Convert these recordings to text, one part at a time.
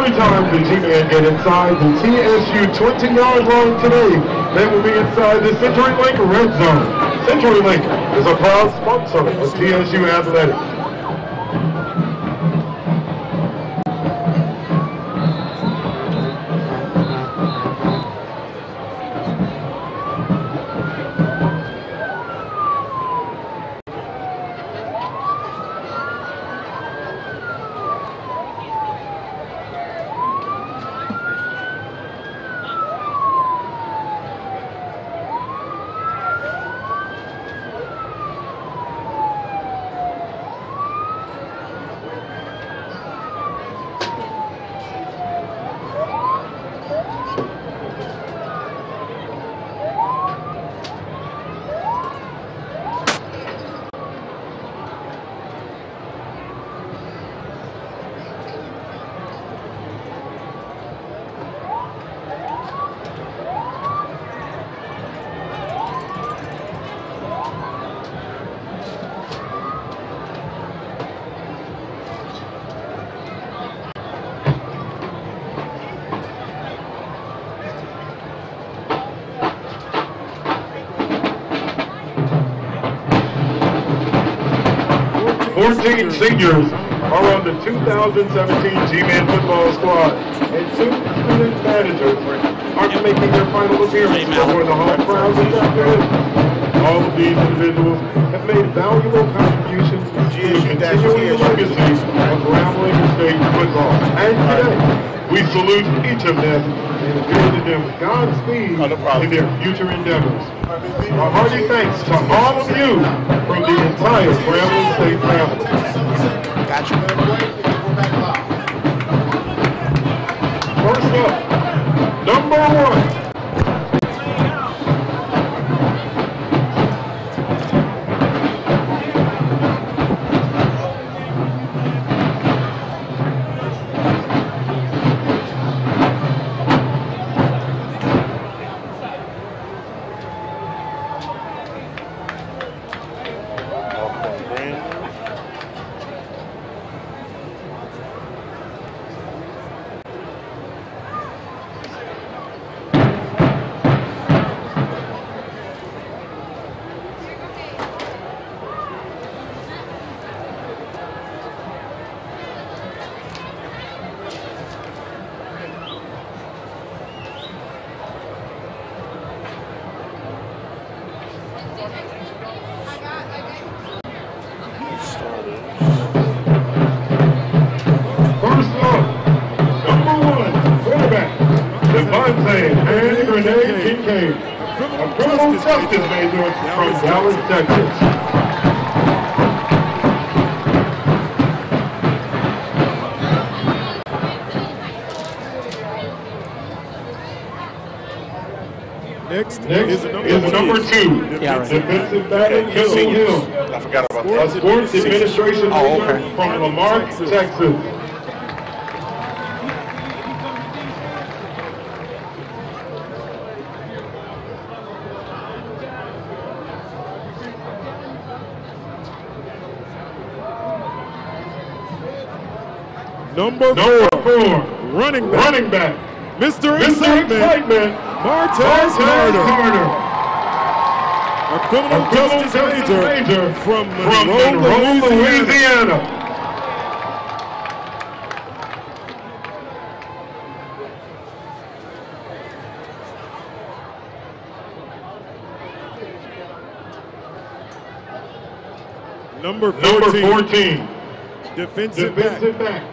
Every time the G-Man get inside the TSU 20-yard line today, they will be inside the CenturyLink red zone. CenturyLink is a proud sponsor of TSU Athletics. Seniors are on the 2017 G-Man football squad, and 2 student managers are making their final appearance before the home crowd this afternoon. All of these individuals have made valuable contributions to the continuing legacy of Grambling State football. And today, we salute each of them and bid them Godspeed in their future endeavors. A hearty thanks to all of you from the entire Grambling State family. Gotcha. First up, number 1. A criminal justice major from Dallas, Texas. Next is number 2, defensive back Hill. I forgot about that. A sports administration major from Lamar, Texas. Number 4, running back, Mr. Excitement, Martez Carter. A criminal justice major from Monroe, Louisiana. Number 14. Defensive back,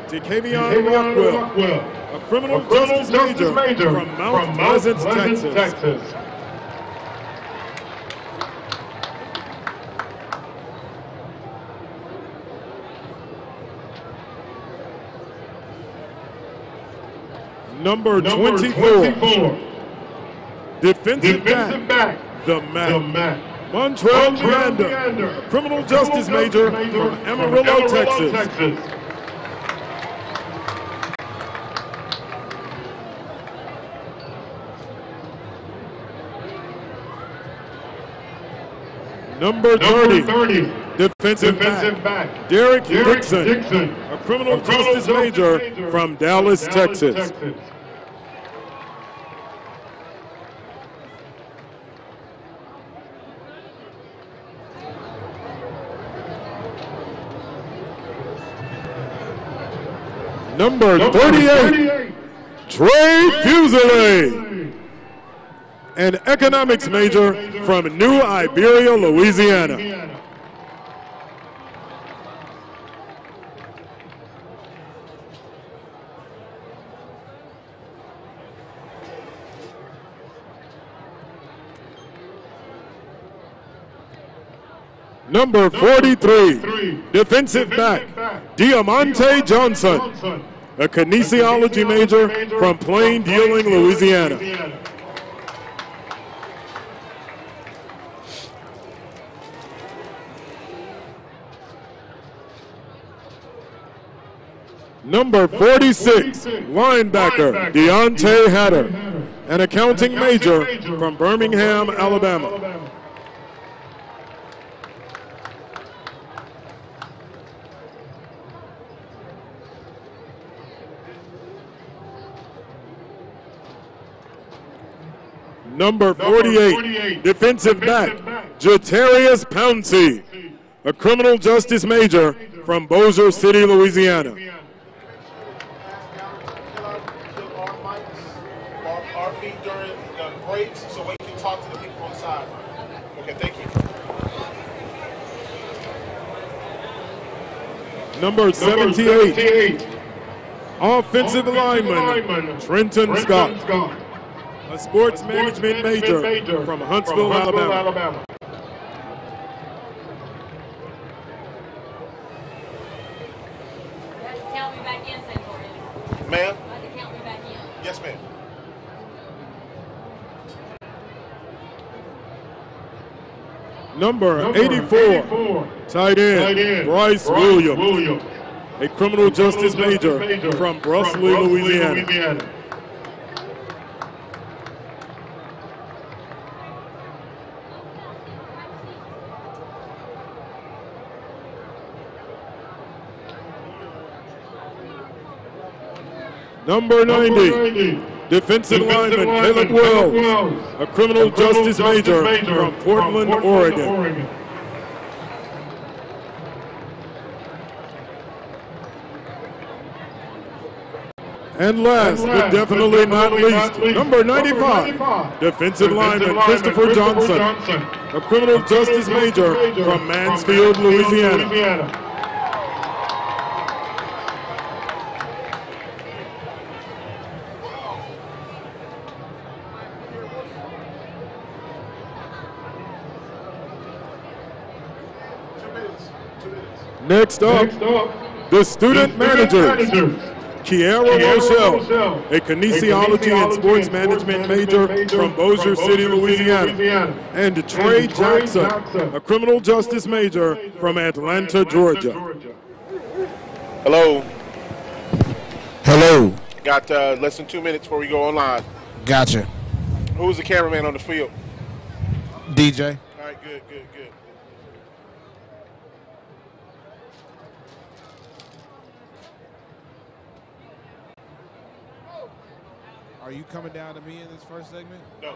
Decavion Rockwell, a criminal justice major from Mount Pleasant, Texas. Number 24. Defensive back, the Mac. Montrell Miranda, a criminal justice major from Amarillo, Texas. Number 30. Defensive back, Derek Dixon, a criminal justice major from Dallas, Texas. Number 38, Trey Fusilier, an economics major from New Iberia, Louisiana. Number 43, defensive back, Diamante Johnson, a kinesiology major from Plain Dealing, Louisiana. Number 46, linebacker, Deontay Hatter, an accounting major from Birmingham, Alabama. Number 48, defensive back, Jatarius Pouncey, a criminal justice major from Bossier City, Louisiana. Our feet during the breaks so we can talk to the people on the side. Okay, thank you. Number 78, offensive lineman, Trenton Scott, a sports management major from Huntsville, Alabama. Count me back in, Santori. Ma'am? Count me back in. Yes, ma'am. Number 84, tight end, Bryce Williams, a criminal justice major from Brussley, Louisiana. Number 90, defensive lineman Malik Webb, a criminal justice major from Portland, Oregon. And last but definitely not least, number 95, defensive lineman Christopher Johnson, a criminal justice major from Mansfield, Louisiana. Next up, the student managers. Kiara Rochelle, a kinesiology and sports management major from Bossier City, Louisiana. And Trey Jackson, a criminal justice major from Atlanta, Georgia. Hello. Hello. Got less than 2 minutes before we go online. Gotcha. Who's the cameraman on the field? DJ. All right, good. Are you coming down to me in this first segment? No.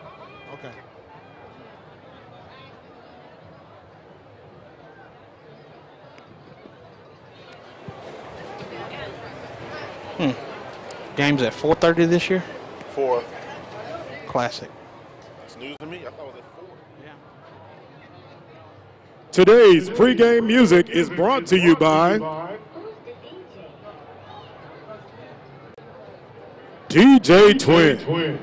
Okay. Game's at 4:30 this year? 4. Classic. It's news to me. I thought it was at 4. Yeah. Today's pregame music is brought to you by DJ Twin.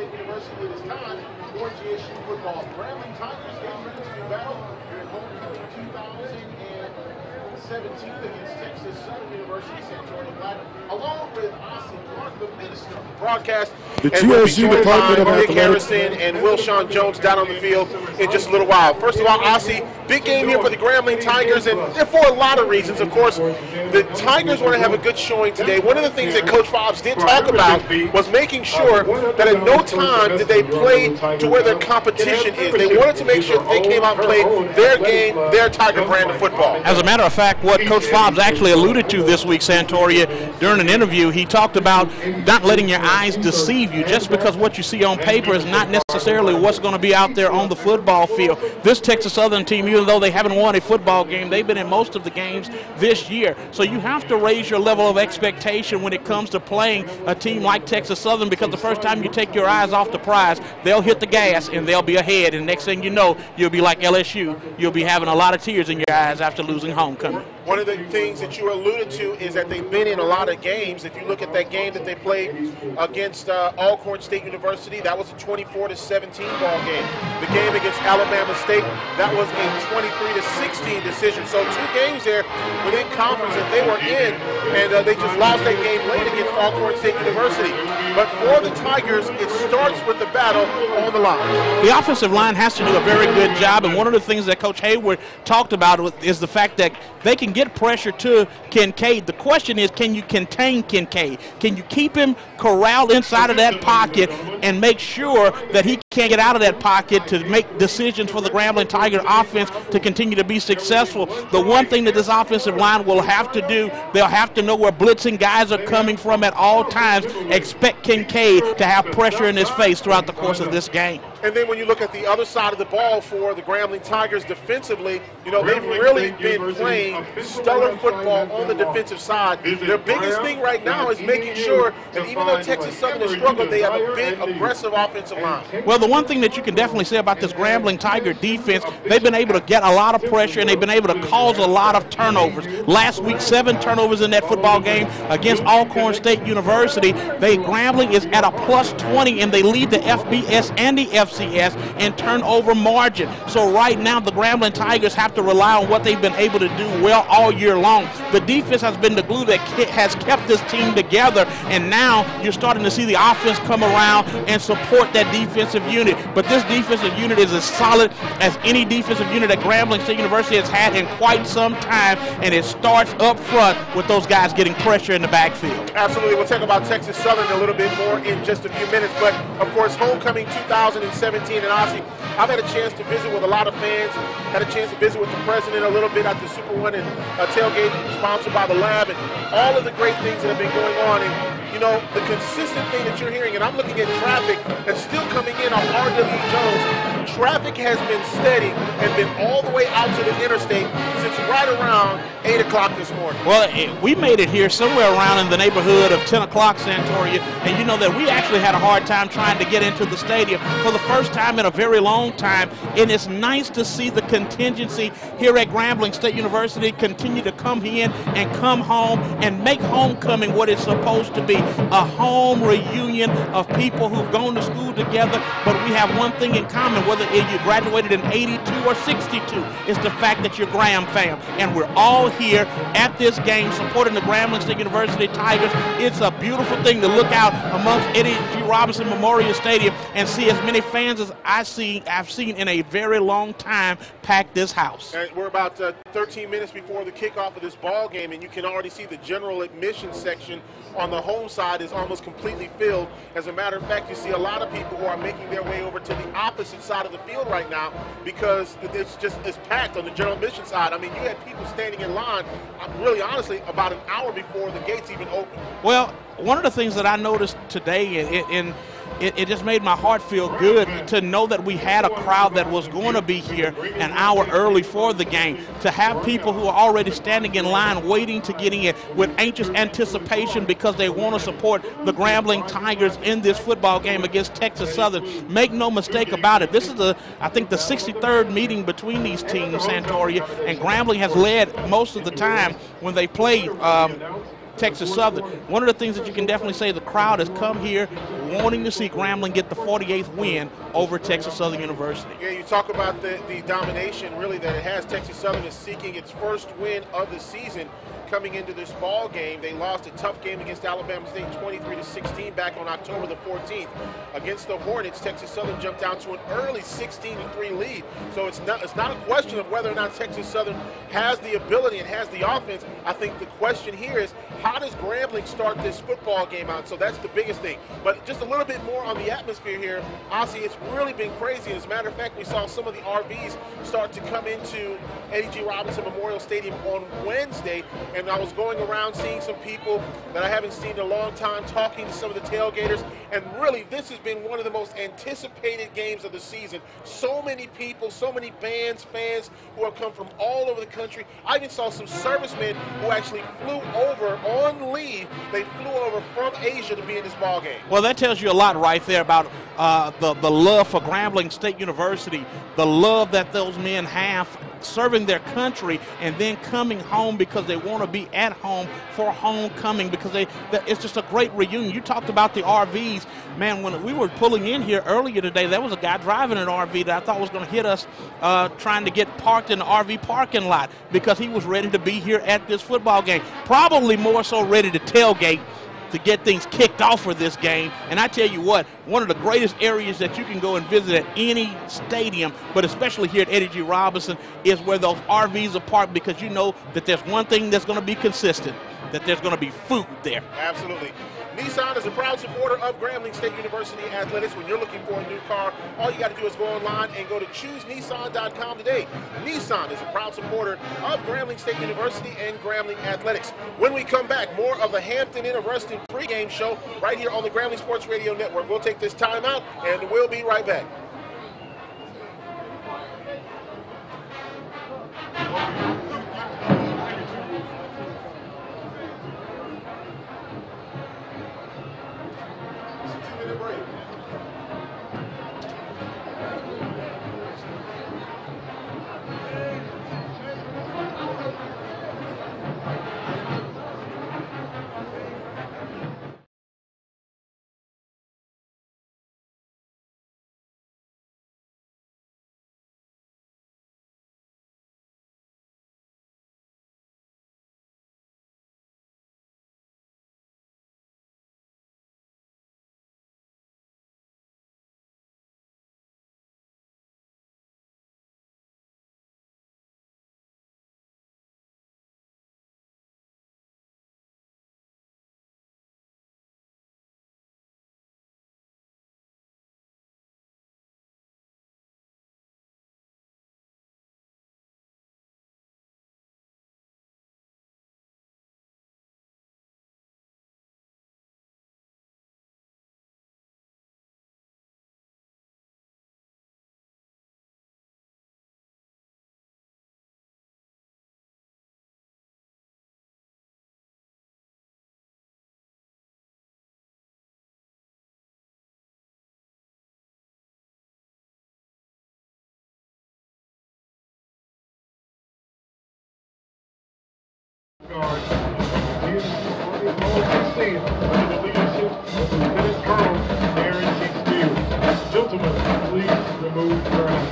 State University. It is time for GSU football. Grambling Tigers getting ready to battle in homecoming 2017 against Texas Southern University, Santoria Black, along with Aussie Clark, the minister of broadcast. The and we'll be GSU joined Department by of Nick Athletics. Harrison and Wilshawn Jones down on the field in just a little while. First of all, Aussie, big game here for the Grambling Tigers, and for a lot of reasons. Of course, the Tigers want to have a good showing today. One of the things that Coach Fobbs did talk about was making sure that at no time did they play to where their competition is. They wanted to make sure that they came out and played their game, their Tiger brand of football. As a matter of fact, what Coach Fobbs actually alluded to this week, Santoria, during an interview, he talked about not letting your eyes deceive you. Just because what you see on paper is not necessarily what's going to be out there on the football field. This Texas Southern team, even though they haven't won a football game, they've been in most of the games this year. So you have to raise your level of expectation when it comes to playing a team like Texas Southern, because the first time you take your eyes off the prize, they'll hit the gas and they'll be ahead. And next thing you know, you'll be like LSU. You'll be having a lot of tears in your eyes after losing homecoming. One of the things that you alluded to is that they've been in a lot of games. If you look at that game that they played against Alcorn State University, that was a 24-17 ball game. The game against Alabama State, that was a 23-16 decision. So 2 games there within conference that they were in, and they just lost that game late against Alcorn State University. But for the Tigers, it starts with the battle on the line. The offensive line has to do a very good job, and one of the things that Coach Hayward talked about is the fact that they can get pressure to Kincaid. The question is, can you contain Kincaid? Can you keep him corralled inside of that pocket and make sure that he can't get out of that pocket to make decisions for the Grambling Tiger offense to continue to be successful? The one thing that this offensive line will have to do, they'll have to know where blitzing guys are coming from at all times. Expect Kincaid to have pressure in his face throughout the course of this game. And then when you look at the other side of the ball for the Grambling Tigers defensively, you know, they've really been playing stellar football on the defensive side. Their biggest thing right now is making sure that even though Texas Southern has struggled, they have a big, aggressive offensive line. Well, the one thing that you can definitely say about this Grambling Tiger defense, they've been able to get a lot of pressure and they've been able to cause a lot of turnovers. Last week, 7 turnovers in that football game against Alcorn State University. Grambling is at a +20, and they lead the FBS and the FCS in turnover margin. So right now, the Grambling Tigers have to rely on what they've been able to do well all year long. The defense has been the glue that has kept this team together, and now you're starting to see the offense come around and support that defensive unit. But this defensive unit is as solid as any defensive unit that Grambling State University has had in quite some time, and it starts up front with those guys getting pressure in the backfield. Absolutely. We'll talk about Texas Southern a little bit more in just a few minutes, but of course, homecoming 2017, and honestly, I've had a chance to visit with a lot of fans, had a chance to visit with the president a little bit at the Super One and tailgate sponsored by the Lab, and all of the great things that have been going on. And you know, the consistent thing that you're hearing, and I'm looking at traffic that's still coming in on R.W. Jones. Traffic has been steady and been all the way out to the interstate since right around 8 o'clock this morning. Well, we made it here somewhere around in the neighborhood of 10 o'clock, Santoria, and you know that we actually had a hard time trying to get into the stadium for the first time in a very long time, and it's nice to see the contingency here at Grambling State University continue to come in and come home and make homecoming what it's supposed to be, a home reunion of people who've gone to school together, but we have one thing in common, whether you graduated in 82 or 62, it's the fact that you're Graham fam, and we're all here at this game supporting the Grambling State University Tigers. It's a beautiful thing to look out amongst Eddie G. Robinson Memorial Stadium and see as many fans as I've seen in a very long time pack this house. And we're about 13 minutes before the kickoff of this ball game, and you can already see the general admission section on the home side is almost completely filled. As a matter of fact, you see a lot of people who are making their way over to the opposite side of the field right now because it's packed on the general admission side. I mean, you had people standing in line, really honestly, about an hour before the gates even opened. Well, one of the things that I noticed today, and it just made my heart feel good to know that we had a crowd that was going to be here an hour early for the game, to have people who are already standing in line waiting to get in with anxious anticipation because they want to support the Grambling Tigers in this football game against Texas Southern. Make no mistake about it, this is I think the 63rd meeting between these teams, Santoria, and Grambling has led most of the time when they play Texas Southern. One of the things that you can definitely say, the crowd has come here wanting to see Grambling get the 48th win over Texas Southern University. Yeah, you talk about the domination really that it has. Texas Southern is seeking its first win of the season coming into this ball game. They lost a tough game against Alabama State 23-16 back on October the 14th. Against the Hornets, Texas Southern jumped down to an early 16-3 lead. So it's not a question of whether or not Texas Southern has the ability and has the offense. I think the question here is, how does Grambling start this football game out? So that's the biggest thing. But just a little bit more on the atmosphere here. Honestly, it's really been crazy. As a matter of fact, we saw some of the RVs start to come into Eddie G. Robinson Memorial Stadium on Wednesday, and I was going around seeing some people that I haven't seen in a long time, talking to some of the tailgaters, and really this has been one of the most anticipated games of the season. So many people, so many bands, fans who have come from all over the country. I even saw some servicemen who actually flew over on leave. They flew over from Asia to be in this ball game. Well, that tells you a lot right there about the love for Grambling State University, the love that those men have serving their country and then coming home because they want to be at home for homecoming, because it's just a great reunion. You talked about the RVs. Man, when we were pulling in here earlier today, there was a guy driving an RV that I thought was going to hit us trying to get parked in the RV parking lot because he was ready to be here at this football game. Probably more so ready to tailgate to get things kicked off for this game. And I tell you what, one of the greatest areas that you can go and visit at any stadium, but especially here at Eddie G. Robinson, is where those RVs are parked, because you know that there's one thing that's going to be consistent, that there's going to be food there. Absolutely. Nissan is a proud supporter of Grambling State University Athletics. When you're looking for a new car, all you got to do is go online and go to choosenissan.com today. Nissan is a proud supporter of Grambling State University and Grambling Athletics. When we come back, more of the Hampton Interesting pregame show right here on the Grambling Sports Radio Network. We'll take this time out, and we'll be right back. Guard. Here's the under the leadership of Lieutenant Colonel Aaron G. Steele. Gentlemen, please remove ground.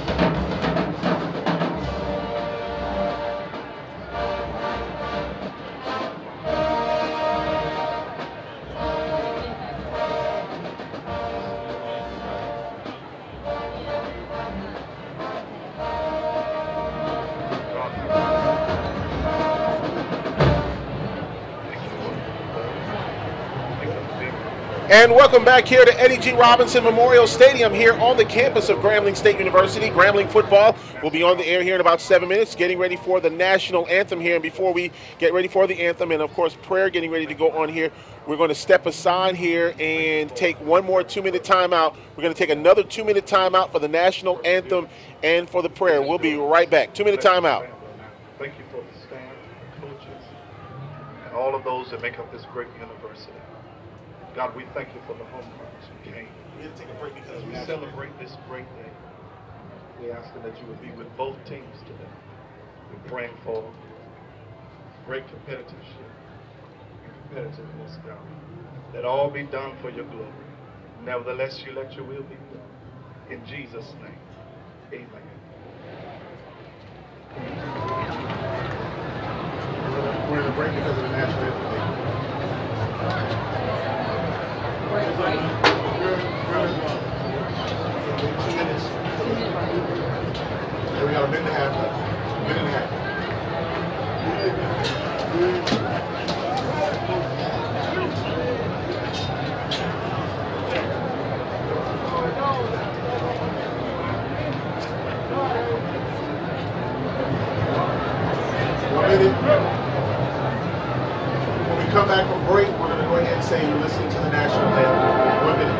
And welcome back here to Eddie G. Robinson Memorial Stadium here on the campus of Grambling State University. Grambling football will be on the air here in about 7 minutes, getting ready for the national anthem here. And before we get ready for the anthem and, of course, prayer getting ready to go on here, we're going to step aside here and take one more 2-minute timeout. We're going to take another 2-minute timeout for the national anthem and for the prayer. We'll be right back. 2-minute timeout. Thank you for the staff, coaches, and all of those that make up this great university. God, we thank you for the homecomers who came. We had to take a break because we celebrate this great day. We ask that you would be with both teams today. We're praying for great competitorship, competitiveness, God. Let all be done for your glory. Nevertheless, you let your will be done. In Jesus' name, amen. We're in a break because of the national anthem. Good. 2 minutes. Then we got a minute and a half left. Minute and a half. When we come back from break, we're going to go ahead and say you're listening to the national anthem. 1 minute.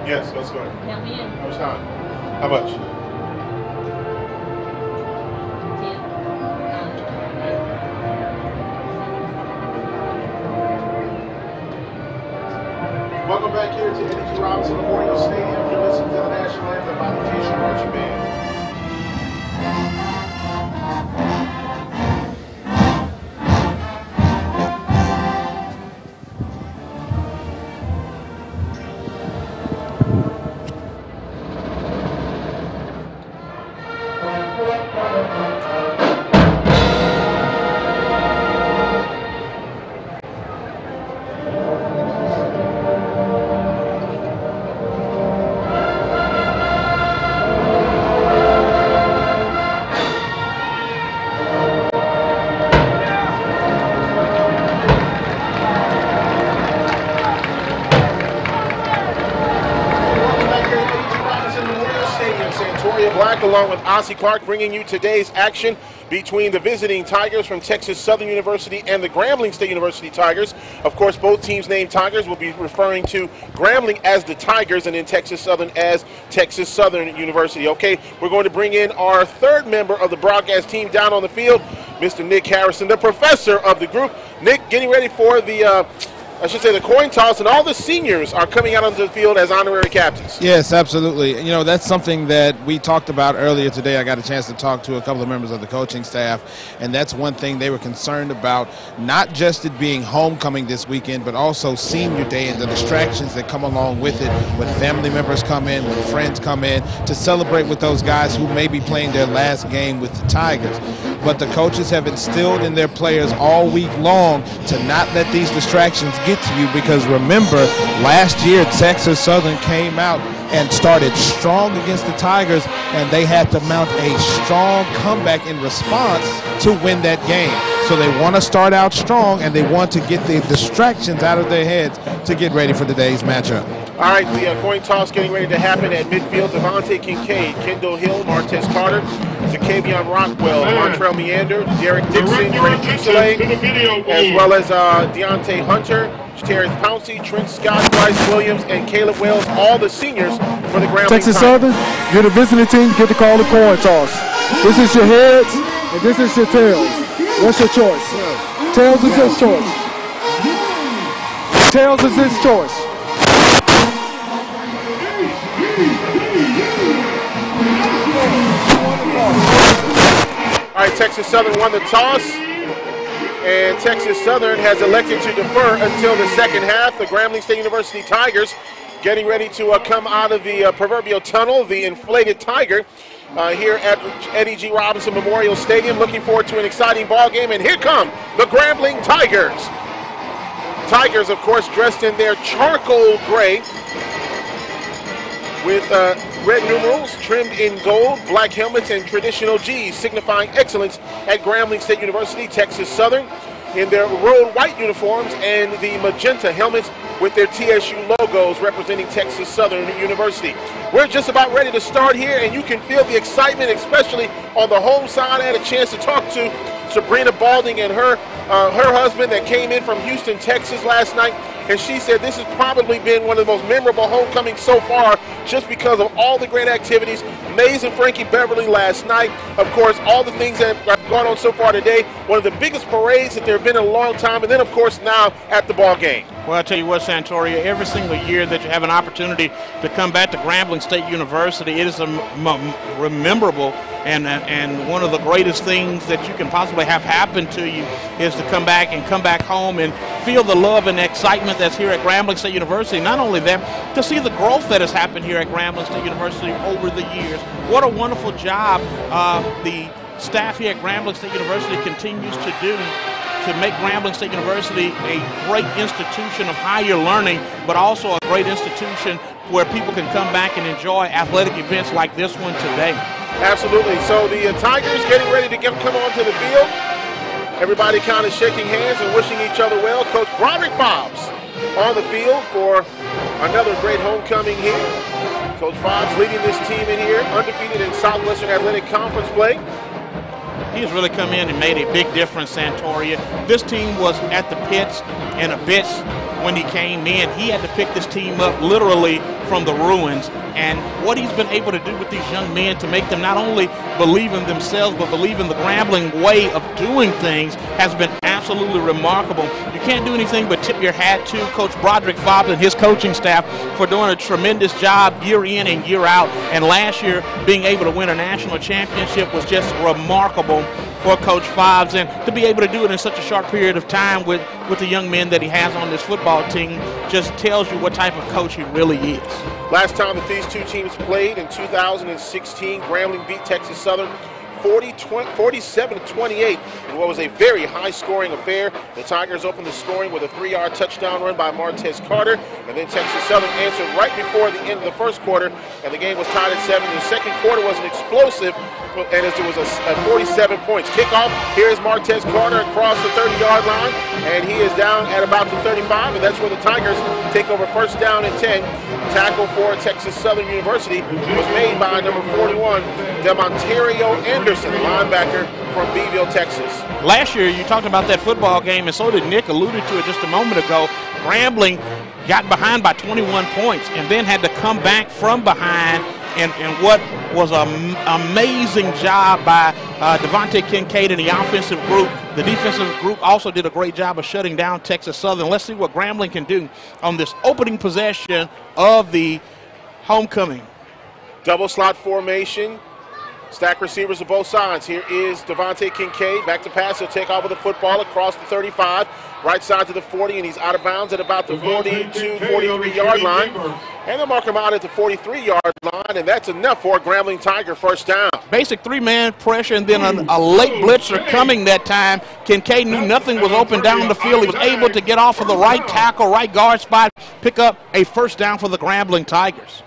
Yes, let's go. Count me in. How much time? How much? 10. Welcome back here to Energy Robinson Memorial Stadium. You're listening to the national anthem by the GSU Marching Band. Along with Ossie Clark, bringing you today's action between the visiting Tigers from Texas Southern University and the Grambling State University Tigers. Of course, both teams named Tigers will be referring to Grambling as the Tigers and then Texas Southern as Texas Southern University. Okay, we're going to bring in our third member of the broadcast team down on the field, Mr. Nick Harrison, the professor of the group. Nick, getting ready for the the coin toss, and all the seniors are coming out onto the field as honorary captains. Yes, absolutely. You know, that's something that we talked about earlier today. I got a chance to talk to a couple of members of the coaching staff, and that's one thing they were concerned about, not just it being homecoming this weekend, but also senior day and the distractions that come along with it when family members come in, when friends come in to celebrate with those guys who may be playing their last game with the Tigers. but the coaches have instilled in their players all week long to not let these distractions get to you, because remember, last year Texas Southern came out and started strong against the Tigers, and they had to mount a strong comeback in response to win that game. So they want to start out strong, and they want to get the distractions out of their heads to get ready for today's matchup. All right, the coin toss getting ready to happen at midfield. Devontae Kincaid, Kendall Hill, Martez Carter, Zacavion Rockwell, Montrell Meander, Derek Dixon, Trey Fusile, as well as Deontay Hunter, Terry Pouncey, Trent Scott, Bryce Williams, and Caleb Wells, all the seniors for the Grambling Texas Tigers. Southern, you're the visiting team, you get to call the coin toss. This is your heads, and this is your tails. What's your choice? Tails is his choice. Tails is his choice. All right, Texas Southern won the toss, and Texas Southern has elected to defer until the second half. The Grambling State University Tigers getting ready to come out of the proverbial tunnel, the inflated tiger, here at Eddie G. Robinson Memorial Stadium. Looking forward to an exciting ball game, and here come the Grambling Tigers. Tigers, of course, dressed in their charcoal gray with red numerals trimmed in gold, black helmets, and traditional G's, signifying excellence at Grambling State University. Texas Southern in their road white uniforms and the magenta helmets with their TSU logos representing Texas Southern University. We're just about ready to start here, and you can feel the excitement, especially on the home side. I had a chance to talk to Sabrina Balding and her husband that came in from Houston, Texas last night, and she said this has probably been one of the most memorable homecomings so far, just because of all the great activities. Mays and Frankie Beverly last night, of course, all the things that have gone on so far today, one of the biggest parades that there have been in a long time, and then, of course, now at the ball game. Well, I'll tell you what, Santoria, every single year that you have an opportunity to come back to Grambling State University, it is memorable, and one of the greatest things that you can possibly have happen to you is to come back home and feel the love and excitement that's here at Grambling State University. Not only that, to see the growth that has happened here at Grambling State University over the years. What a wonderful job the staff here at Grambling State University continues to do to make Grambling State University a great institution of higher learning, but also a great institution where people can come back and enjoy athletic events like this one today. Absolutely. So the Tigers getting ready to come onto the field. Everybody kind of shaking hands and wishing each other well. Coach Broderick Fobbs on the field for another great homecoming here. Coach Fobbs leading this team in here, undefeated in Southwestern Athletic Conference play. He's really come in and made a big difference, Santoria. This team was at the pits and abyss when he came in. He had to pick this team up literally from the ruins. And what he's been able to do with these young men to make them not only believe in themselves, but believe in the Grambling way of doing things has been absolutely remarkable. You can't do anything but tip your hat to Coach Broderick Fobbs and his coaching staff for doing a tremendous job year in and year out. And last year, being able to win a national championship was just remarkable for Coach Fobbs, and to be able to do it in such a short period of time with the young men that he has on this football team just tells you what type of coach he really is. Last time that these two teams played in 2016, Grambling beat Texas Southern 47-28 in what was a very high-scoring affair. The Tigers opened the scoring with a 3-yard touchdown run by Martez Carter, and then Texas Southern answered right before the end of the first quarter, and the game was tied at 7. The second quarter was an explosive, and it was a 47 points. Kickoff, here's Martez Carter across the 30-yard line, and he is down at about the 35, and that's where the Tigers take over first down and 10. Tackle for Texas Southern University was made by number 41, Demontario Anderson, linebacker from Beeville, Texas. Last year, you talked about that football game, and so did Nick, alluded to it just a moment ago. Grambling got behind by 21 points and then had to come back from behind, and what was an amazing job by Devontae Kincaid and the offensive group. The defensive group also did a great job of shutting down Texas Southern. Let's see what Grambling can do on this opening possession of the homecoming. Double slot formation. Stack receivers to both sides. Here is Devontae Kincaid. Back to pass. He'll take off with the football across the 35. Right side to the 40, and he's out of bounds at about the 42, 43-yard line. And they'll mark him out at the 43-yard line, and that's enough for a Grambling Tiger first down. Basic three-man pressure, and then a late blitzer coming that time. Kincaid knew nothing was open down the field. He was able to get off of the right tackle, right guard spot, pick up a first down for the Grambling Tigers.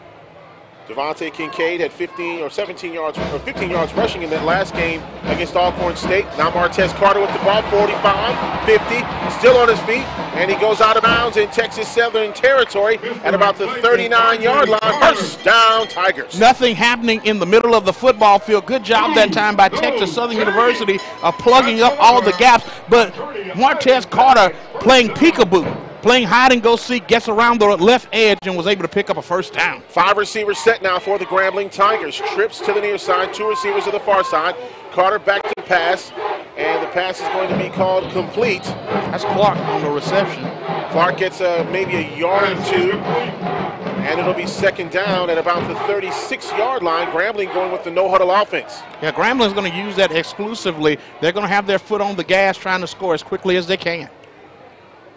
Devontae Kincaid had 15 yards rushing in that last game against Alcorn State. Now Martez Carter with the ball, 45, 50, still on his feet, and he goes out of bounds in Texas Southern territory at about the 39-yard line. First down, Tigers. Nothing happening in the middle of the football field. Good job that time by Texas Southern University of plugging up all the gaps, but Martez Carter playing peekaboo. Playing hide-and-go-seek, gets around the left edge and was able to pick up a first down. 5 receivers set now for the Grambling Tigers. Trips to the near side, 2 receivers to the far side. Carter back to pass, and the pass is going to be called complete. That's Clark on the reception. Clark gets maybe a yard or two, and it'll be second down at about the 36-yard line. Grambling going with the no-huddle offense. Yeah, Grambling's going to use that exclusively. They're going to have their foot on the gas trying to score as quickly as they can.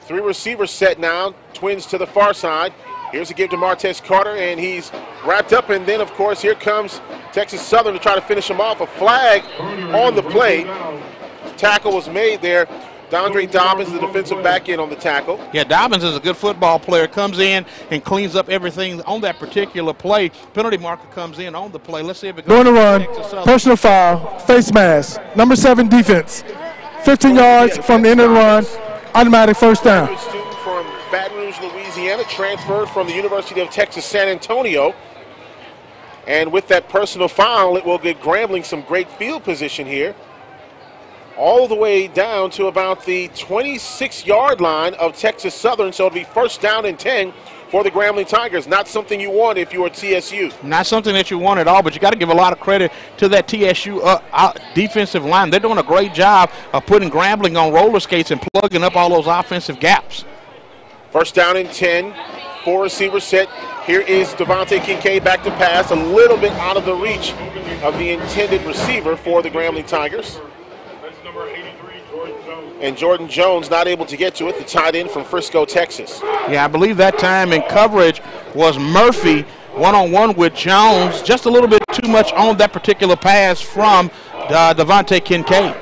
3 receivers set now, twins to the far side. Here's a give to Martez Carter, and he's wrapped up. And then, of course, here comes Texas Southern to try to finish him off. A flag on the play. Tackle was made there. Dondre Dobbins, the defensive back end on the tackle. Yeah, Dobbins is a good football player. Comes in and cleans up everything on that particular play. Penalty marker comes in on the play. Let's see if it goes. Going to run, personal foul, face mask, number 7 defense. 15 yards from the end of the run. Automatic first down. A student from Baton Rouge, Louisiana, transferred from the University of Texas San Antonio. And with that personal foul, it will give Grambling some great field position here. All the way down to about the 26-yard line of Texas Southern. So it'll be first down and 10 for the Grambling Tigers. Not something you want if you are TSU. Not something that you want at all, but you got to give a lot of credit to that TSU defensive line. They're doing a great job of putting Grambling on roller skates and plugging up all those offensive gaps. First down and 10, 4 receivers set. Here is Devontae Kincaid back to pass, a little bit out of the reach of the intended receiver for the Grambling Tigers. And Jordan Jones not able to get to it, the tight end from Frisco, Texas. Yeah, I believe that time in coverage was Murphy one-on-one with Jones. Just a little bit too much on that particular pass from Devontae Kincaid.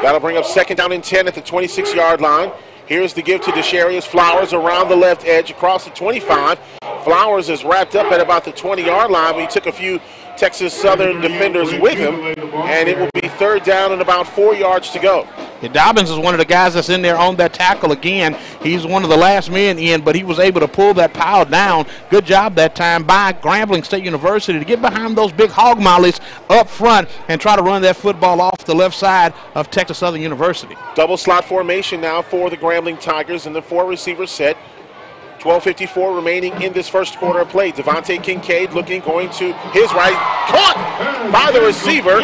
That'll bring up second down and 10 at the 26-yard line. Here's the give to Desharius Flowers around the left edge across the 25. Flowers is wrapped up at about the 20-yard line, but he took a few Texas Southern defenders with him, and it will be third down and about 4 yards to go. Yeah, Dobbins is one of the guys that's in there on that tackle again. He's one of the last men in, but he was able to pull that pile down. Good job that time by Grambling State University to get behind those big hog mollies up front and try to run that football off the left side of Texas Southern University. Double slot formation now for the Grambling Tigers, and the 4 receivers set. 12:54 remaining in this first quarter of play. Devontae Kincaid looking, going to his right. Caught by the receiver.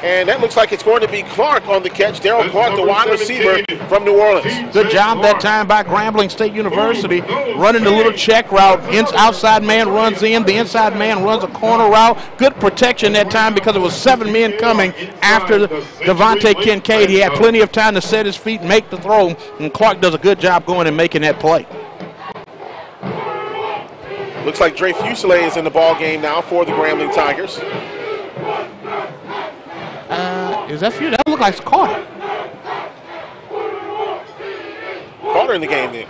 And that looks like it's going to be Clark on the catch. Darryl Clark, the wide receiver from New Orleans. Good job that time by Grambling State University, running the little check route. Outside man runs in, the inside man runs a corner route. Good protection that time because it was 7 men coming after Devontae Kincaid. He had plenty of time to set his feet and make the throw, and Clark does a good job going and making that play. Looks like Dre Fuselier is in the ball game now for the Grambling Tigers. Is that you? That looks like Carter. Carter in the game then.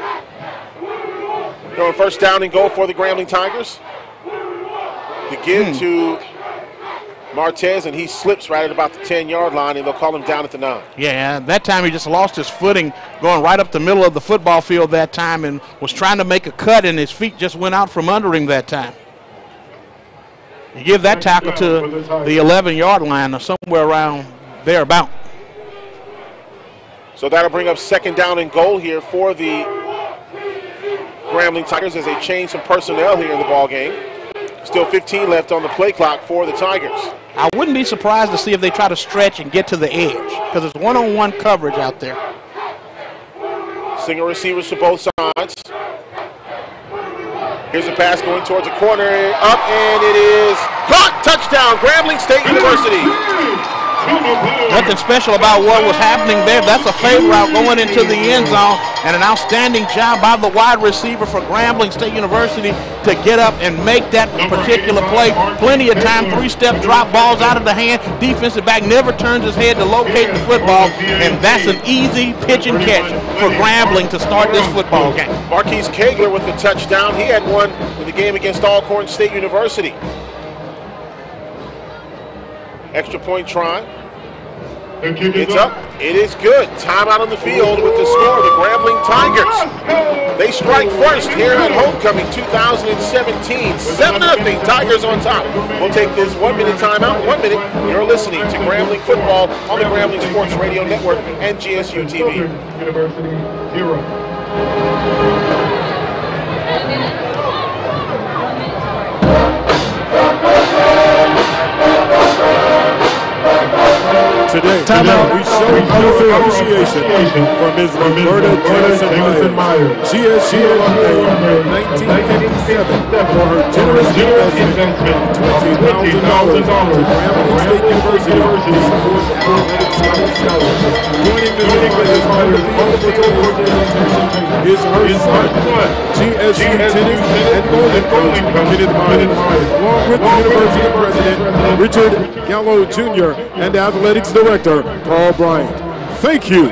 Going first down and goal for the Grambling Tigers. The give to Martez, and he slips right at about the 10-yard line, and they'll call him down at the 9. Yeah, that time he just lost his footing going right up the middle of the football field that time and was trying to make a cut, and his feet just went out from under him that time. You give that tackle to the 11-yard line or somewhere around thereabout. So that'll bring up second down and goal here for the Grambling Tigers as they change some personnel here in the ball game. Still 15 left on the play clock for the Tigers. I wouldn't be surprised to see if they try to stretch and get to the edge because it's one-on-one coverage out there. Single receivers to both sides. Here's a pass going towards the corner, up, and it is caught. Touchdown, Grambling State University. Nothing special about what was happening there. That's a fade route going into the end zone, and an outstanding job by the wide receiver for Grambling State University to get up and make that particular play. Plenty of time, three-step drop, balls out of the hand. Defensive back never turns his head to locate the football, and that's an easy pitch and catch for Grambling to start this football game. Marquise Kegler with the touchdown. He had one in the game against Alcorn State University. Extra point try. It's up. It is good. Timeout on the field with the score. The Grambling Tigers. They strike first here at homecoming 2017. 7-0. Tigers on top. We'll take this 1-minute timeout. 1 minute. You're listening to Grambling football on the Grambling Sports Radio Network and GSU TV. University 0. Today, we show our appreciation for Ms. Roberta Jamison Myers, GSU alumni in 1957, for her generous investment of $20,000 to Grambling State University to support athletic scholarships. Joining Ms. Myers on the field is her son, GSU tennis and bowling coach Kenneth Myers, along with the University President Richard Gallo Jr. and athletics director Paul Bryant. Thank you.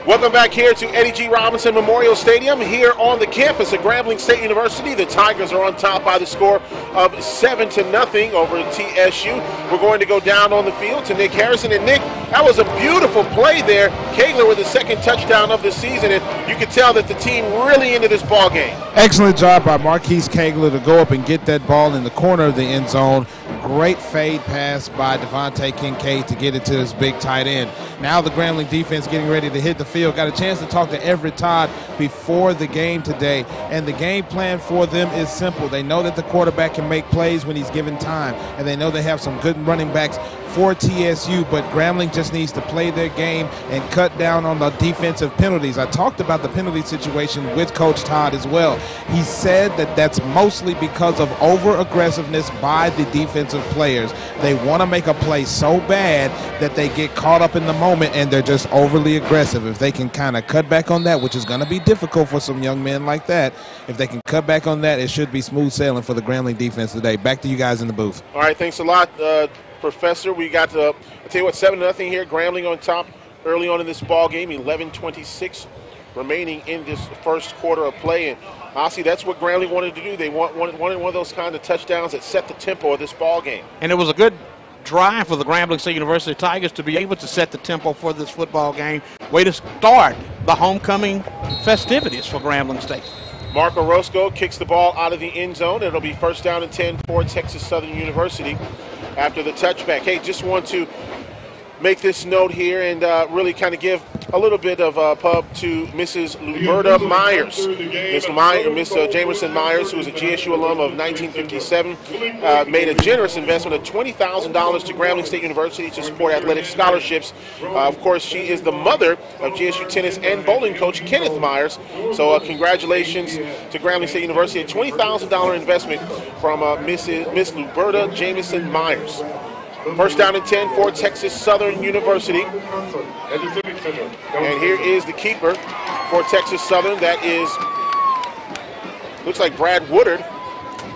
Welcome back here to Eddie G. Robinson Memorial Stadium here on the campus at Grambling State University. The Tigers are on top by the score of 7-0 over TSU. We're going to go down on the field to Nick Harrison. And Nick, that was a beautiful play there. Kegler with the second touchdown of the season, and you can tell that the team really into this ball game. Excellent job by Marquise Kegler to go up and get that ball in the corner of the end zone. Great fade pass by Devontae Kincaid to get it to his big tight end. Now the Grambling defense getting ready to hit the field. Got a chance to talk to Everett Todd before the game today, and the game plan for them is simple. They know that the quarterback can make plays when he's given time, and they know they have some good running backs for TSU, but Grambling just needs to play their game and cut down on the defensive penalties. I talked about the penalty situation with Coach Todd as well. He said that that's mostly because of over-aggressiveness by the defensive players. They want to make a play so bad that they get caught up in the moment and they're just overly aggressive. If they can kind of cut back on that, which is going to be difficult for some young men like that, if they can cut back on that, it should be smooth sailing for the Grambling defense today. Back to you guys in the booth. All right, thanks a lot, Professor. We got to, I'll tell you what, 7-0 here. Grambling on top early on in this ball game. 11:26 remaining in this first quarter of play. And honestly, that's what Grambling wanted to do. They wanted one of those kind of touchdowns that set the tempo of this ball game. And it was a good drive for the Grambling State University Tigers to be able to set the tempo for this football game. Way to start the homecoming festivities for Grambling State. Mark Orozco kicks the ball out of the end zone. It'll be first down and 10 for Texas Southern University after the touchback. Hey, just want to make this note here and really kind of give a little bit of pub to Mrs. Luberta Myers. Miss Jamerson Myers, who was a GSU alum of 1957, made a generous investment of $20,000 to Grambling State University to support athletic scholarships. Of course, she is the mother of GSU tennis and bowling coach Kenneth Myers. So congratulations to Grambling State University, a $20,000 investment from Miss Luberta Jamerson Myers. First down and 10 for Texas Southern University. And here is the keeper for Texas Southern. That is, looks like Brad Woodard,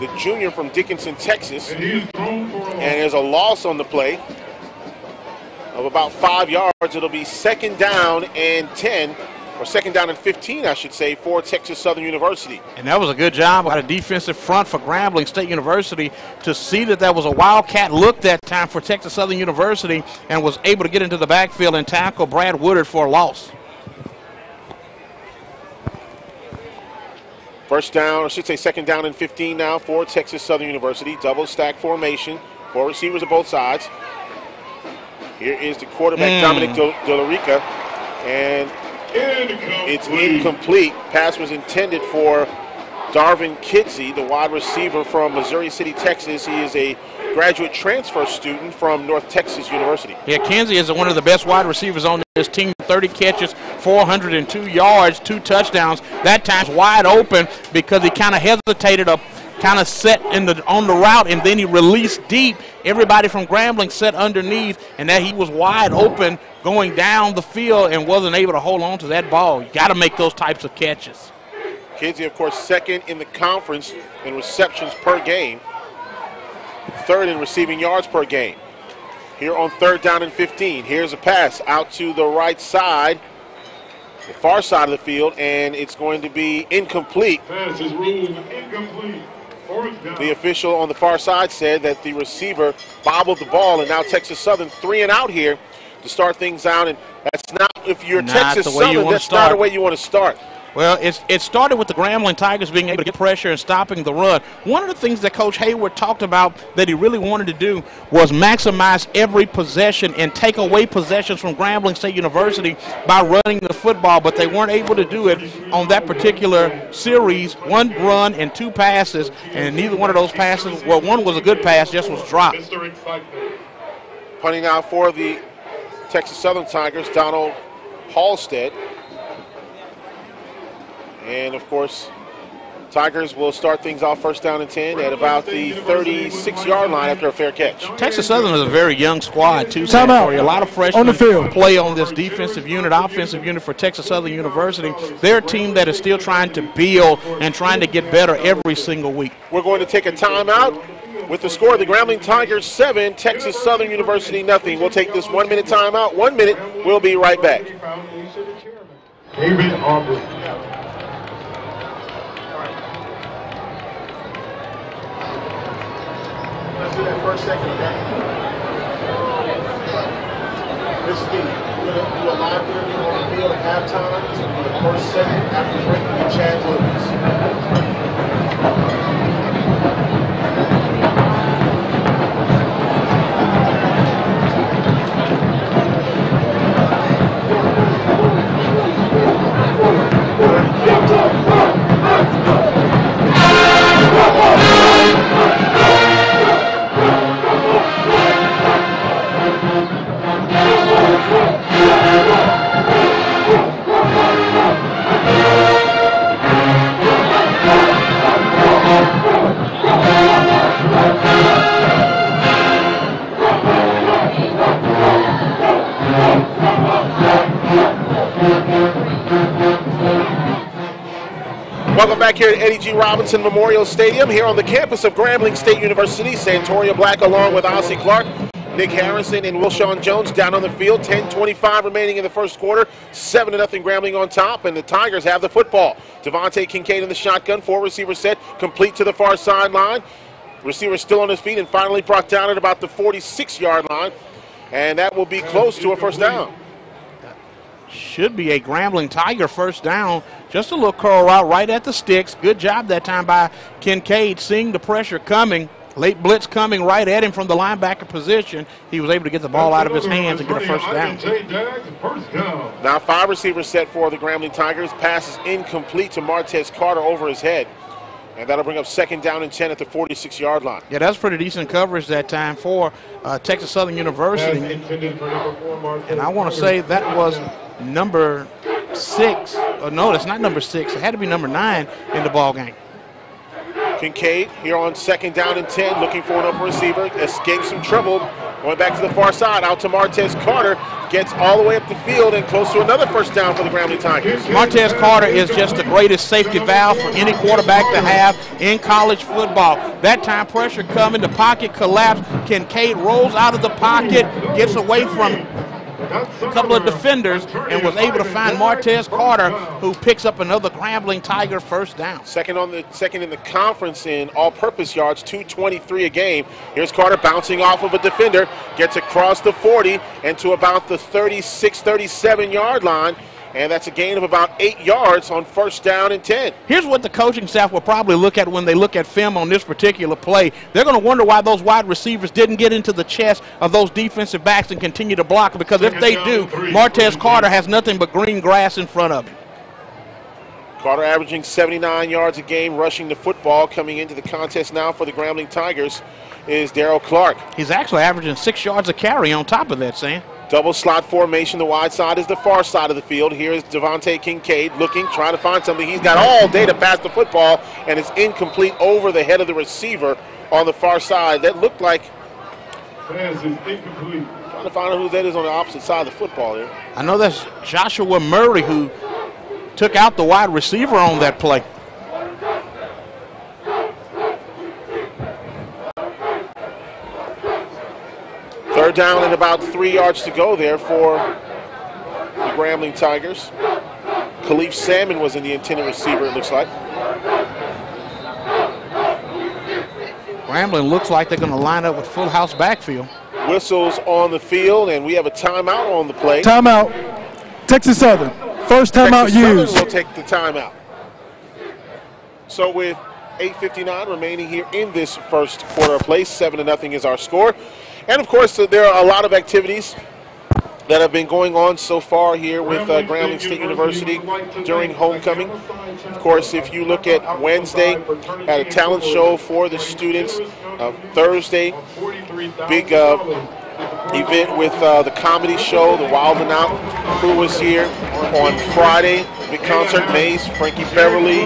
the junior from Dickinson, Texas. And there's a loss on the play of about 5 yards. It'll be second down and 10. Or second down and 15, I should say, for Texas Southern University. And that was a good job by the defensive front for Grambling State University to see that that was a wildcat look that time for Texas Southern University and was able to get into the backfield and tackle Brad Woodard for a loss. First down, I should say second down and 15 now for Texas Southern University. Double stack formation, 4 receivers on both sides. Here is the quarterback, Dominic De La Rica. And it's incomplete. Pass was intended for Darvin Kidsey, the wide receiver from Missouri City, Texas. He is a graduate transfer student from North Texas University. Yeah, Kinsey is one of the best wide receivers on this team. 30 catches, 402 yards, 2 touchdowns. That time's wide open because he kind of hesitated up, kind of set on the route, and then he released deep. Everybody from Grambling set underneath, and that he was wide open going down the field and wasn't able to hold on to that ball. You got to make those types of catches. Kinsey, of course, second in the conference in receptions per game, third in receiving yards per game. Here on 3rd down and 15, here's a pass out to the right side, the far side of the field, and it's going to be incomplete. Pass is ruled incomplete. The official on the far side said that the receiver bobbled the ball, and now Texas Southern 3 and out here to start things out. And that's not, if you're Texas Southern, that's not the way you want to start. Well, it started with the Grambling Tigers being able to get pressure and stopping the run. One of the things that Coach Hayward talked about that he really wanted to do was maximize every possession and take away possessions from Grambling State University by running the football, but they weren't able to do it on that particular series. 1 run and 2 passes, and neither one of those passes, well, one was a good pass, just was dropped. Punting out for the Texas Southern Tigers, Donald Halstead. And, of course, Tigers will start things off 1st down and 10 at about the 36-yard line after a fair catch. Texas Southern is a very young squad, too. A lot of freshmen on the field play on this defensive unit, offensive unit for Texas Southern University. They're a team that is still trying to build and trying to get better every single week. We're going to take a timeout with the score. The Grambling Tigers 7, Texas Southern University nothing. We'll take this 1-minute timeout. 1 minute. We'll be right back. David Aubrey. Let's do that for a second, okay? This is we're going to do a live interview on the field at halftime. It's going to be the first segment after breaking with Chad Williams. Welcome back here at Eddie G. Robinson Memorial Stadium here on the campus of Grambling State University. Santoria Black along with Ossie Clark, Nick Harrison, and Wilshawn Jones down on the field. 10:25 remaining in the first quarter. 7-0 Grambling on top, and the Tigers have the football. Devontae Kincaid in the shotgun, 4 receiver set, complete to the far sideline. Receiver still on his feet and finally brought down at about the 46-yard line, and that will be close to a 1st down. Should be a Grambling Tiger 1st down. Just a little curl route right at the sticks. Good job that time by Kincaid, seeing the pressure coming. Late blitz coming right at him from the linebacker position. He was able to get the ball out of his hands and get a 1st down. Now 5 receivers set for the Grambling Tigers. Pass is incomplete to Martez Carter over his head. And that'll bring up 2nd down and 10 at the 46-yard line. Yeah, that's pretty decent coverage that time for Texas Southern University. And I want to say that was number 6. No, that's not number 6. It had to be number 9 in the ball game. Kincaid here on 2nd down and 10, looking for an open receiver. Escapes some trouble. Going back to the far side, out to Martez Carter. Gets all the way up the field and close to another 1st down for the Grambling Tigers. Martez Carter is just the greatest safety valve for any quarterback to have in college football. That time pressure coming, the pocket collapsed. Kincaid rolls out of the pocket, gets away from a couple of defenders, and was able to find Martez Carter, who picks up another Grambling Tiger 1st down. Second in the conference in all-purpose yards, 223 a game. Here's Carter bouncing off of a defender, gets across the 40 and to about the 36, 37-yard line, And that's a gain of about 8 yards on 1st down and 10. Here's what the coaching staff will probably look at when they look at film on this particular play. They're going to wonder why those wide receivers didn't get into the chest of those defensive backs and continue to block, because if they do, Martez Carter has nothing but green grass in front of him. Carter averaging 79 yards a game rushing the football. Coming into the contest now for the Grambling Tigers is Darrell Clark. He's actually averaging 6 yards a carry on top of that, Sam. Double slot formation. The wide side is the far side of the field. Here is Devontae Kincaid looking, trying to find something. He's got all day to pass the football, and it's incomplete over the head of the receiver on the far side. That looked like Pass is incomplete. trying to find out who that is on the opposite side of the football there. I know that's Joshua Murray who took out the wide receiver on that play. Third down and about 3 yards to go there for the Grambling Tigers. Khalif Salmon was in the intended receiver, it looks like. Grambling looks like they're going to line up with full house backfield. Whistles on the field, and we have a timeout on the play. Timeout. Texas Southern. First timeout Texas Southern used. will take the timeout. So with 8:59 remaining here in this first quarter of play, 7-0 is our score. And of course, there are a lot of activities that have been going on so far here with Grambling State University during homecoming. Of course, if you look at Wednesday, had a talent show for the students. Thursday, big event with the comedy show, the Wild and Out crew was here. On Friday, big concert, Mace, Frankie Beverly,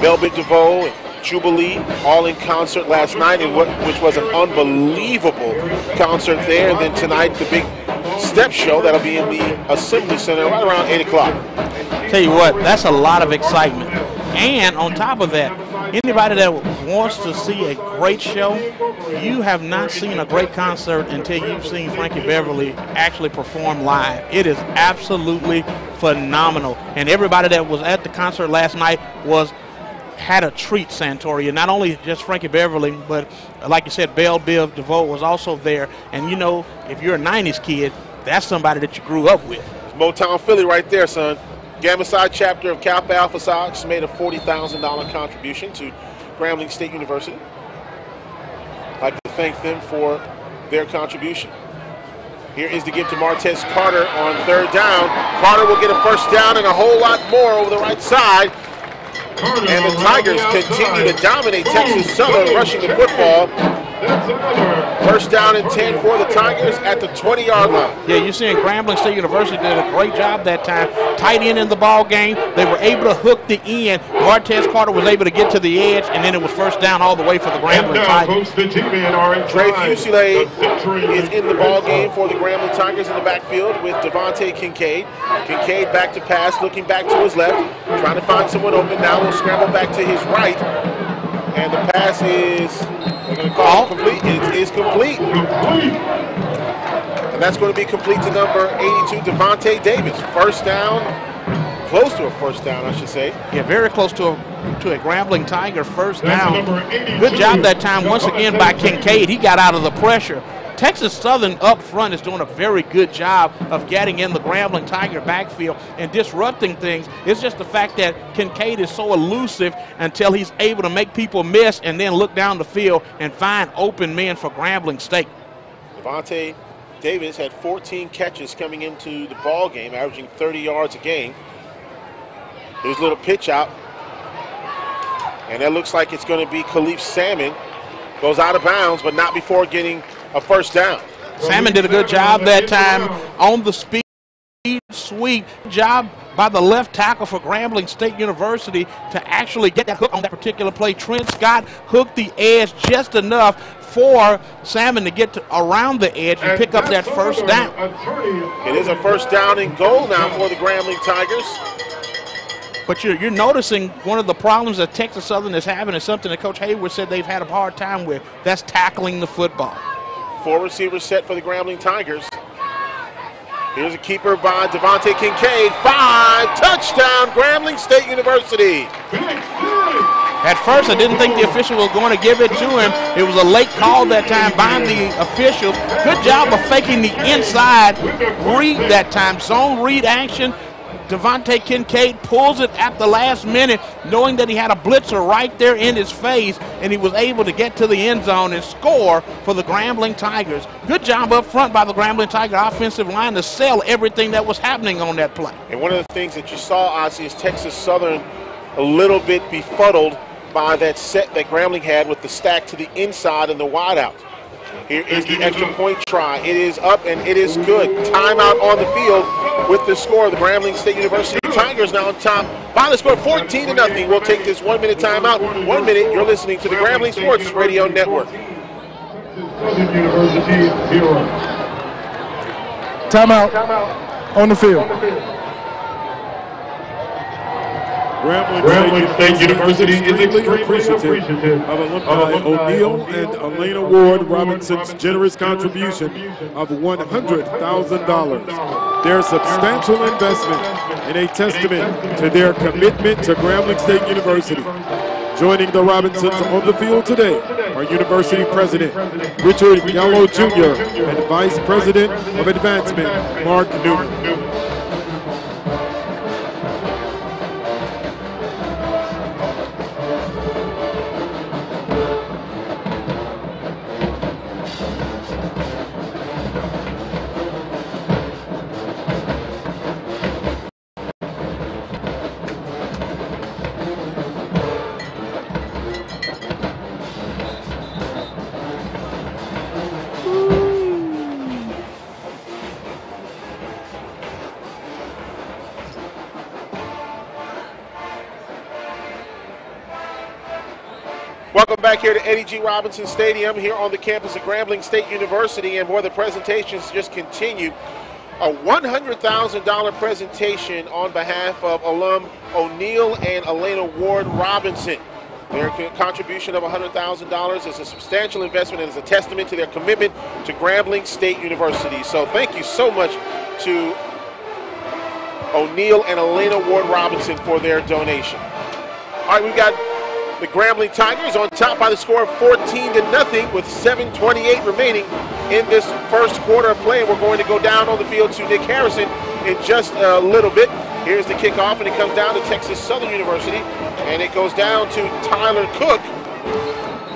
Velvet DeVoe, Jubilee, all in concert last night, which was an unbelievable concert there. And then tonight, the big step show that'll be in the Assembly Center right around 8 o'clock. Tell you what, that's a lot of excitement. And on top of that, anybody that wants to see a great show, you have not seen a great concert until you've seen Frankie Beverly actually perform live. It is absolutely phenomenal. And everybody that was at the concert last night had a treat, Santoria. Not only just Frankie Beverly, but like you said, Belle Biv DeVoe was also there. And you know, if you're a 90s kid, that's somebody that you grew up with. Motown Philly right there, son. Gamma Psi chapter of Kappa Alpha Psi made a $40,000 contribution to Grambling State University. I'd like to thank them for their contribution. Here is the give to Martez Carter on 3rd down. Carter will get a first down and a whole lot more over the right side. And the Tigers continue to dominate Texas Southern rushing the football. First down and 10 for the Tigers at the 20-yard line. Yeah, you're seeing Grambling State University did a great job that time. Tight end in the ball game. They were able to hook the end. Martez Carter was able to get to the edge, and then it was first down all the way for the Grambling Tigers. Dre Fusilier is in the ball game for the Grambling Tigers in the backfield with Devontae Kincaid. Kincaid back to pass, looking back to his left, trying to find someone open. Now we'll scramble back to his right. And the pass is, they're going to call it complete. It is complete. And that's going to be complete to number 82, Devontae Davis. First down, close to a first down, I should say. Yeah, very close to a Grambling Tiger first down. Good job that time once again by Kincaid. He got out of the pressure. Texas Southern up front is doing a very good job of getting in the Grambling Tiger backfield and disrupting things. It's just the fact that Kincaid is so elusive until he's able to make people miss and then look down the field and find open men for Grambling State. Devontae Davis had 14 catches coming into the ball game, averaging 30 yards a game. There's a little pitch out. And that looks like it's going to be Khalif Salmon. Goes out of bounds, but not before getting a first down. Salmon did a good job that time on the speed sweep. Job by the left tackle for Grambling State University to actually get that hook on that particular play. Trent Scott hooked the edge just enough for Salmon to get around the edge and pick up that first down. It is a first down and goal now for the Grambling Tigers. But you're noticing one of the problems that Texas Southern is having is something that Coach Hayward said they've had a hard time with. That's tackling the football. 4 receivers set for the Grambling Tigers. Here's a keeper by Devontae Kincaid. 5, touchdown, Grambling State University. At first, I didn't think the official was going to give it to him. It was a late call that time by the official. Good job of faking the inside read that time. Zone read action. Devontae Kincaid pulls it at the last minute, knowing that he had a blitzer right there in his face, and he was able to get to the end zone and score for the Grambling Tigers. Good job up front by the Grambling Tiger offensive line to sell everything that was happening on that play. And one of the things that you saw, Ozzie, is Texas Southern a little bit befuddled by that set that Grambling had with the stack to the inside and the wide out. Here is the extra point try. It is up and it is good. Timeout on the field with the score. The Grambling State University Tigers now on top by the score 14-0. We'll take this 1 minute timeout. 1 minute, you're listening to the Grambling Sports Radio Network. Timeout on the field. Grambling State University is extremely appreciative of alumni O'Neill and Elena Ward Robinson's generous contribution of $100,000. Their substantial investment and a testament to their commitment to Grambling State University. Joining the Robinsons on the field today are University President Richard Gallo Jr. and Vice President of Advancement Mark Newman. Welcome back here to Eddie G. Robinson Stadium here on the campus of Grambling State University, and boy, the presentations just continue. A $100,000 presentation on behalf of alum O'Neill and Elena Ward Robinson. Their contribution of $100,000 is a substantial investment and is a testament to their commitment to Grambling State University. So thank you so much to O'Neill and Elena Ward Robinson for their donation. All right, we've got the Grambling Tigers on top by the score of 14-0 with 7:28 remaining in this first quarter of play. We're going to go down on the field to Nick Harrison in just a little bit. Here's the kickoff, and it comes down to Texas Southern University, and it goes down to Tyler Cook.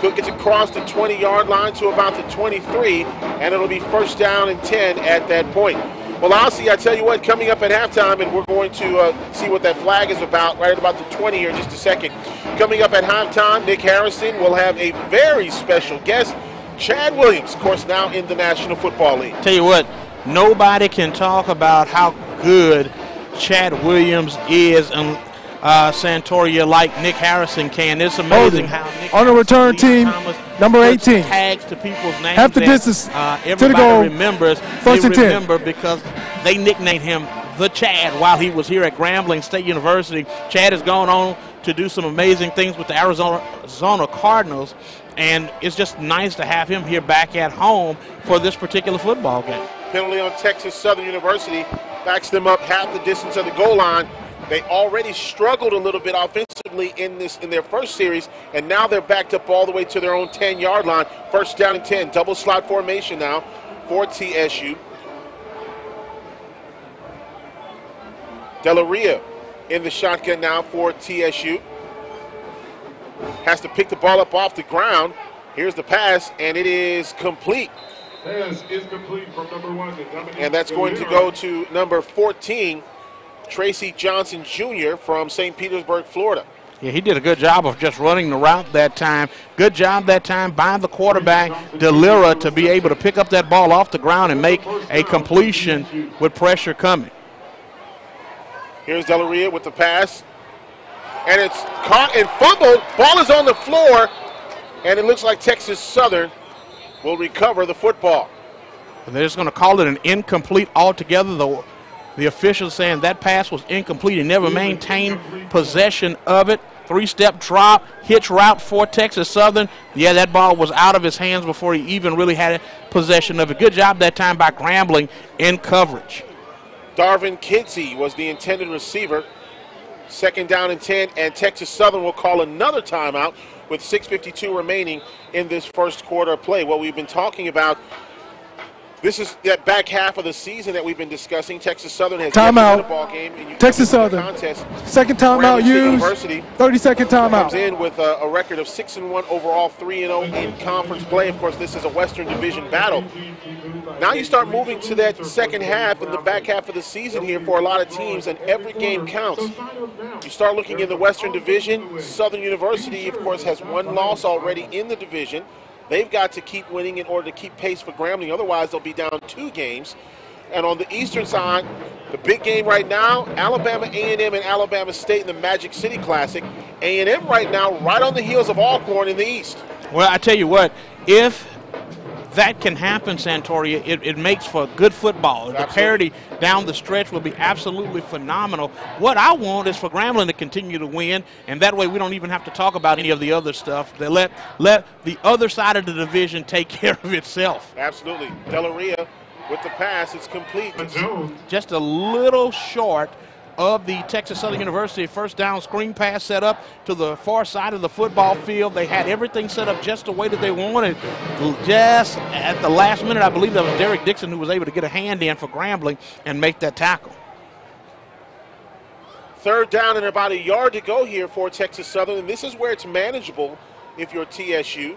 Cook gets across the 20-yard line to about the 23, and it'll be first down and 10 at that point. Well, I tell you what, coming up at halftime, and we're going to see what that flag is about right at about the 20 here in just a second. Coming up at halftime, Nick Harrison will have a very special guest, Chad Williams, of course, now in the National Football League. Tell you what, nobody can talk about how good Chad Williams is in Santoria like Nick Harrison can. It's amazing how Nick on the return team, number 18. Tags to people's names. Half the distance everybody to the goal. Remembers. First and 10. Remember because they nicknamed him the Chad while he was here at Grambling State University. Chad has gone on to do some amazing things with the Arizona Cardinals, and it's just nice to have him here back at home for this particular football game. Penalty on Texas Southern University backs them up half the distance of the goal line. They already struggled a little bit offensively in their first series, and now they're backed up all the way to their own 10-yard line. First down and 10, double slot formation now for TSU. Delaria in the shotgun now for TSU. Has to pick the ball up off the ground. Here's the pass, and it is complete. Pass is complete from number 1. And that's going to go to number 14, Tracy Johnson Jr. from St. Petersburg, Florida. Yeah, he did a good job of just running the route that time. Good job that time by the quarterback, Delira, to be able to pick up that ball off the ground and make a completion with pressure coming. Here's Delaria with the pass. And it's caught and fumbled. Ball is on the floor. And it looks like Texas Southern will recover the football. And they're just going to call it an incomplete altogether. The officials saying that pass was incomplete. He never maintained possession of it. Three-step drop, hitch route for Texas Southern. Yeah, that ball was out of his hands before he even really had possession of it. Good job that time by Grambling in coverage. Darvin Kinsey was the intended receiver. Second down and 10, and Texas Southern will call another timeout with 6:52 remaining in this first quarter of play. What we've been talking about This is that back half of the season that we've been discussing. Texas Southern has timeout. won a ball game. And Texas Southern. Contest. Second timeout used. 30-second timeout. Comes in with a record of 6-1 overall, 3-0 in conference play. Of course, this is a Western Division battle. Now you start moving to that second half and the back half of the season here for a lot of teams, and every game counts. You start looking in the Western Division. Southern University, of course, has one loss already in the division. They've got to keep winning in order to keep pace for Grambling. Otherwise, they'll be down 2 games. And on the eastern side, the big game right now, Alabama A&M and Alabama State in the Magic City Classic. A&M right now right on the heels of Alcorn in the east. Well, I tell you what, if that can happen, Santoria, it makes for good football. Absolutely. The parity down the stretch will be absolutely phenomenal. What I want is for Grambling to continue to win, and that way we don't even have to talk about any of the other stuff. They let the other side of the division take care of itself. Absolutely. Delaria with the pass. It's complete. Just a little short of the Texas Southern University first down screen pass set up to the far side of the football field. They had everything set up just the way that they wanted. Just at the last minute, I believe that was Derek Dixon who was able to get a hand in for Grambling and make that tackle. Third down and about a yard to go here for Texas Southern, and this is where it's manageable if you're TSU.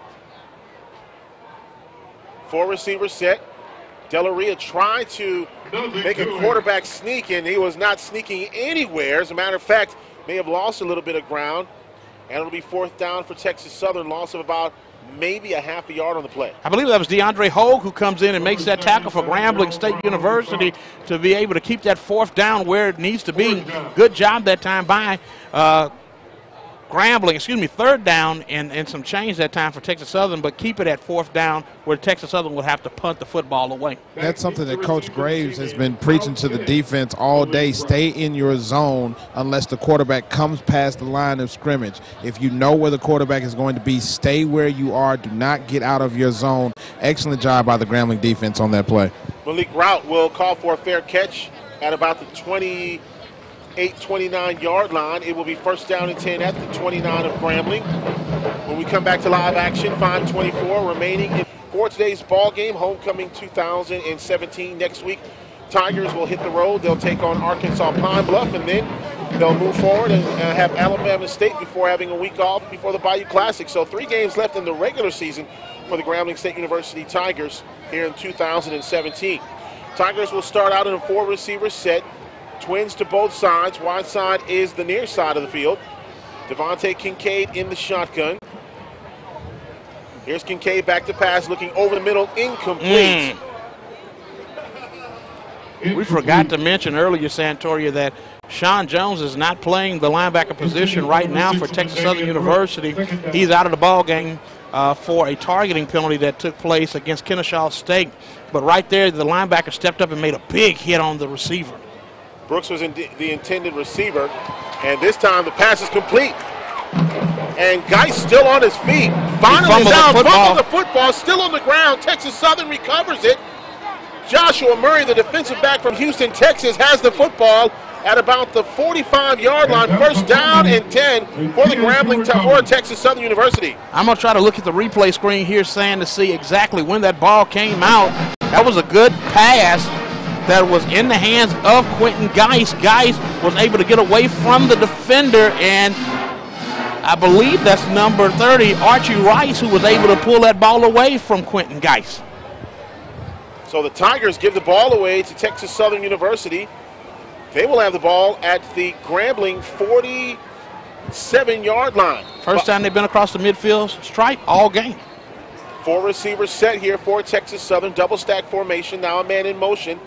4 receivers set. Delaria tried to make a quarterback sneak, and he was not sneaking anywhere. As a matter of fact, may have lost a little bit of ground, and it'll be 4th down for Texas Southern, loss of about maybe a half a yard on the play. I believe that was DeAndre Hogue who comes in and makes that tackle for Grambling State University to be able to keep that 4th down where it needs to be. Good job that time by Grambling, 3rd down and some change that time for Texas Southern, but keep it at 4th down where Texas Southern will have to punt the football away. That's something that Coach Graves has been preaching to the defense all day. Stay in your zone unless the quarterback comes past the line of scrimmage. If you know where the quarterback is going to be, stay where you are. Do not get out of your zone. Excellent job by the Grambling defense on that play. Malik Rout will call for a fair catch at about the 29-yard line. It will be 1st down and 10 at the 29 of Grambling. When we come back to live action, 5:24 remaining for today's ball game. Homecoming 2017 next week. Tigers will hit the road. They'll take on Arkansas Pine Bluff, and then they'll move forward and have Alabama State before having a week off before the Bayou Classic. So 3 games left in the regular season for the Grambling State University Tigers here in 2017. Tigers will start out in a 4-receiver set. Twins to both sides. Wide side is the near side of the field. Devontae Kincaid in the shotgun. Here's Kincaid back to pass, looking over the middle, incomplete. We forgot to mention earlier, Santoria, that Sean Jones is not playing the linebacker position right now for Texas Southern University. He's out of the ball game for a targeting penalty that took place against Kennesaw State. But right there, the linebacker stepped up and made a big hit on the receiver. Brooks was the intended receiver, and this time the pass is complete. And Geist still on his feet. Finally down, fumbled the football, still on the ground. Texas Southern recovers it. Joshua Murray, the defensive back from Houston, Texas, has the football at about the 45-yard line. 1st down and 10 for the Grambling for Texas Southern University. I'm going to try to look at the replay screen here, Sam, to see exactly when that ball came out. That was a good pass that was in the hands of Quentin Geist. Geist was able to get away from the defender, and I believe that's number 30, Archie Rice, who was able to pull that ball away from Quentin Geist. So the Tigers give the ball away to Texas Southern University. They will have the ball at the Grambling 47-yard line. First time they've been across the midfield stripe all game. 4 receivers set here for Texas Southern. Double stack formation, now a man in motion.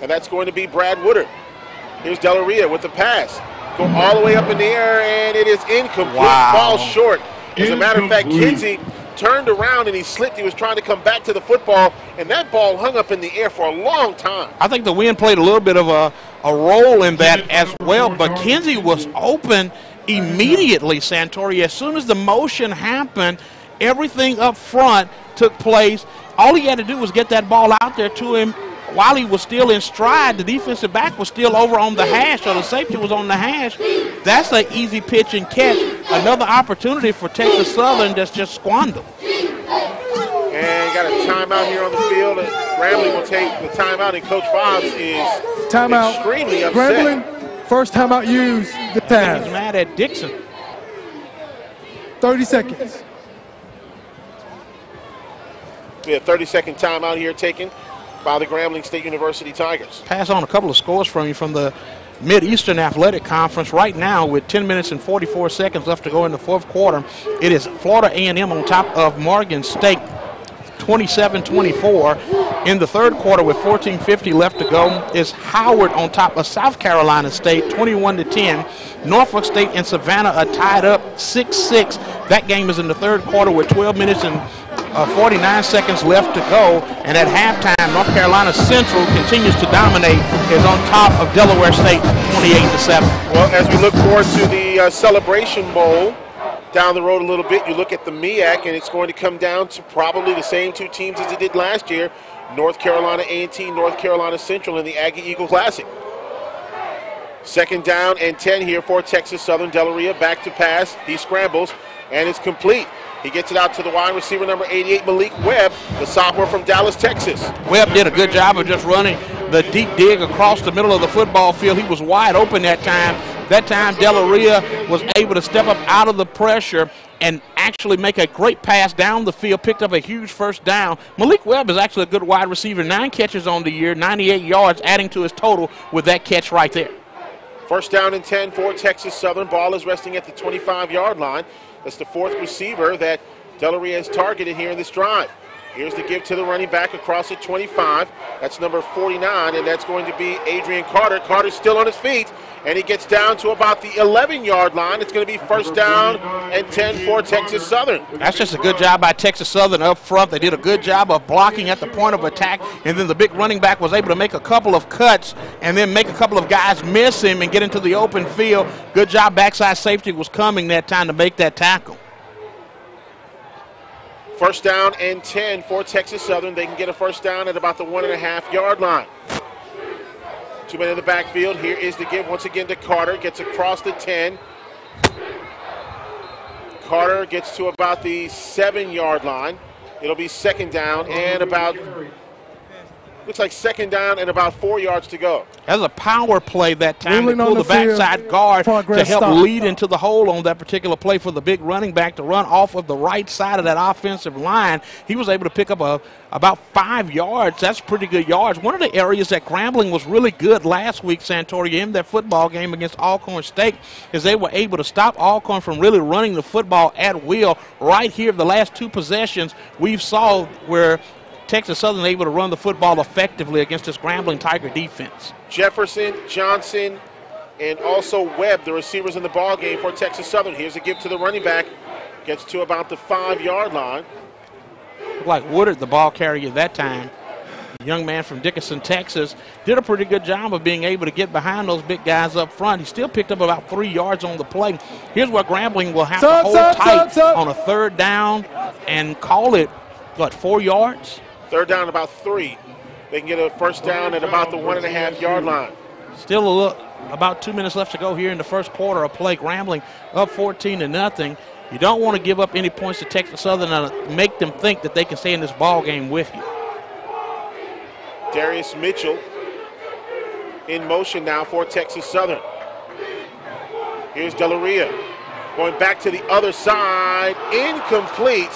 And that's going to be Brad Woodard. Here's Delaria with the pass. Go all the way up in the air, and it is incomplete. Wow. Falls short. As a matter of fact, Kinsey turned around and he slipped. He was trying to come back to the football, and that ball hung up in the air for a long time. I think the wind played a little bit of a role in that as well, but Kinsey was open immediately, Santori. As soon as the motion happened, everything up front took place. All he had to do was get that ball out there to him while he was still in stride. The defensive back was still over on the hash, or the safety was on the hash. That's an easy pitch and catch. Another opportunity for Texas Southern that's just squandered. And got a timeout here on the field. And Grambling will take the timeout, and Coach Fobbs is extremely upset. Grambling, first timeout used the time. He's mad at Dixon. 30 seconds. We have 30-second timeout here taken by the Grambling State University Tigers. Pass on a couple of scores from you from the Mid-Eastern Athletic Conference right now with 10 minutes and 44 seconds left to go in the fourth quarter. It is Florida A&M on top of Morgan State, 27-24. In the third quarter with 14:50 left to go is Howard on top of South Carolina State, 21-10. Norfolk State and Savannah are tied up 6-6. That game is in the third quarter with 12 minutes and 49 seconds left to go. And at halftime, North Carolina Central continues to dominate, is on top of Delaware State 28-7. Well, as we look forward to the Celebration Bowl down the road a little bit, you look at the MEAC, and it's going to come down to probably the same two teams as it did last year, North Carolina A&T, North Carolina Central in the Aggie Eagle Classic. Second down and 10 here for Texas Southern. Delaria back to pass. He scrambles, and it's complete. He gets it out to the wide receiver, number 88, Malik Webb, the sophomore from Dallas, Texas. Webb did a good job of just running the deep dig across the middle of the football field. He was wide open that time. That time, Delaria was able to step up out of the pressure and actually make a great pass down the field, picked up a huge first down. Malik Webb is actually a good wide receiver. 9 catches on the year, 98 yards, adding to his total with that catch right there. First down and 10 for Texas Southern. Ball is resting at the 25-yard line. That's the fourth receiver that Delaria has targeted here in this drive. Here's the give to the running back across at 25. That's number 49, and that's going to be Adrian Carter. Carter's still on his feet, and he gets down to about the 11-yard line. It's going to be first down and 10 for Texas Southern. That's just a good job by Texas Southern up front. They did a good job of blocking at the point of attack, and then the big running back was able to make a couple of cuts and then make a couple of guys miss him and get into the open field. Good job. Backside safety was coming that time to make that tackle. First down and 10 for Texas Southern. They can get a first down at about the 1.5-yard line. 2 men in the backfield. Here is the give once again to Carter. Gets across the 10. Carter gets to about the 7-yard line. It'll be second down and about, looks like second down and about 4 yards to go. That's a power play that time to pull the backside guard to help lead into the hole on that particular play for the big running back to run off of the right side of that offensive line. He was able to pick up about 5 yards. That's pretty good yards. One of the areas that Grambling was really good last week, Santoria, in that football game against Alcorn State, is they were able to stop Alcorn from really running the football at will. Right here, the last 2 possessions we've saw where Texas Southern able to run the football effectively against this Grambling Tiger defense. Jefferson, Johnson, and also Webb, the receivers in the ball game for Texas Southern. Here's a give to the running back. Gets to about the 5-yard line. Looked like Woodard, the ball carrier that time. The young man from Dickinson, Texas, did a pretty good job of being able to get behind those big guys up front. He still picked up about 3 yards on the play. Here's where Grambling will have to hold tight on a third down and call it, 4 yards? Third down about 3. They can get a first down at about the 1.5-yard line. Still about 2 minutes left to go here in the first quarter of play. Grambling up 14-0. You don't want to give up any points to Texas Southern and make them think that they can stay in this ball game with you. Darius Mitchell in motion now for Texas Southern. Here's Delaria going back to the other side. Incomplete.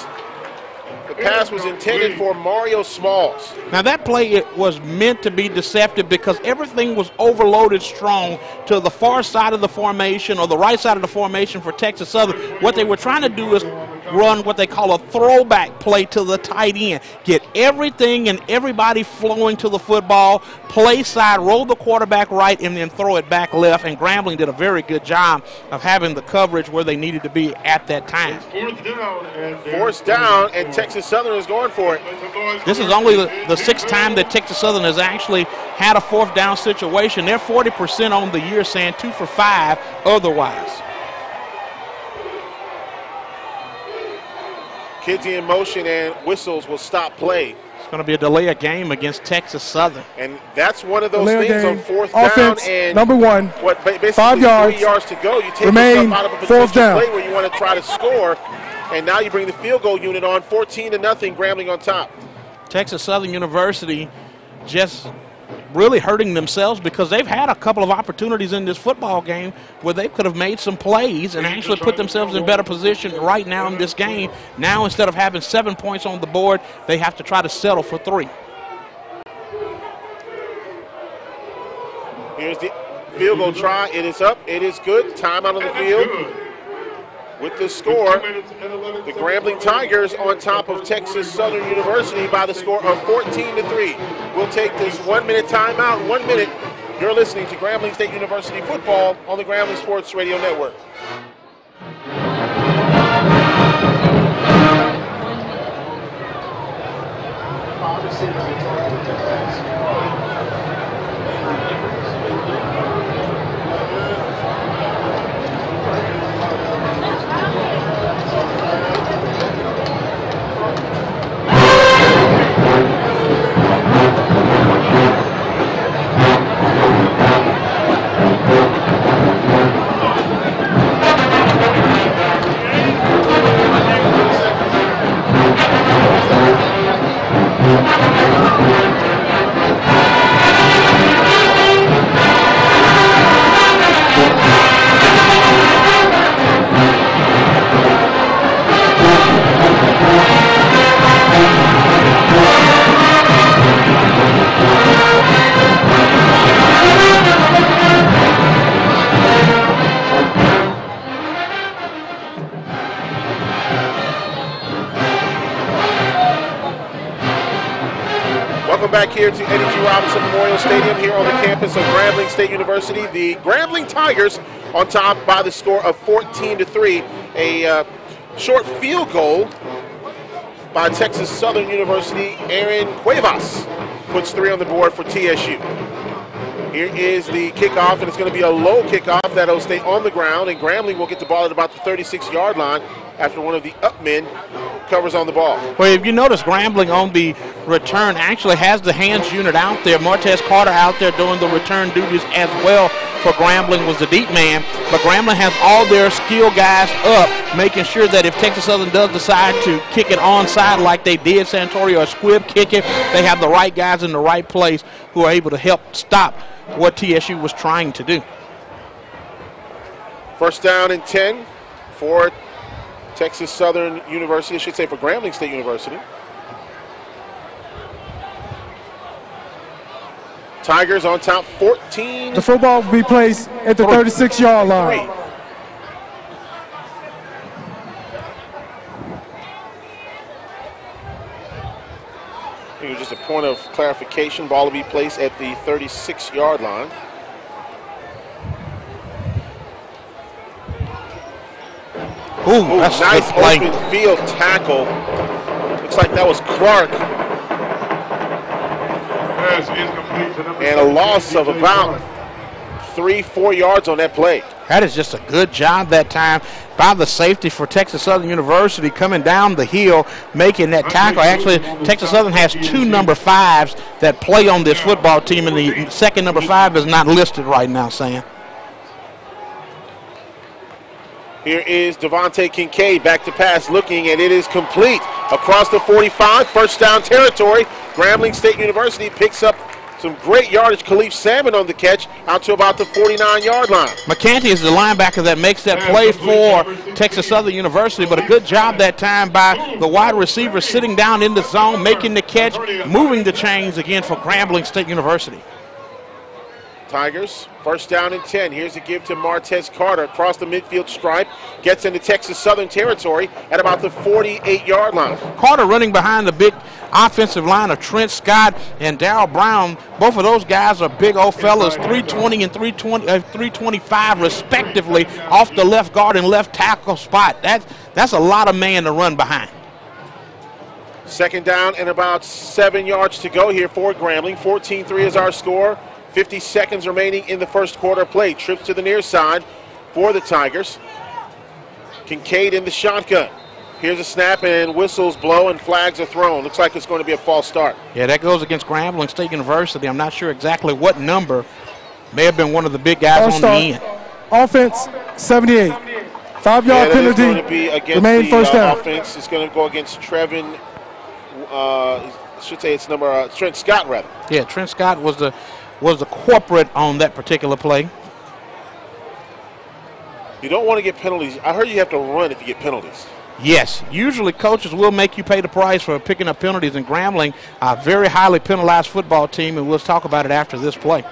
The pass was intended for Mario Smalls. Now that play, it was meant to be deceptive because everything was overloaded strong to the far side of the formation or the right side of the formation for Texas Southern. What they were trying to do is run what they call a throwback play to the tight end. Get everything and everybody flowing to the football, play side, roll the quarterback right, and then throw it back left. And Grambling did a very good job of having the coverage where they needed to be at that time. Fourth down, and Texas Southern is going for it. This is only the 6th time that Texas Southern has actually had a fourth down situation. They're 40% on the year, saying 2 for 5 otherwise. Kids in motion, and whistles will stop play. It's going to be a delay of game against Texas Southern. And that's one of those things game. on fourth Offense, down. And number 1, basically 5 yards. 3 yards to go. You take Remain yourself out of a fourth potential down. play where you want to try to score. And now you bring the field goal unit on. 14-0, Grambling on top. Texas Southern University just really hurting themselves because they've had a couple of opportunities in this football game where they could have made some plays and actually put themselves in better position right now in this game. Now, instead of having 7 points on the board, they have to try to settle for 3. Here's the field goal try. It is up. It is good. Timeout on the field. With the score, the Grambling Tigers on top of Texas Southern University by the score of 14-3. We'll take this 1 minute timeout. 1 minute. You're listening to Grambling State University football on the Grambling Sports Radio Network. Back here to Eddie G. Robinson Memorial Stadium here on the campus of Grambling State University. The Grambling Tigers on top by the score of 14-3. A short field goal by Texas Southern University. Aaron Cuevas puts 3 on the board for TSU. Here is the kickoff, and it's going to be a low kickoff that'll stay on the ground, and Grambling will get the ball at about the 36-yard line after one of the up men covers on the ball. Well, if you notice, Grambling on the return actually has the hands unit out there. Martez Carter out there doing the return duties as well for Grambling was the deep man. But Grambling has all their skill guys up, making sure that if Texas Southern does decide to kick it onside like they did Santoria or Squibb kick it, they have the right guys in the right place who are able to help stop what TSU was trying to do. First down and 10 for Texas Southern University, I should say for Grambling State University. Tigers on top 14. The football will be placed at the 36-yard line. Here's just a point of clarification. Ball will be placed at the 36-yard line. Ooh, that's nice open field tackle. Looks like that was Clark. And a loss of about 3-4 yards on that play. That is just a good job that time by the safety for Texas Southern University coming down the hill, making that tackle. Actually, Texas Southern has 2 number 5s that play on this football team, and the second number 5 is not listed right now, Sam. Here is Devontae Kincaid back to pass, looking, and it is complete. Across the 45, first down territory. Grambling State University picks up some great yardage. Khalif Salmon on the catch out to about the 49-yard line. McCanty is the linebacker that makes that play for Texas Southern University, but a good job that time by the wide receiver sitting down in the zone, making the catch, moving the chains again for Grambling State University. Tigers, first down and 10. Here's a give to Martez Carter across the midfield stripe. Gets into Texas Southern territory at about the 48-yard line. Carter running behind the big offensive line of Trent Scott and Darrell Brown. Both of those guys are big old fellas, 320 and 325 respectively, off the left guard and left tackle spot. That's a lot of man to run behind. Second down and about 7 yards to go here for Grambling. 14-3 is our score. 50 seconds remaining in the first quarter play. Trips to the near side for the Tigers. Kincaid in the shotgun. Here's a snap, and whistles blow and flags are thrown. Looks like it's going to be a false start. Yeah, that goes against Grambling State University. I'm not sure exactly what number. May have been one of the big guys on the end. Offense, 78. 5-yard penalty. Going to be against the main first down. Offense is going to go against Trevin should say it's number Trent Scott, rather. Yeah, Trent Scott was the corporate on that particular play. You don't want to get penalties. I heard you have to run if you get penalties. Yes, usually coaches will make you pay the price for picking up penalties, and Grambling, a very highly penalized football team, and we'll talk about it after this play.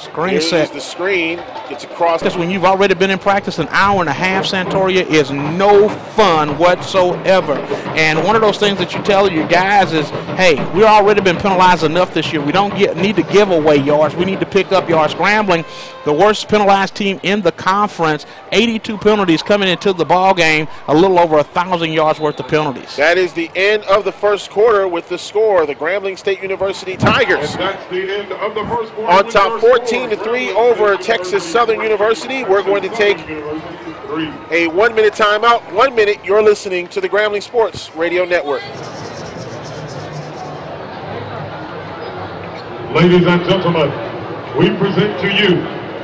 Screen set. The screen gets across. When you've already been in practice an hour and a half, Santoria, is no fun whatsoever. And one of those things that you tell your guys is, hey, we've already been penalized enough this year. We don't need to give away yards. We need to pick up yards. Grambling, the worst penalized team in the conference, 82 penalties coming into the ball game, a little over 1,000 yards worth of penalties. That is the end of the first quarter with the score. The Grambling State University Tigers And that's the end of the first quarter. on top 14-3 over Texas Southern University. We're going to take a 1 minute timeout. 1 minute, you're listening to the Grambling Sports Radio Network. Ladies and gentlemen, we present to you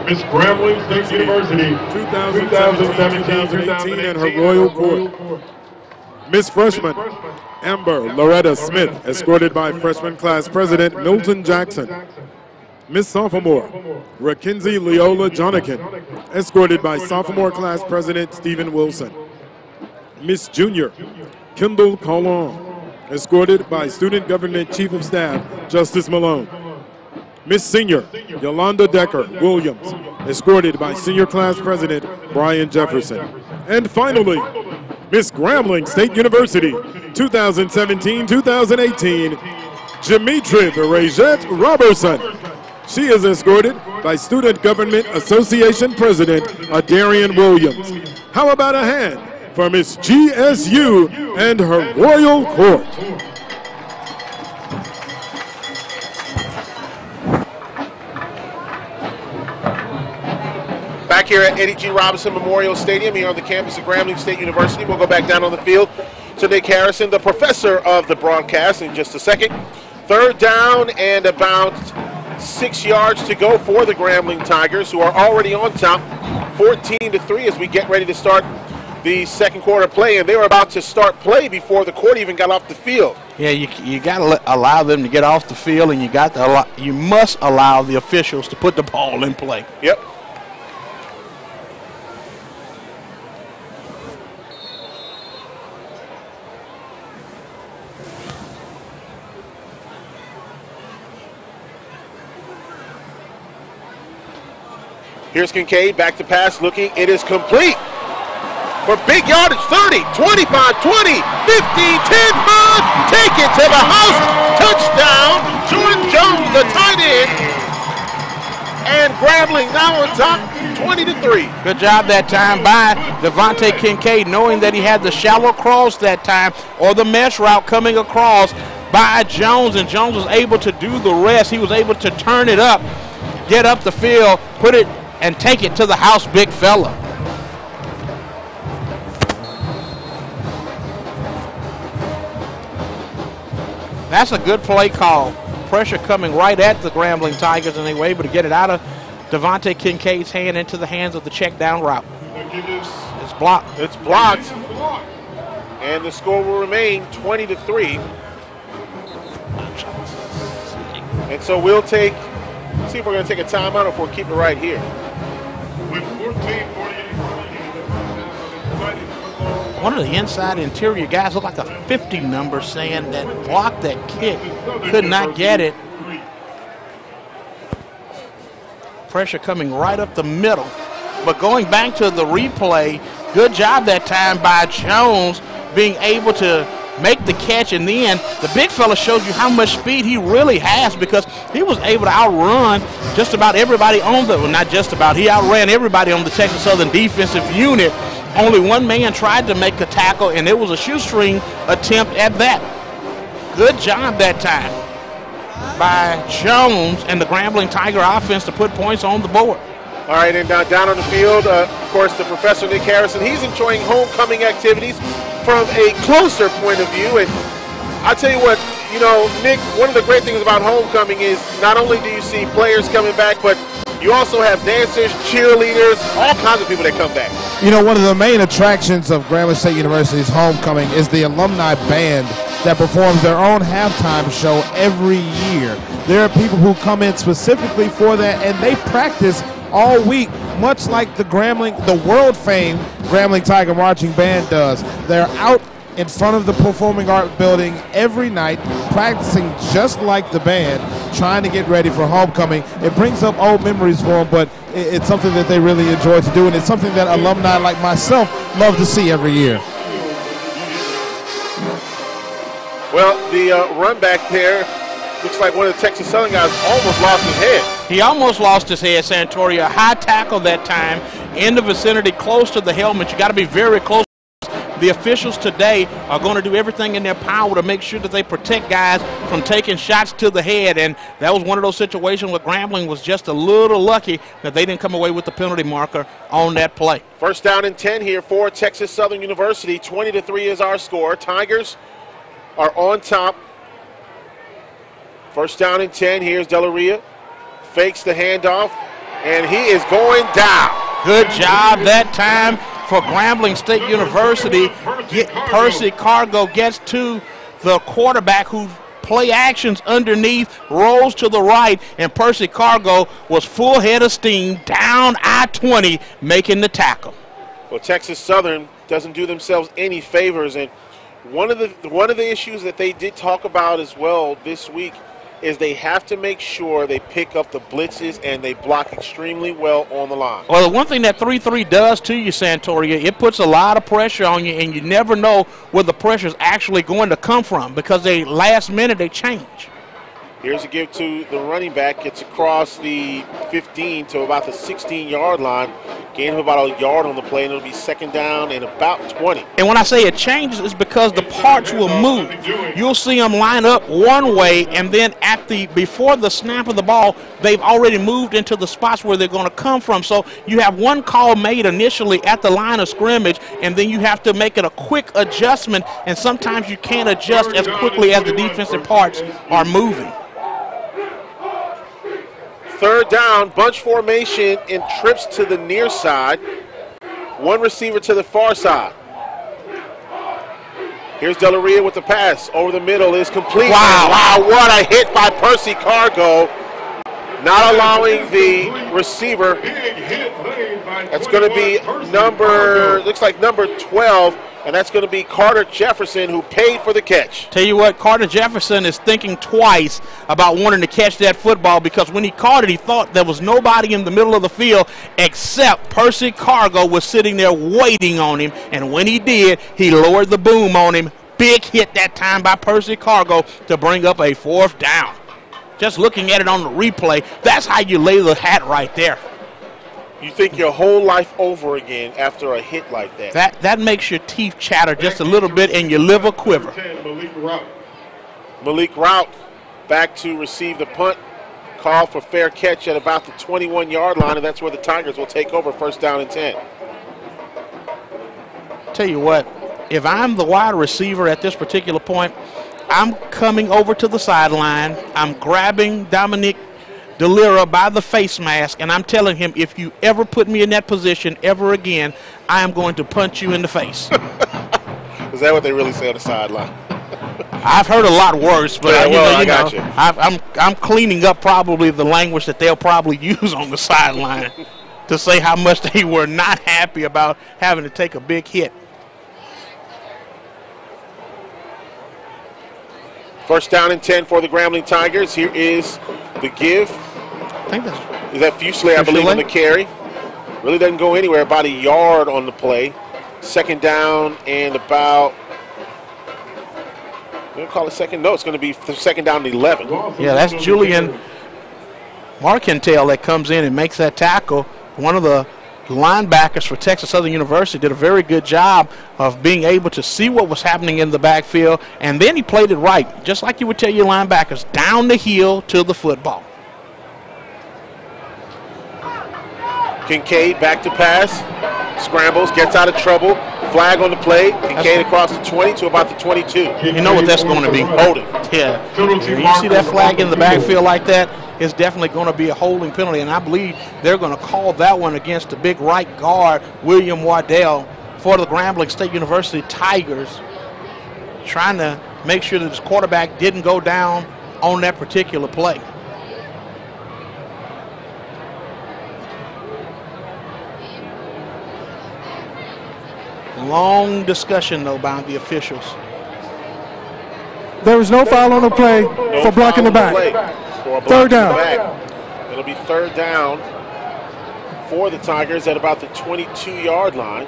Miss Grambling State University 2017-2018 and her royal court. Miss Freshman Amber Loretta Smith, escorted by freshman class president Milton Jackson. Miss Sophomore Rakenzie Leola Jonikin, escorted by sophomore class president Stephen Wilson. Miss Junior Kendall Colon, escorted by student government chief of staff Justice Malone. Miss Senior Yolanda Decker Williams, escorted by senior class president Brian Jefferson. And finally, Miss Grambling State University 2017-2018 Jamitri Berejet Robertson. She is escorted by Student Government Association President Adarian Williams. How about a hand for Miss GSU and her royal court? Back here at Eddie G. Robinson Memorial Stadium here on the campus of Grambling State University. We'll go back down on the field to Nick Harrison, the professor of the broadcast, in just a second. Third down and about 6 yards to go for the Grambling Tigers, who are already on top 14-3 as we get ready to start the second quarter play. And they were about to start play before the court even got off the field. Yeah, you got to allow them to get off the field, and you must allow the officials to put the ball in play. Yep. Here's Kincaid, back to pass, looking, it is complete. For big yardage, 30, 25, 20, 15, 10, 5, take it to the house, touchdown, Jordan Jones, the tight end, and Grambling now on top, 20-3. Good job that time by Devontae Kincaid, knowing that he had the shallow cross that time, or the mesh route coming across by Jones, and Jones was able to do the rest. He was able to turn it up, get up the field, put it, and take it to the house, big fella. That's a good play call. Pressure coming right at the Grambling Tigers, and they were able to get it out of Devontae Kincaid's hand into the hands of the check down route. It's blocked. It's blocked. And the score will remain 20-3. And so we'll see if we're going to take a timeout or if we'll keep it right here. One of the inside interior guys looked like a 50 number, saying that blocked that kick, could not get it. Pressure coming right up the middle. But going back to the replay, good job that time by Jones being able to make the catch, and then the big fella shows you how much speed he really has, because he was able to outrun just about everybody on the, well, not just about, he outran everybody on the Texas Southern defensive unit. Only one man tried to make a tackle, and it was a shoestring attempt at that. Good job that time by Jones and the Grambling Tiger offense to put points on the board. All right, and down on the field, of course, the professor, Nick Harrison, he's enjoying homecoming activities from a closer point of view. And I'll tell you what, you know, Nick, one of the great things about homecoming is not only do you see players coming back, but You also have dancers, cheerleaders, all kinds of people that come back. You know, one of the main attractions of Grambling State University's homecoming is the alumni band that performs their own halftime show every year. There are people who come in specifically for that, and they practice all week, much like the world-famed Grambling Tiger Marching Band does. They're out in front of the Performing Arts Building every night, practicing just like the band, trying to get ready for homecoming. It brings up old memories for them, but it's something that they really enjoy to do, and it's something that alumni like myself love to see every year. Well, the run back there looks like one of the Texas Southern guys almost lost his head. He almost lost his head, Santoria. A high tackle that time in the vicinity, close to the helmet. You got to be very close. The officials today are going to do everything in their power to make sure that they protect guys from taking shots to the head, and that was one of those situations where Grambling was just a little lucky that they didn't come away with the penalty marker on that play. First down and 10 here for Texas Southern University. 20-3 is our score. Tigers are on top. First down and 10. Here's Delaria. Fakes the handoff, and he is going down. Good job that time for Grambling State University. Percy Cargo gets to the quarterback who play actions underneath, rolls to the right, and Percy Cargo was full head of steam down I-20 making the tackle. Well, Texas Southern doesn't do themselves any favors, and one of the issues that they did talk about as well this week is they have to make sure they pick up the blitzes and they block extremely well on the line. Well, the one thing that 3-3 does to you, Santoria, it puts a lot of pressure on you, and you never know where the pressure is actually going to come from because last minute they change. Here's a give to the running back. Gets across the 15 to about the 16-yard line. Gain of about a yard on the play, and it'll be second down and about 20. And when I say it changes, it's because the parts will move. You'll see them line up one way, and then before the snap of the ball, they've already moved into the spots where they're going to come from. So you have one call made initially at the line of scrimmage, and then you have to make it a quick adjustment, and sometimes you can't adjust as quickly as the defensive parts are moving. Third down, bunch formation and trips to the near side. One receiver to the far side. Here's Delaria with the pass. Over the middle is complete. Wow, what a hit by Percy Cargo. Not allowing the receiver. That's going to be looks like number 12. And that's going to be Carter Jefferson, who paid for the catch. Tell you what, Carter Jefferson is thinking twice about wanting to catch that football because when he caught it, he thought there was nobody in the middle of the field except Percy Cargo was sitting there waiting on him. And when he did, he lowered the boom on him. Big hit that time by Percy Cargo to bring up a fourth down. Just looking at it on the replay, that's how you lay the hat right there. You think your whole life over again after a hit like that. That makes your teeth chatter just a little bit and your liver quiver. Malik Rout back to receive the punt. Call for fair catch at about the 21-yard line, and that's where the Tigers will take over. First down and 10. Tell you what, if I'm the wide receiver at this particular point, I'm coming over to the sideline. I'm grabbing Dominic Delira by the face mask, and I'm telling him, if you ever put me in that position ever again, I am going to punch you in the face. Is that what they really say on the sideline? I've heard a lot worse, but I got you. I'm cleaning up probably the language that they'll probably use on the sideline to say how much they were not happy about having to take a big hit. First down and 10 for the Grambling Tigers. Here is the give. I think is that Fuselier, I believe, on the carry. Really doesn't go anywhere, about a yard on the play. Second down and about, we're going to call it second. No, it's going to be second down and 11. Yeah, that's Julian Marcantel that comes in and makes that tackle. One of the linebackers for Texas Southern University did a very good job of being able to see what was happening in the backfield, and then he played it right, just like you would tell your linebackers, down the hill to the football. Kincaid back to pass, scrambles, gets out of trouble, flag on the play. Kincaid across the 20 to about the 22. You know what that's going to be. Holding. Yeah. You see that flag in the backfield like that, is definitely going to be a holding penalty, and I believe they're going to call that one against the big right guard, William Waddell, for the Grambling State University Tigers, trying to make sure that his quarterback didn't go down on that particular play. Long discussion, though, by the officials. There was no foul on the play for blocking the back. Third down. It'll be third down for the Tigers at about the 22-yard line.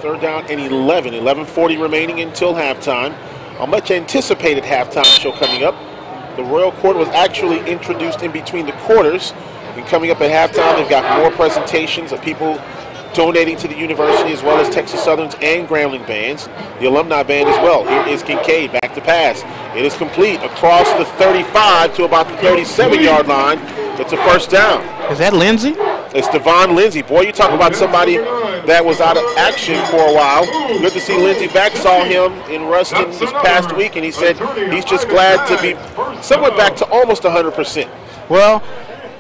Third down and 11. 11:40 remaining until halftime. A much anticipated halftime show coming up. The Royal Court was actually introduced in between the quarters. And coming up at halftime, they've got more presentations of people donating to the university, as well as Texas Southern's and Grambling bands, the alumni band as well. Here is Kincaid, back to pass. It is complete across the 35 to about the 37-yard line. It's a first down. Is that Lindsey? It's Devon Lindsey. Boy, you talk about somebody that was out of action for a while. Good to see Lindsey back. Saw him in Ruston this past week, and he said he's just glad to be somewhat back to almost 100%. Well,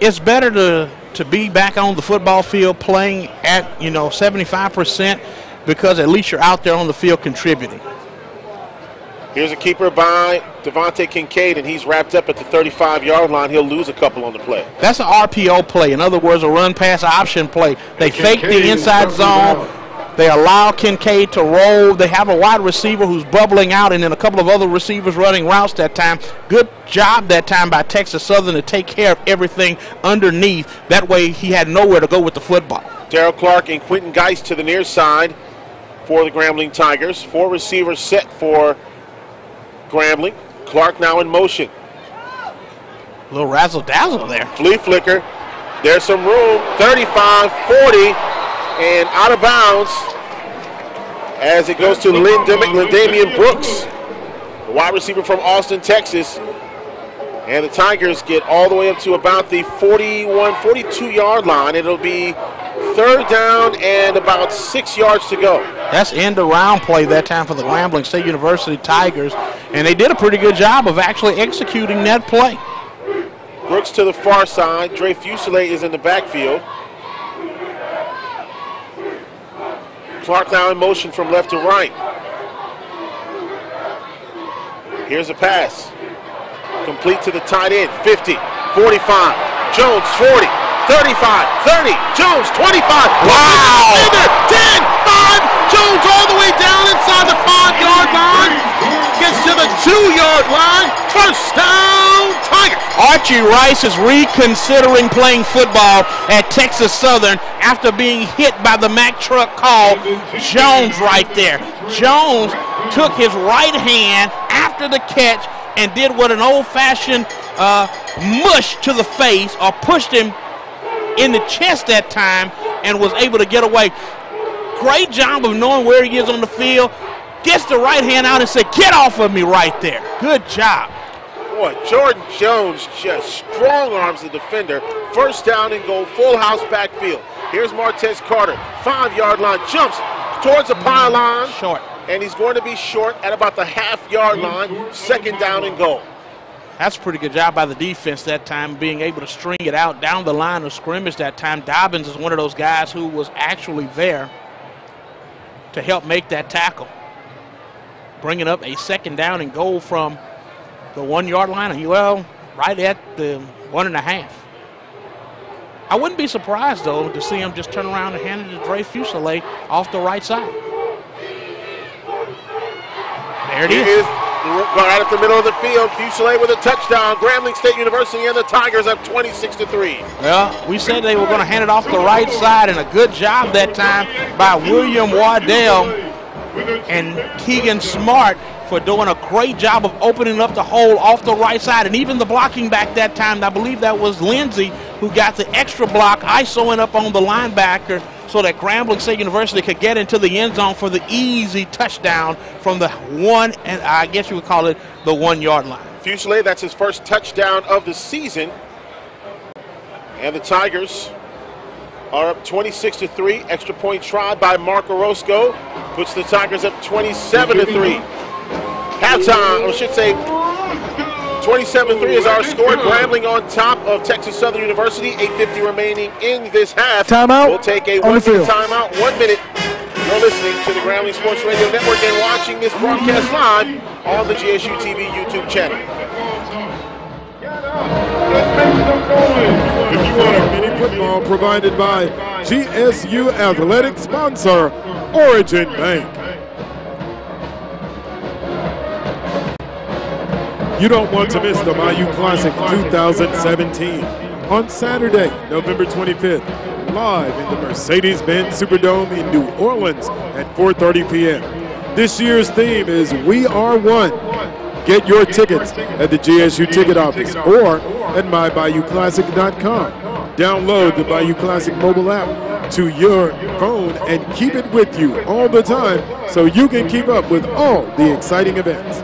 it's better to be back on the football field playing at, 75%, because at least you're out there on the field contributing. Here's a keeper by Devontae Kincaid, and he's wrapped up at the 35-yard line. He'll lose a couple on the play. That's an RPO play. In other words, a run-pass option play. They fake the inside zone. They allow Kincaid to roll. They have a wide receiver who's bubbling out, and then a couple of other receivers running routes that time. Good job that time by Texas Southern to take care of everything underneath. That way he had nowhere to go with the football. Darrell Clark and Quentin Geist to the near side for the Grambling Tigers. 4 receivers set for Grambling. Clark now in motion. A little razzle-dazzle there. Flea flicker. There's some room. 35, 40. And out of bounds as it goes to Lindamian Brooks, the wide receiver from Austin, Texas. And the Tigers get all the way up to about the 41, 42-yard line. It'll be third down and about 6 yards to go. That's end-around play that time for the Grambling State University Tigers. And they did a pretty good job of actually executing that play. Brooks to the far side. Dre Fuselier is in the backfield. Clark now in motion from left to right. Here's a pass. Complete to the tight end. 50, 45, Jones 40, 35, 30, Jones 25. Wow! 10, 5, Jones all the way down inside the 5-yard line. Gets to the 2-yard line. First down, Tiger. Archie Rice is reconsidering playing football at Texas Southern after being hit by the Mack truck called Jones right there. Jones took his right hand after the catch and did what an old-fashioned mush to the face, or pushed him in the chest that time, and was able to get away. Great job of knowing where he is on the field. Gets the right hand out and said, "Get off of me," right there. Good job. Boy, Jordan Jones just strong arms the defender. First down and goal, full house backfield. Here's Martez Carter, 5-yard line, jumps towards the pylon. Short. And he's going to be short at about the half-yard line, second down and goal. That's a pretty good job by the defense that time, being able to string it out down the line of scrimmage that time. Dobbins is one of those guys who was actually there to help make that tackle. Bringing up a second down and goal from the 1-yard line, well, right at the 1.5. I wouldn't be surprised, though, to see him just turn around and hand it to Dre Fuselier off the right side. There it is. Right at the middle of the field, Fuselier with a touchdown. Grambling State University and the Tigers up 26-3. Well, we said they were going to hand it off the right side, and a good job that time by William Waddell and Keegan Smart for doing a great job of opening up the hole off the right side. And even the blocking back that time, I believe that was Lindsey who got the extra block, ISOing up on the linebacker so that Grambling State University could get into the end zone for the easy touchdown from the 1, and I guess you would call it the 1-yard line. Fuselier, that's his first touchdown of the season. And the Tigers are up 26-3. Extra point try by Mark Orozco puts the Tigers up 27-3. Halftime, I should say 27-3 is our score. Grambling on top of Texas Southern University. 8:50 remaining in this half. Timeout. We'll take a On the 1-minute field. timeout. 1 minute. You're listening to the Grambling Sports Radio Network and watching this broadcast live on the GSU TV YouTube channel. If you want a mini football provided by GSU Athletic sponsor, Origin Bank. You don't want to miss the Bayou Classic 2017 on Saturday, November 25th, live in the Mercedes-Benz Superdome in New Orleans at 4:30 p.m. This year's theme is We Are One. Get your tickets at the GSU ticket office or at mybayouclassic.com. Download the Bayou Classic mobile app to your phone and keep it with you all the time so you can keep up with all the exciting events.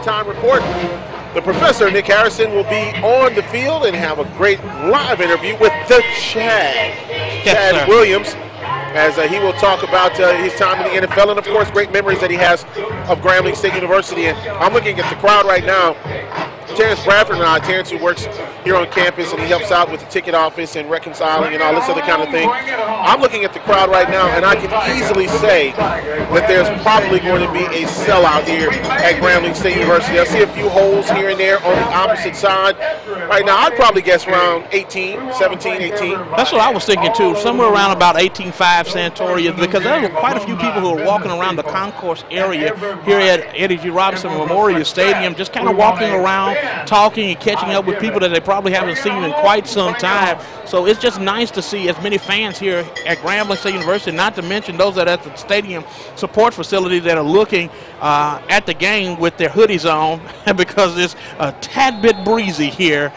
Halftime report. The professor, Nick Harrison, will be on the field and have a great live interview with the Chad Williams, as he will talk about his time in the NFL and, of course, great memories that he has of Grambling State University. And I'm looking at the crowd right now. Terrence Bradford and I, Terrence, who works here on campus and he helps out with the ticket office and reconciling and all this other kind of thing. I'm looking at the crowd right now, and I can easily say that there's probably going to be a sellout here at Grambling State University. I see a few holes here and there on the opposite side. Right now, I'd probably guess around 18, 17, 18. That's what I was thinking, too. Somewhere around about 18.5 Santoria, because there were quite a few people who were walking around the concourse area here at Eddie G. Robinson Memorial Stadium, just kind of walking around, talking and catching up with people that they probably haven't seen in quite some time. So it's just nice to see as many fans here at Grambling State University, not to mention those that are at the stadium support facility that are looking at the game with their hoodies on because it's a tad bit breezy here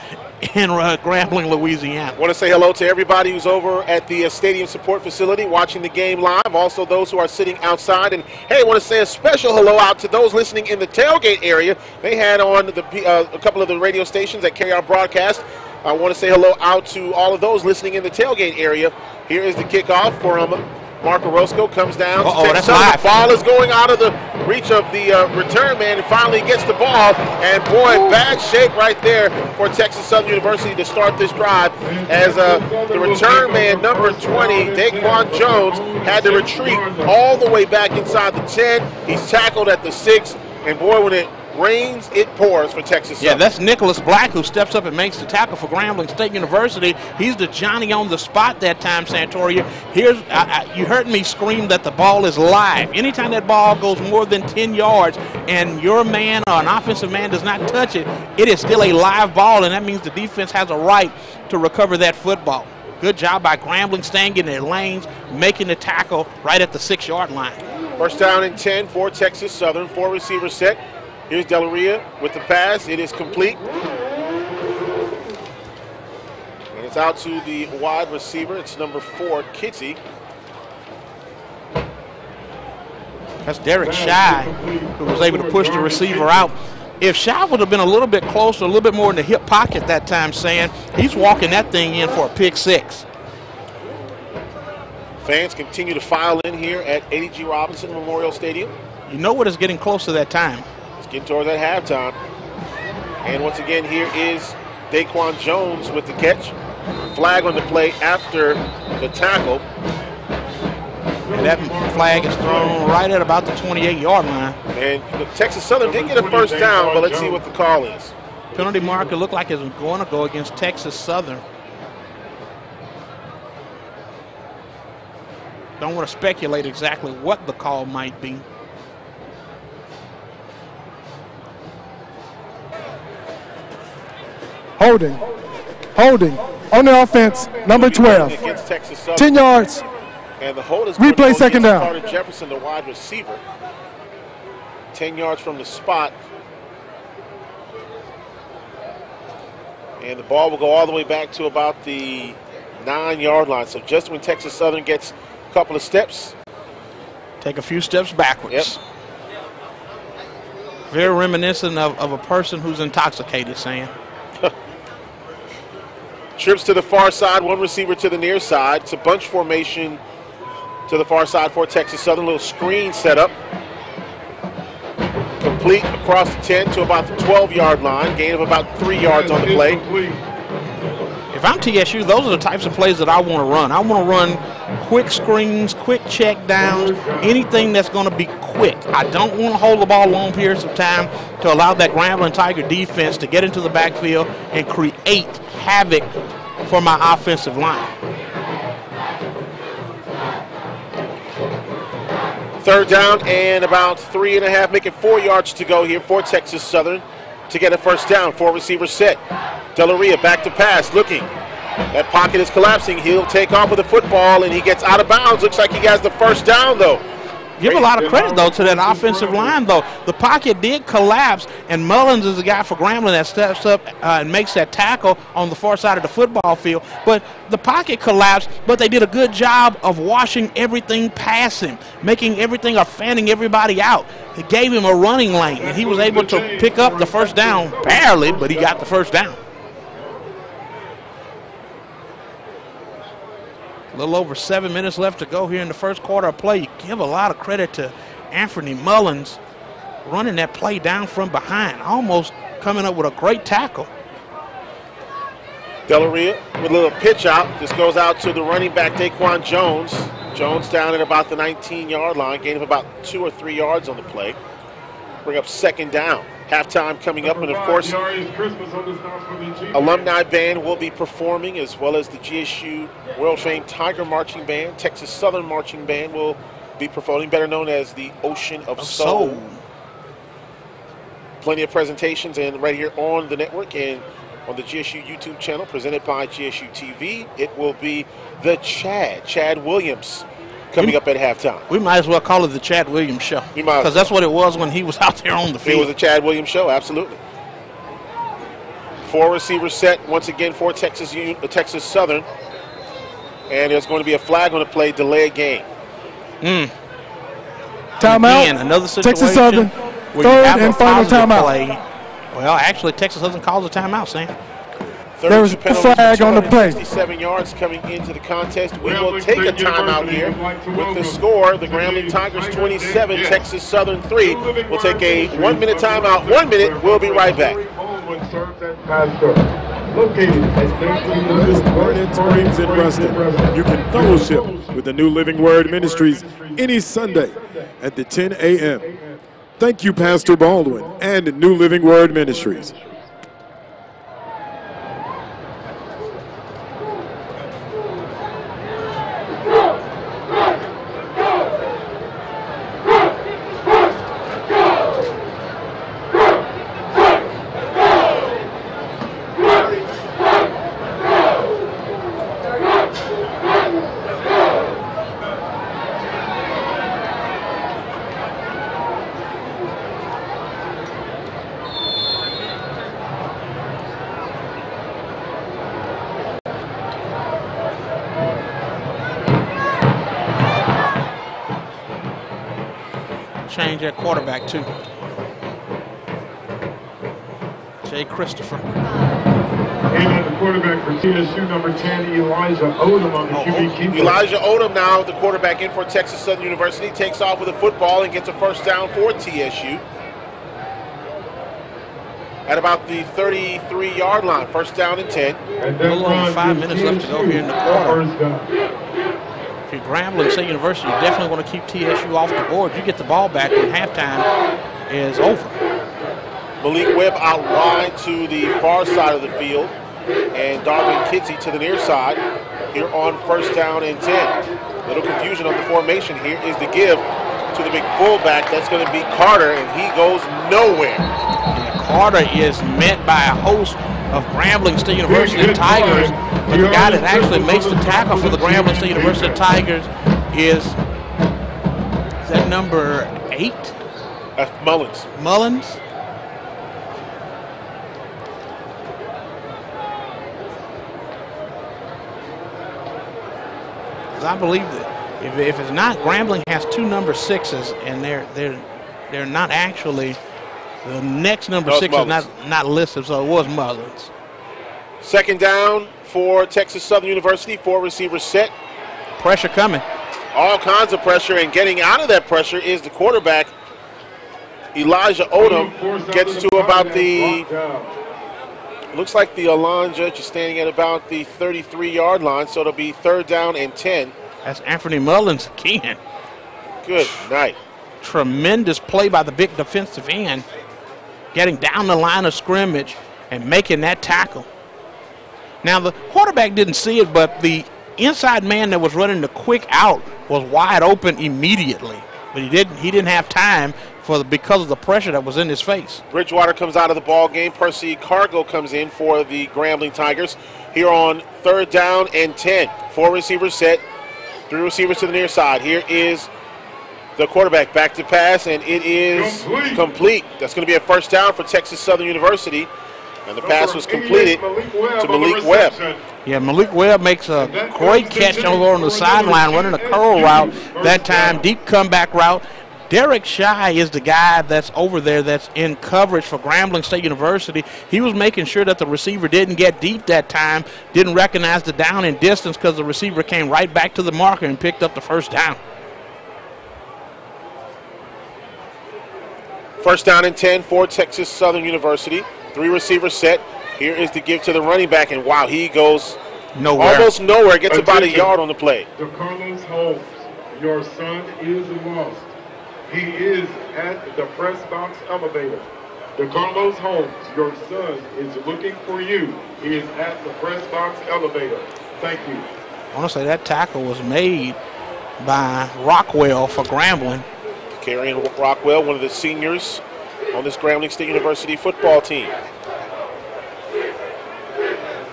in Grambling, Louisiana. I want to say hello to everybody who's over at the stadium support facility watching the game live, also those who are sitting outside. And hey, I want to say a special hello out to those listening in the tailgate area. They had on a couple of the radio stations that carry our broadcast. I want to say hello out to all of those listening in the tailgate area. Here is the kickoff from Marco Roscoe, comes down. That's live. The ball is going out of the reach of the return man, and finally gets the ball. And boy, bad shape right there for Texas Southern University to start this drive, as the return man, number 20, Daquan Jones, had to retreat all the way back inside the 10. He's tackled at the 6, and boy, when it rains, it pours for Texas Southern. Yeah, that's Nicholas Black who steps up and makes the tackle for Grambling State University. He's the Johnny on the spot that time, Santoria. Here's you heard me scream that the ball is live. Anytime that ball goes more than 10 yards and your man or an offensive man does not touch it, it is still a live ball, and that means the defense has a right to recover that football. Good job by Grambling staying in their lanes, making the tackle right at the 6-yard line. First down and 10 for Texas Southern. 4 receivers set. Here's Del Ria with the pass. It is complete. And it's out to the wide receiver. It's number 4, Kitty. That's Derek Shy, who was able to push the receiver out. If Shy would have been a little bit closer, a little bit more in the hip pocket that time, saying he's walking that thing in for a pick 6. Fans continue to file in here at Eddie G. Robinson Memorial Stadium. You know what is getting close to that time. Getting towards that halftime. And once again, here is Daquan Jones with the catch. Flag on the play after the tackle. And that flag is thrown right at about the 28-yard line. And Texas Southern did get a first down, but let's see what the call is. Penalty marker looked like it was going to go against Texas Southern. Don't want to speculate exactly what the call might be. Holding. Holding on the offense, number 12. Against Texas Southern. 10 yards. And the hold is Replay, second down. Carter Jefferson, the wide receiver. 10 yards from the spot. And the ball will go all the way back to about the 9-yard line. So just when Texas Southern gets a couple of steps. Take a few steps backwards. Yep. Very reminiscent of a person who's intoxicated, Sam. Trips to the far side, one receiver to the near side. It's a bunch formation to the far side for Texas Southern. Little screen set up. Complete across the 10 to about the 12-yard line. Gain of about 3 yards on the play. If I'm TSU, those are the types of plays that I want to run. I want to run quick screens, quick check downs, anything that's going to be quick. I don't want to hold the ball long periods of time to allow that Grambling Tiger defense to get into the backfield and create havoc for my offensive line. Third down and about 3.5, making 4 yards to go here for Texas Southern to get a first down. 4 receivers set. Delaria back to pass, looking. That pocket is collapsing. He'll take off with the football, and he gets out of bounds. Looks like he has the first down, though. Give a lot of credit, though, to that offensive line, though. The pocket did collapse, and Mullins is the guy for Grambling that steps up and makes that tackle on the far side of the football field. But the pocket collapsed, but they did a good job of washing everything past him, making everything or fanning everybody out. It gave him a running lane, and he was able to pick up the first down, barely, but he got the first down. A little over 7 minutes left to go here in the first quarter of play. You give a lot of credit to Anthony Mullins running that play down from behind, almost coming up with a great tackle. Delaria with a little pitch out. This goes out to the running back, Daquan Jones. Jones down at about the 19-yard line, gain of about 2 or 3 yards on the play. Bring up second down. Halftime coming up, and of course, alumni band will be performing, as well as the GSU world-famed Tiger Marching Band. Texas Southern Marching Band will be performing, better known as the Ocean of Soul. Plenty of presentations, and right here on the network and on the GSU YouTube channel, presented by GSU TV, it will be the Chad Williams, coming up at halftime. We might as well call it the Chad Williams Show, because that's what it was when he was out there on the field. It was a Chad Williams Show, absolutely. 4 receivers set once again for Texas Southern, and there's going to be a flag on the play, delay game. Timeout. Again, another situation. Texas Southern, third and final timeout. Well, actually, Texas Southern calls a timeout, Sam. There was a flag on the play. 67 yards coming into the contest. We will take a timeout here with the score. The Grambling Tigers 27, Texas Southern 3. We'll take a 1-minute timeout. 1 minute. We'll be right back. West Barnett Springs in Ruston. You can fellowship with the New Living Word Ministries any Sunday at the 10 a.m. Thank you, Pastor Baldwin and New Living Word Ministries. Change that quarterback too. Jay Christopher. And at the quarterback for TSU, number 10, Elijah Odom on the QB keeper. Elijah Odom now, the quarterback in for Texas Southern University, takes off with a football and gets a first down for TSU. At about the 33-yard line, first down and 10. A little over 5 minutes left to go here in the quarter. If you're Grambling State University, you definitely want to keep TSU off the board. You get the ball back when halftime is over. Malik Webb out wide to the far side of the field, and Darwin Kidsey to the near side here on first down and 10. Little confusion on the formation. Here is the give to the big fullback. That's going to be Carter, and he goes nowhere. And Carter is met by a host of Grambling State University Tigers. But the guy that actually makes the tackle for the Grambling State University Tigers is that number 8? That's Mullins. Mullins. I believe that if it's not, Grambling has 2 number 6s, and they're not actually. The next number 6 is not listed, so it was Mullins. Second down for Texas Southern University. 4 receivers set. Pressure coming. All kinds of pressure, and getting out of that pressure is the quarterback. Elijah Odom gets to about the, looks like the Alonja is standing at about the 33-yard line, so it'll be 3rd down and 10. That's Anthony Mullins again. Good night. Tremendous play by the big defensive end, getting down the line of scrimmage and making that tackle. Now, the quarterback didn't see it, but the inside man that was running the quick out was wide open immediately. But he didn't have time because of the pressure that was in his face. Bridgewater comes out of the ball game. Percy Cargill comes in for the Grambling Tigers here on 3rd down and 10. 4 receivers set, 3 receivers to the near side. Here is the quarterback back to pass, and it is complete. That's going to be a 1st down for Texas Southern University, and the pass was completed to Malik Webb. Yeah, Malik Webb makes a great catch over on the sideline, running a curl route that time, deep comeback route. Derek Shy is the guy that's over there that's in coverage for Grambling State University. He was making sure that the receiver didn't get deep that time, didn't recognize the down and distance because the receiver came right back to the marker and picked up the 1st down. 1st down and 10 for Texas Southern University. 3 receivers set. Here is the give to the running back, and wow, he goes almost nowhere. Gets about a yard on the play. DeCarlos Holmes, your son is lost. He is at the press box elevator. DeCarlos Holmes, your son is looking for you. He is at the press box elevator. Thank you. I want to say that tackle was made by Rockwell for Grambling. Carrying Rockwell, one of the seniors on this Grambling State University football team.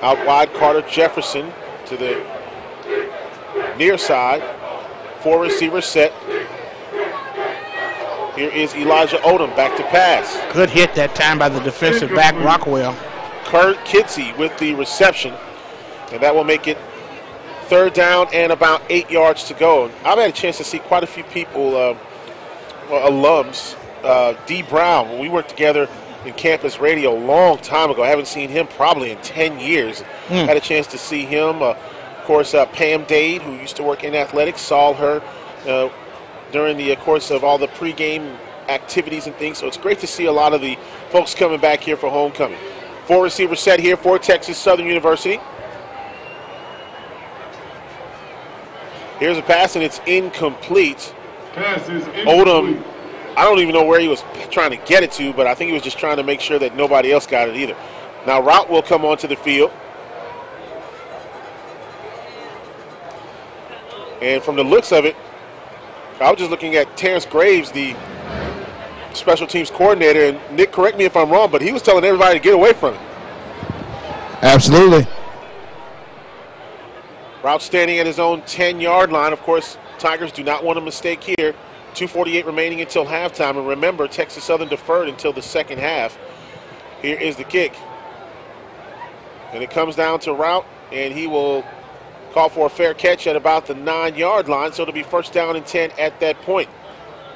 Out wide, Carter Jefferson to the near side. 4 receivers set. Here is Elijah Odom back to pass. Good hit that time by the defensive back, Rockwell. Kurt Kidsey with the reception, and that will make it 3rd down and about 8 yards to go. I've had a chance to see quite a few people, alums. D. Brown, when we worked together in campus radio a long time ago. I haven't seen him probably in 10 years. Had a chance to see him. Of course, Pam Dade, who used to work in athletics, saw her during the course of all the pregame activities and things. So it's great to see a lot of the folks coming back here for homecoming. 4 receivers set here for Texas Southern University. Here's a pass, and it's incomplete. Pass is incomplete. Odom, I don't even know where he was trying to get it to, but I think he was just trying to make sure that nobody else got it either. Now route will come onto the field. And from the looks of it, I was just looking at Terrence Graves, the special teams coordinator, and Nick, correct me if I'm wrong, but he was telling everybody to get away from it. Absolutely. Route standing at his own 10-yard line. Of course, Tigers do not want a mistake here. 2:48 remaining until halftime. And remember, Texas Southern deferred until the second half. Here is the kick. And it comes down to route, and he will call for a fair catch at about the 9-yard line. So it'll be 1st down and 10 at that point.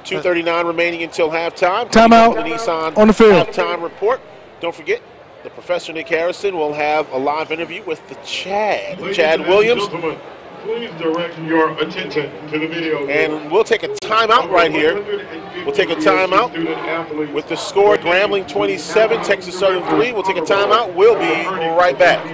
2:39 remaining until halftime. Timeout the Nissan on the field. Halftime report. Don't forget, the Professor Nick Harrison will have a live interview with the Chad Williams. Please direct your attention to the video. And we'll take a timeout right here. We'll take a timeout with the score, Grambling 27, Texas Southern 3. We'll take a timeout. We'll be right back.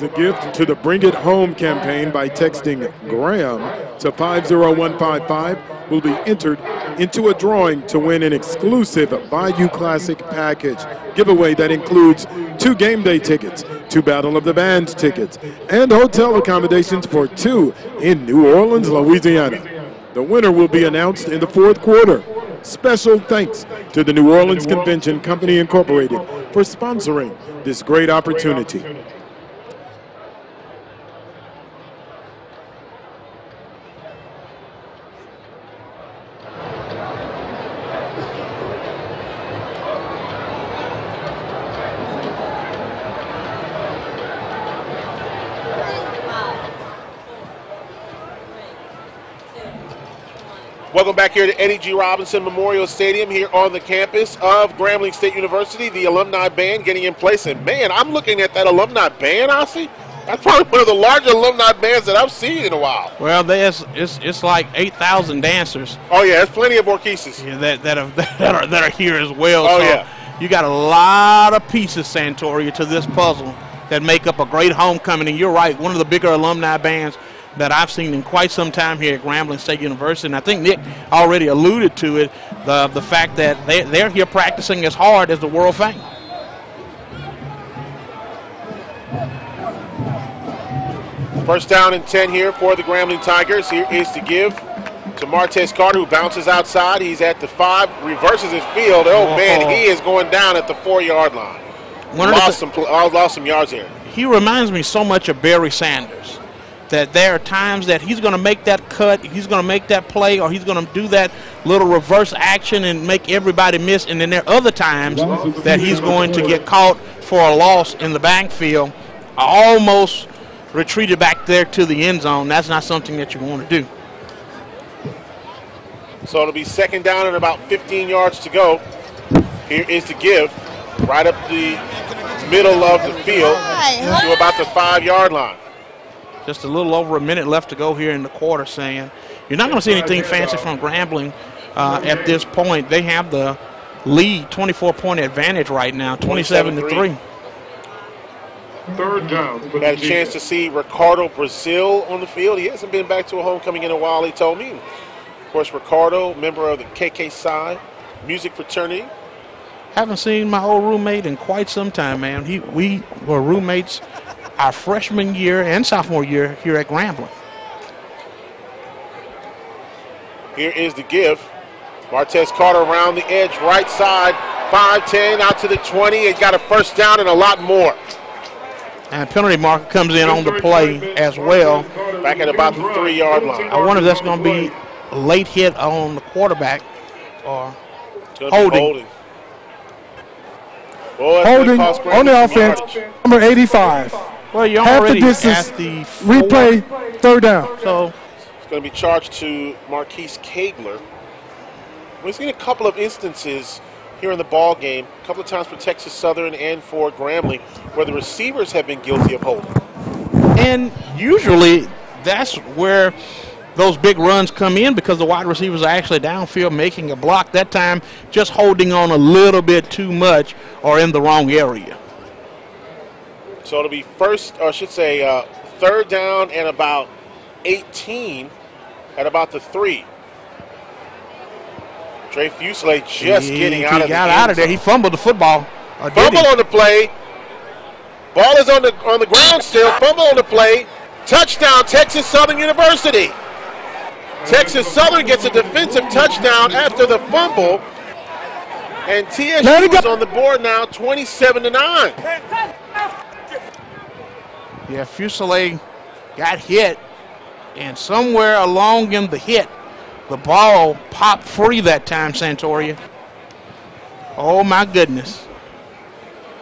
a gift to the Bring It Home campaign by texting GRAM to 50155 will be entered into a drawing to win an exclusive Bayou Classic package giveaway that includes 2 game day tickets, 2 Battle of the Bands tickets, and hotel accommodations for 2 in New Orleans, Louisiana. The winner will be announced in the 4th quarter. Special thanks to the New Orleans Convention Company Incorporated for sponsoring this great opportunity. Welcome back here to Eddie G. Robinson Memorial Stadium here on the campus of Grambling State University. The alumni band getting in place. And, man, I'm looking at that alumni band, Ossie. That's probably one of the larger alumni bands that I've seen in a while. Well, it's like 8,000 dancers. Oh, yeah, there's plenty of orchesis. Yeah, that are here as well. Oh, so yeah. You got a lot of pieces, Santoria, to this puzzle that make up a great homecoming. And you're right, one of the bigger alumni bands that I've seen in quite some time here at Grambling State University. And I think Nick already alluded to it, the fact that they're here practicing as hard as the world fame. First down and 10 here for the Grambling Tigers. Here is to give to Martez Carter, who bounces outside. He's at the 5, reverses his field. Oh, man, he is going down at the 4-yard line. Lost some yards here. He reminds me so much of Barry Sanders, that there are times that he's going to make that cut, he's going to make that play, or he's going to do that little reverse action and make everybody miss. And then there are other times that he's going to get caught for a loss in the backfield, almost retreated back there to the end zone. That's not something that you want to do. So it'll be 2nd down and about 15 yards to go. Here is to give right up the middle of the field to about the 5-yard line. Just a little over a minute left to go here in the quarter, saying you're not going to see anything fancy from Grambling at this point. They have the lead, 24-point advantage right now, 27-3. 3rd down. Had a chance to see Ricardo Brazil on the field. He hasn't been back to a homecoming in a while, he told me. Of course, Ricardo, member of the KK Psi music fraternity. Haven't seen my old roommate in quite some time, man. We were roommates our freshman year and sophomore year here at Grambling. Here is the give. Martez Carter around the edge, right side, 5-10, out to the 20. It got a 1st down and a lot more. And penalty marker comes in on the play as well. Back at about the 3-yard line. I wonder if that's going to be a late hit on the quarterback or holding. Holding on the offense, number 85. Well, you're half already the distance, at the replay, 3rd down. So it's going to be charged to Marquise Kagler. We've seen a couple of instances here in the ball game, a couple of times for Texas Southern and for Grambling, where the receivers have been guilty of holding. And usually that's where those big runs come in, because the wide receivers are actually downfield making a block. That time just holding on a little bit too much or in the wrong area. So it'll be 3rd down and about 18 at about the 3. Dre Fuselier just getting out of there. He fumbled the football. Fumble on the play. Ball is on the ground still. Fumble on the play. Touchdown, Texas Southern University. Texas Southern gets a defensive touchdown after the fumble. And TSU is on the board now, 27-9. Yeah, Fuselier got hit, and somewhere along in the hit, the ball popped free that time, Santoria. Oh, my goodness.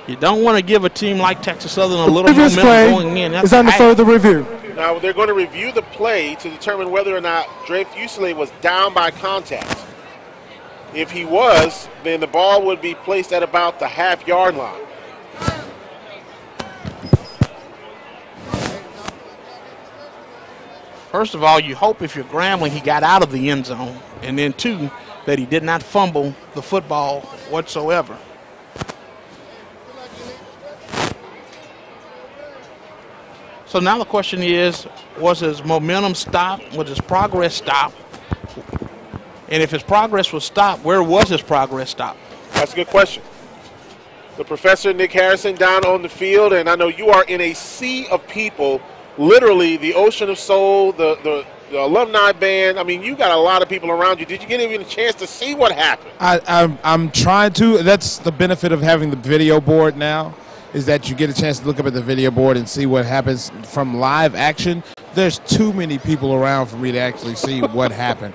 You don't want to give a team like Texas Southern a little momentum going in. It's under further review. Now, they're going to review the play to determine whether or not Dre Fuselier was down by contact. If he was, then the ball would be placed at about the half-yard line. First of all, you hope if you're Grambling, he got out of the end zone. And then, 2, that he did not fumble the football whatsoever. So now the question is, was his momentum stopped? Was his progress stopped? And if his progress was stopped, where was his progress stopped? That's a good question. The professor, Nick Harrison, down on the field, and I know you are in a sea of people, literally the ocean of soul, the alumni band. I mean, you got a lot of people around you. Did you get even a chance to see what happened? I'm trying to. That's the benefit of having the video board now, is that you get a chance to look up at the video board and see what happens from live action. There's too many people around for me to actually see what happened.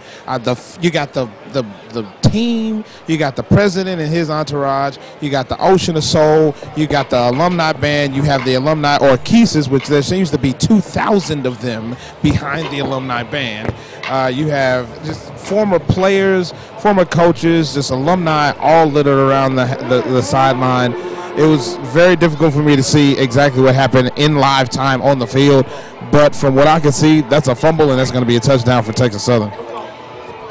You got the team, you got the president and his entourage, you got the Ocean of Soul, you got the alumni band, you have the alumni orchesis, which there seems to be 2,000 of them behind the alumni band. You have just former players, former coaches, just alumni all littered around the sideline. It was very difficult for me to see exactly what happened in live time on the field. But from what I can see, that's a fumble, and that's going to be a touchdown for Texas Southern.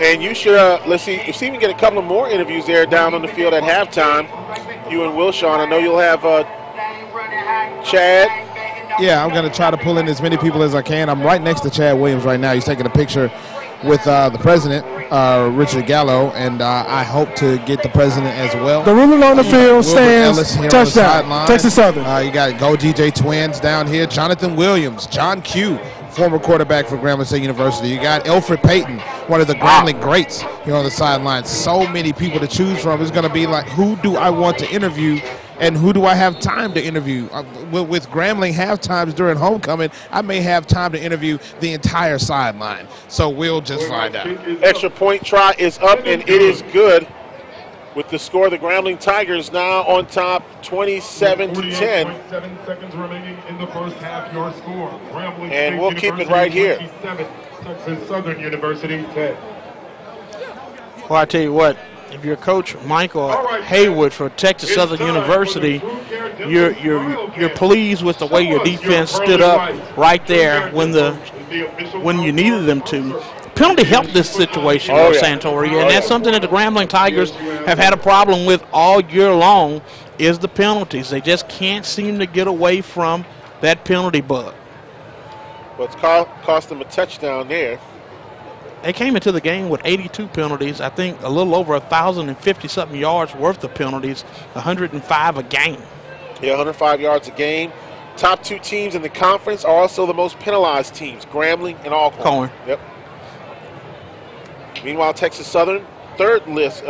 And you should, let's see if we can get a couple of more interviews there down on the field at halftime. You and Wilshawn, I know you'll have Chad. Yeah, I'm going to try to pull in as many people as I can. I'm right next to Chad Williams right now. He's taking a picture with the president, Richard Gallo, and I hope to get the president as well. The ruling on the field stands touchdown, Texas Southern. You got Go DJ Twins down here, Jonathan Williams, John Q, former quarterback for Grambling State University. You got Alfred Payton, one of the Grambling greats here on the sideline. So many people to choose from. It's going to be like, who do I want to interview and who do I have time to interview? With Grambling halftimes during homecoming, I may have time to interview the entire sideline. So we'll just find out. Extra point try is up, and it is good. With the score, the Grambling Tigers now on top, 27-10. 7 seconds remaining in the first half. Your score. Grambling and we'll keep it right here. Texas Southern University 10. Well, I tell you what, if you're Coach Michael Haywood for Texas Southern University, you're pleased with the way your defense stood up right there when you needed them to. Penalty helped this situation, Santoria, and that's something that the Grambling Tigers have had a problem with all year long, is the penalties. They just can't seem to get away from that penalty bug. Well, it's cost them a touchdown there. They came into the game with 82 penalties, I think a little over 1,050-something yards worth of penalties, 105 a game. Yeah, 105 yards a game. Top two teams in the conference are also the most penalized teams, Grambling and Alcorn. Yep. Meanwhile, Texas Southern, third least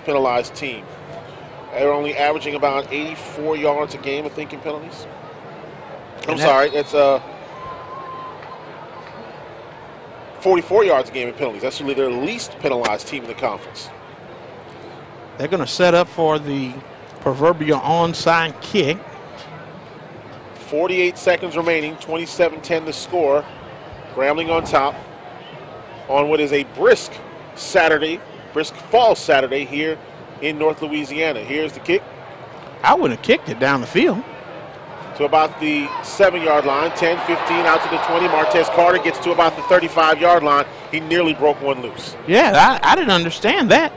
penalized team. They're only averaging about 84 yards a game, I think, in penalties. I'm sorry, it's 44 yards a game in penalties. That's really their least penalized team in the conference. They're going to set up for the proverbial onside kick. 48 seconds remaining, 27-10 the score. Grambling on top on what is a brisk fall Saturday here in North Louisiana. Here's the kick. I wouldn't have kicked it down the field. To about the 7-yard line, 10, 15, out to the 20. Martez Carter gets to about the 35-yard line. He nearly broke one loose. Yeah, I didn't understand that.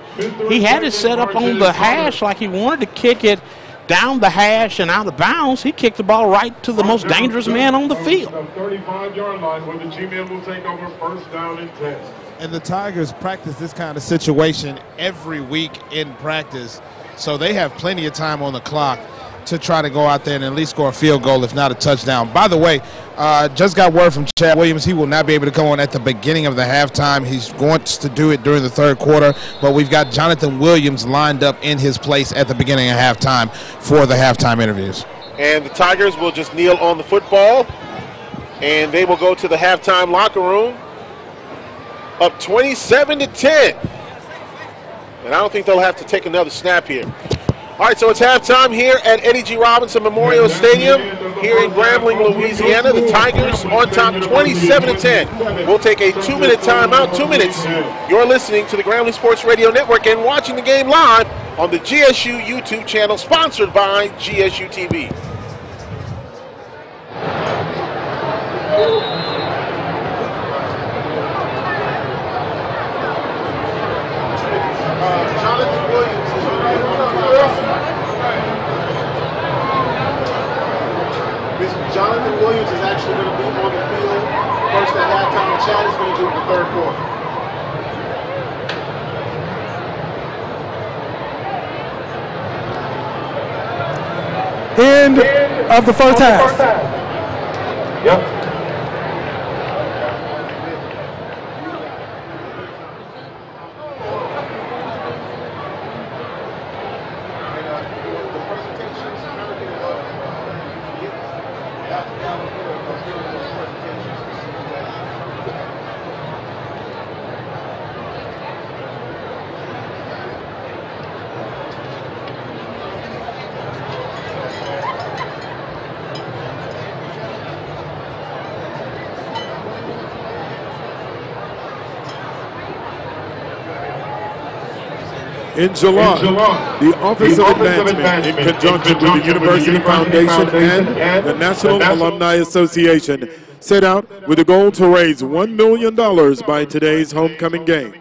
He had it set up on the hash like he wanted to kick it down the hash and out of bounds. He kicked the ball right to the most dangerous man on the field. 35-yard line where the G-men will take over first down and 10. And the Tigers practice this kind of situation every week in practice, so they have plenty of time on the clock to try to go out there and at least score a field goal, if not a touchdown. By the way, just got word from Chad Williams. He will not be able to come on at the beginning of the halftime. He's going to do it during the third quarter, but we've got Jonathan Williams lined up in his place at the beginning of halftime for the halftime interviews. And the Tigers will just kneel on the football, and they will go to the halftime locker room up 27-10. And I don't think they'll have to take another snap here. All right, so it's halftime here at Eddie G. Robinson Memorial Stadium here in Grambling, Louisiana. The Tigers on top 27-10. We'll take a 2-minute timeout, 2 minutes. You're listening to the Grambling Sports Radio Network and watching the game live on the GSU YouTube channel, sponsored by GSU TV. Jonathan Williams is Jonathan Williams is actually do in the third quarter. End of the first half. Yep. In July, the Office of Advancement, in conjunction with the University Foundation and the National Alumni Association, set out with a goal to raise $1 million by today's homecoming game.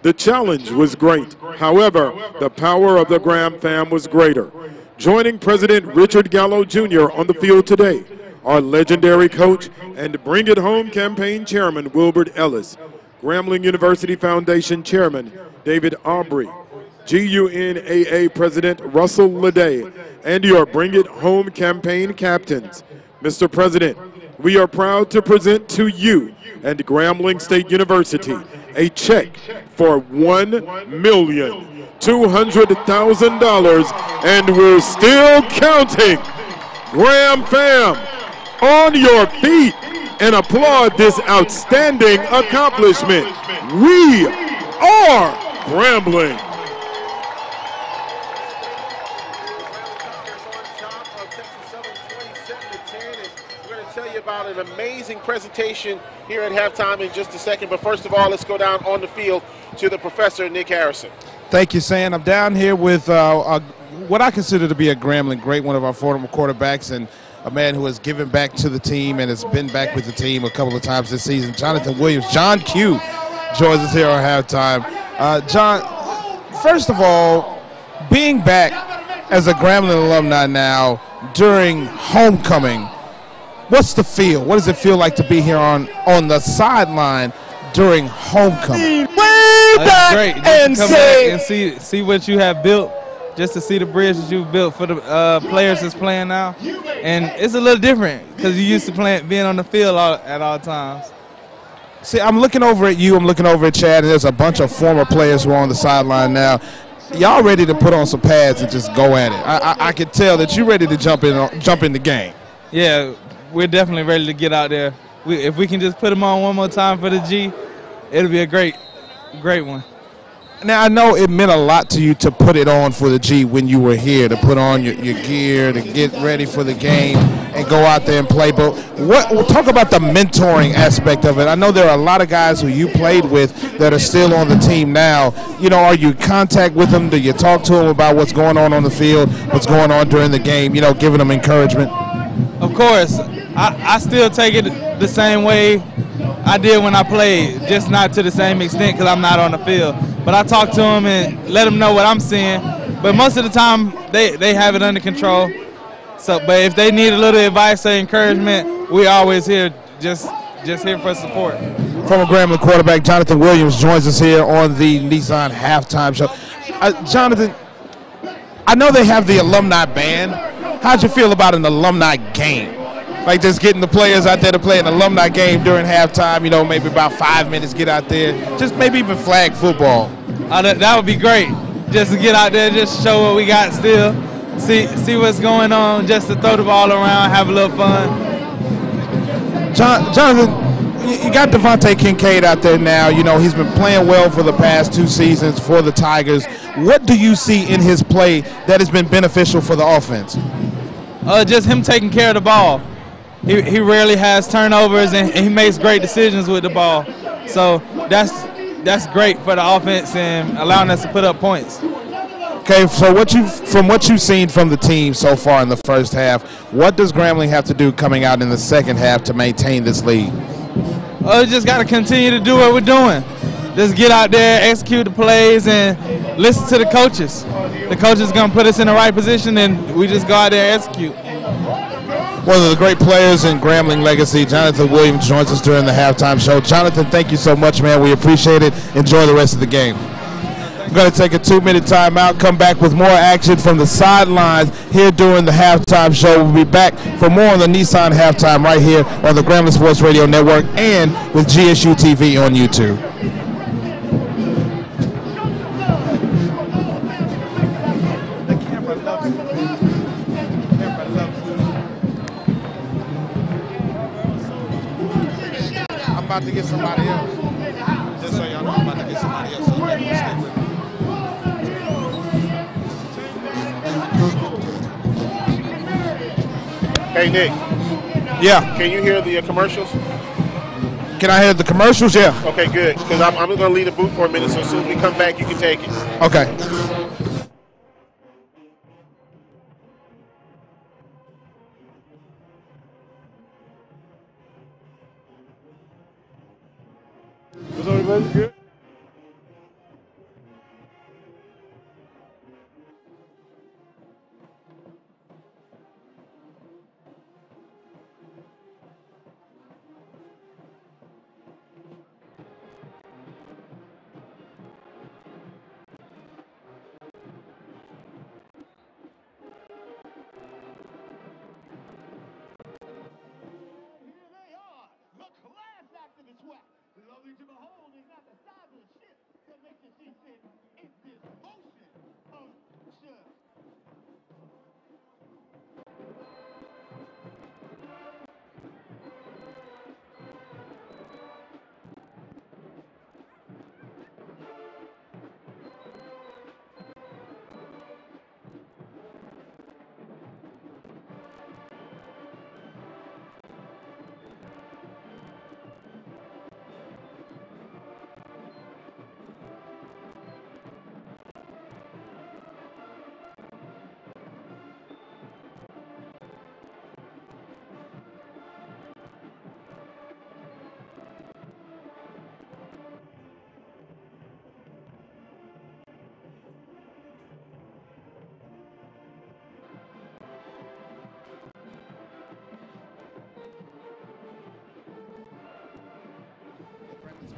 The challenge was great. However, the power of the Graham fam was greater. Joining President Richard Gallo Jr. on the field today, our legendary coach and Bring It Home campaign chairman, Wilbert Ellis, Grambling University Foundation chairman, David Aubrey, GUNAA President Russell Leday, and your Bring It Home campaign captains. Mr. President, we are proud to present to you and Grambling State University a check for $1,200,000, and we're still counting. Graham fam, on your feet and applaud this outstanding accomplishment. We are Grambling. About an amazing presentation here at halftime in just a second, but first of all, let's go down on the field to the professor, Nick Harrison. Thank you, Sam. I'm down here with what I consider to be a Grambling great, one of our former quarterbacks and a man who has given back to the team and has been back with the team a couple of times this season, Jonathan Williams. John Q joins us here on halftime. John, first of all, being back as a Grambling alumni now during homecoming, what's the feel? What does it feel like to be here on the sideline during homecoming? It's great just to come back and see what you have built, just to see the bridge that you've built for the players that's playing now. And it's a little different because you used to being on the field at all times. See, I'm looking over at you, I'm looking over at Chad, and there's a bunch of former players who are on the sideline now. Y'all ready to put on some pads and just go at it. I can tell that you're ready to jump in the game. Yeah. We're definitely ready to get out there. If we can just put them on one more time for the G, it'll be a great one. Now, I know it meant a lot to you to put it on for the G when you were here, to put on your gear, to get ready for the game and go out there and play. But we'll talk about the mentoring aspect of it. I know there are a lot of guys who you played with that are still on the team now. You know, are you in contact with them? Do you talk to them about what's going on the field, what's going on during the game, giving them encouragement? Of course. I still take it the same way I did when I played, just not to the same extent because I'm not on the field. But I talk to them and let them know what I'm seeing. But most of the time, they have it under control. But if they need a little advice or encouragement, we always here, just here for support. Former Grambling quarterback Jonathan Williams joins us here on the Nissan Halftime Show. Jonathan, I know they have the alumni band. How'd you feel about an alumni game? Like just getting the players out there to play an alumni game during halftime, maybe about 5 minutes, get out there, just maybe even flag football. That would be great, just to get out there, just show what we got still, see what's going on, just to throw the ball around, have a little fun. Jonathan, you got Devontae Kincaid out there now. He's been playing well for the past 2 seasons for the Tigers. What do you see in his play that has been beneficial for the offense? Just him taking care of the ball. He rarely has turnovers, and he makes great decisions with the ball. So that's great for the offense and allowing us to put up points. Okay, so from what you've seen from the team so far in the first half, what does Grambling have to do coming out in the second half to maintain this lead? We just got to continue to do what we're doing. Just get out there, execute the plays, and listen to the coaches. The coaches are going to put us in the right position, and we just go out there and execute. one of the great players in Grambling legacy, Jonathan Williams, joins us during the halftime show. Jonathan, thank you so much, man. We appreciate it. Enjoy the rest of the game. We're going to take a 2-minute timeout, come back with more action from the sidelines here during the halftime show. We'll be back for more on the Nissan halftime right here on the Grambling Sports Radio Network and with GSU TV on YouTube. I'm about to get somebody else. Just so y'all know, I'm about to get somebody else. So you better stay with me. Hey, Nick. Yeah. Can you hear the commercials? Can I hear the commercials? Yeah. Okay, good. Because I'm going to leave the booth for a minute, so as soon as we come back, you can take it. Okay. Was everybody good?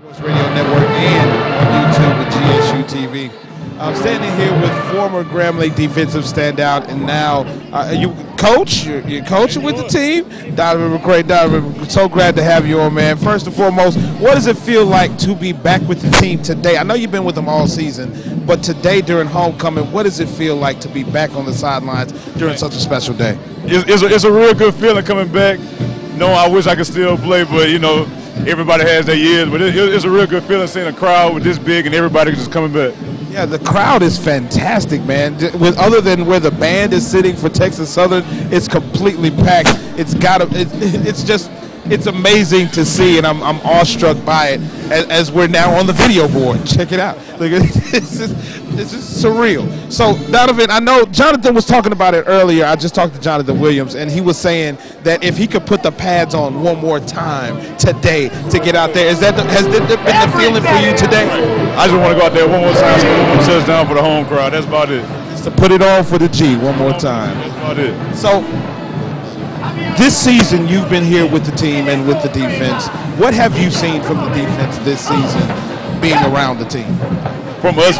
Sports Radio Network and on YouTube with GSU TV. I'm standing here with former Grambling defensive standout, and now you coach. You're coaching with the team. Donovan McCray. Donovan, so glad to have you on, man. First and foremost, what does it feel like to be back with the team today? I know you've been with them all season, but today during homecoming, what does it feel like to be back on the sidelines during such a special day? It's a real good feeling coming back. No, I wish I could still play, but you know, everybody has their years. But it's a real good feeling seeing a crowd with this big and everybody just coming back. Yeah, the crowd is fantastic, man. Other than where the band is sitting for Texas Southern, it's completely packed. It's amazing to see, and I'm awestruck by it as we're now on the video board. Check it out. Look, this is surreal. So, Donovan, I know Jonathan was talking about it earlier. I just talked to Jonathan Williams, and he was saying that if he could put the pads on one more time today to get out there, has that been the feeling for you today? I just want to go out there one more time, score one more touchdown for the home crowd. That's about it. Just to put it on for the G one more time. That's about it. So, this season, you've been here with the team and with the defense. What have you seen from the defense this season being around the team? From us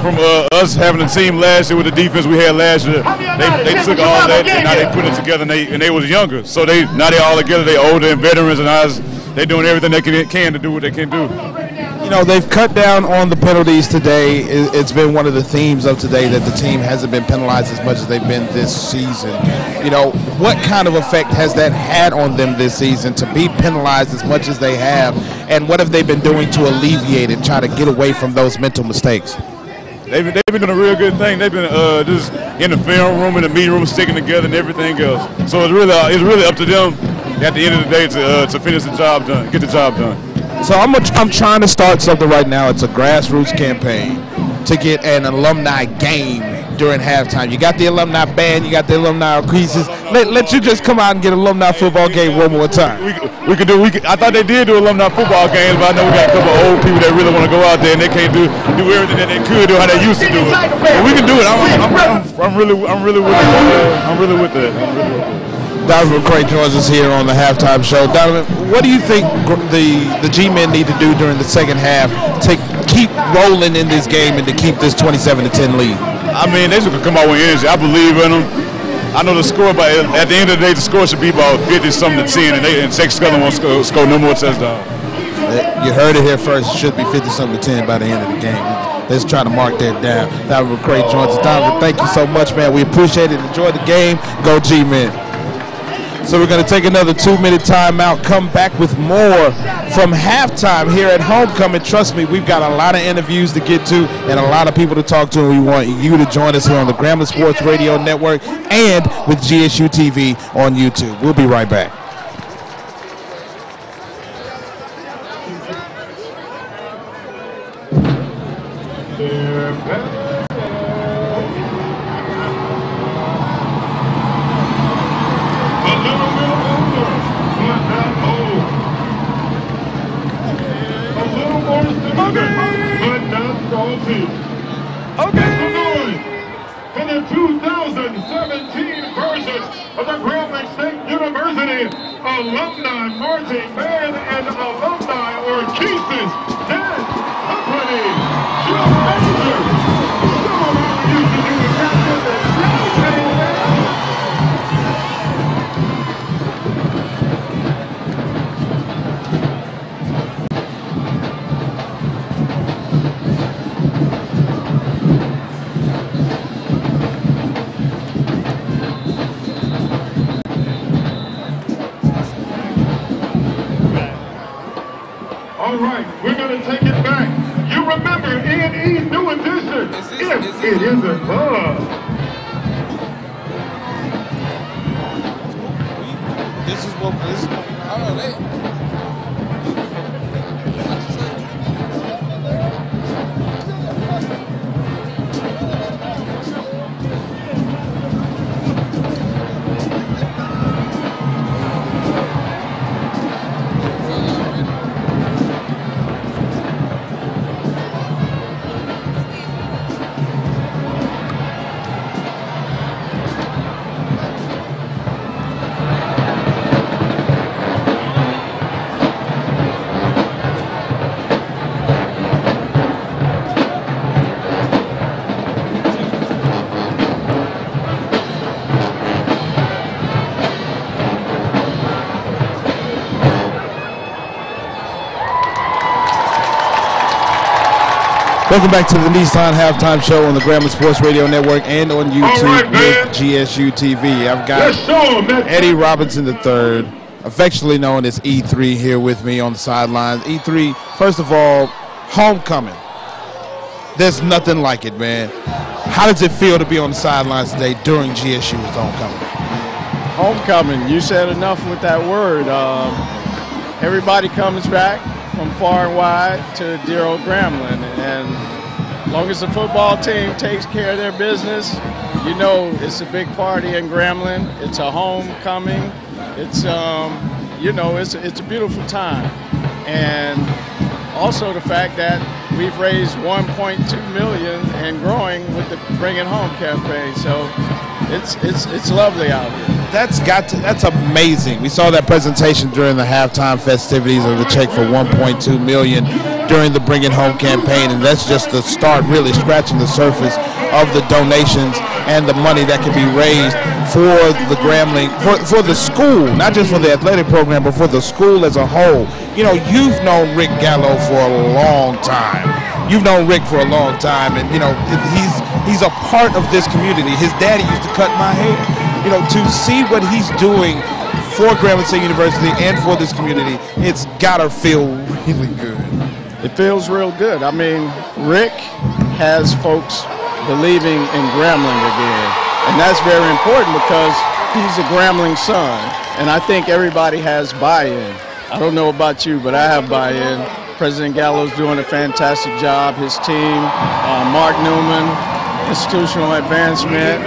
having a team last year with the defense we had last year, they took all that and now they put it together, and they was younger. So now they all together, they older and veterans, and they're doing everything they can to do what they can do. You know, they've cut down on the penalties today. It's been one of the themes of today that the team hasn't been penalized as much as they've been this season. You know, what kind of effect has that had on them this season to be penalized as much as they have, and what have they been doing to alleviate it, try to get away from those mental mistakes? They've been doing a real good thing. They've been just in the film room, in the meeting room, sticking together and everything else. So it's really up to them at the end of the day to finish the job done, get the job done. So I'm trying to start something right now. It's a grassroots campaign to get an alumni game during halftime. You got the alumni band, you got the alumni creases. Let you just come out and get an alumni football game one more time. We could do. I thought they did do alumni football games, but I know we got a couple of old people that really want to go out there and they can't do everything that they could do how they used to do it. But we can do it. I'm really with it. I'm really with that. Donovan McCray joins us here on the halftime show. Donovan, what do you think the G-men need to do during the second half to keep rolling in this game and to keep this 27-10 lead? I mean, they should come out with energy. I believe in them. I know the score, but at the end of the day, the score should be about 50-something to 10, and Texas Southern won't score no more touchdowns. You heard it here first. It should be 50-something to 10 by the end of the game. Let's try to mark that down. Donovan McCray joins us. Donovan, thank you so much, man. We appreciate it. Enjoy the game. Go G-men. So we're going to take another 2-minute timeout, come back with more from halftime here at Homecoming. Trust me, we've got a lot of interviews to get to and a lot of people to talk to, and we want you to join us here on the Grambling Sports Radio Network and with GSU TV on YouTube. We'll be right back. For the 2017 version of the Grambling State University Alumni Marching Band and Alumni Orchestras Dance Company. Joe Major. Some of our used to do the captain and all right, we're going to take it back. You remember A&E's new edition, If It Isn't Love. This is what I don't know. Welcome back to the Nissan Halftime Show on the Grambling Sports Radio Network and on YouTube with GSU TV. I've got Eddie Robinson III, affectionately known as E3, here with me on the sidelines. E3, first of all, homecoming. There's nothing like it, man. How does it feel to be on the sidelines today during GSU's homecoming? Homecoming, you said enough with that word. Everybody comes back from far and wide to dear old Grambling, and as long as the football team takes care of their business, you know it's a big party in Grambling. It's a homecoming. It's you know, it's a beautiful time, and also the fact that we've raised $1.2 million and growing with the Bring It Home campaign. So it's lovely out here. That's amazing. We saw that presentation during the halftime festivities of the check for $1.2 million during the Bring It Home campaign, and that's just the start, really scratching the surface of the donations and the money that can be raised for the Grambling, for the school, not just for the athletic program, but for the school as a whole. You know, you've known Rick Gallo for a long time. You've known Rick for a long time, and you know he's a part of this community. His daddy used to cut my hair. You know, to see what he's doing for Grambling State University and for this community, it's gotta feel really good. It feels real good. I mean, Rick has folks believing in Grambling again, and that's very important because he's a Grambling son, and I think everybody has buy-in. I don't know about you, but I have buy-in. President Gallo's doing a fantastic job. His team, Mark Newman, Institutional Advancement,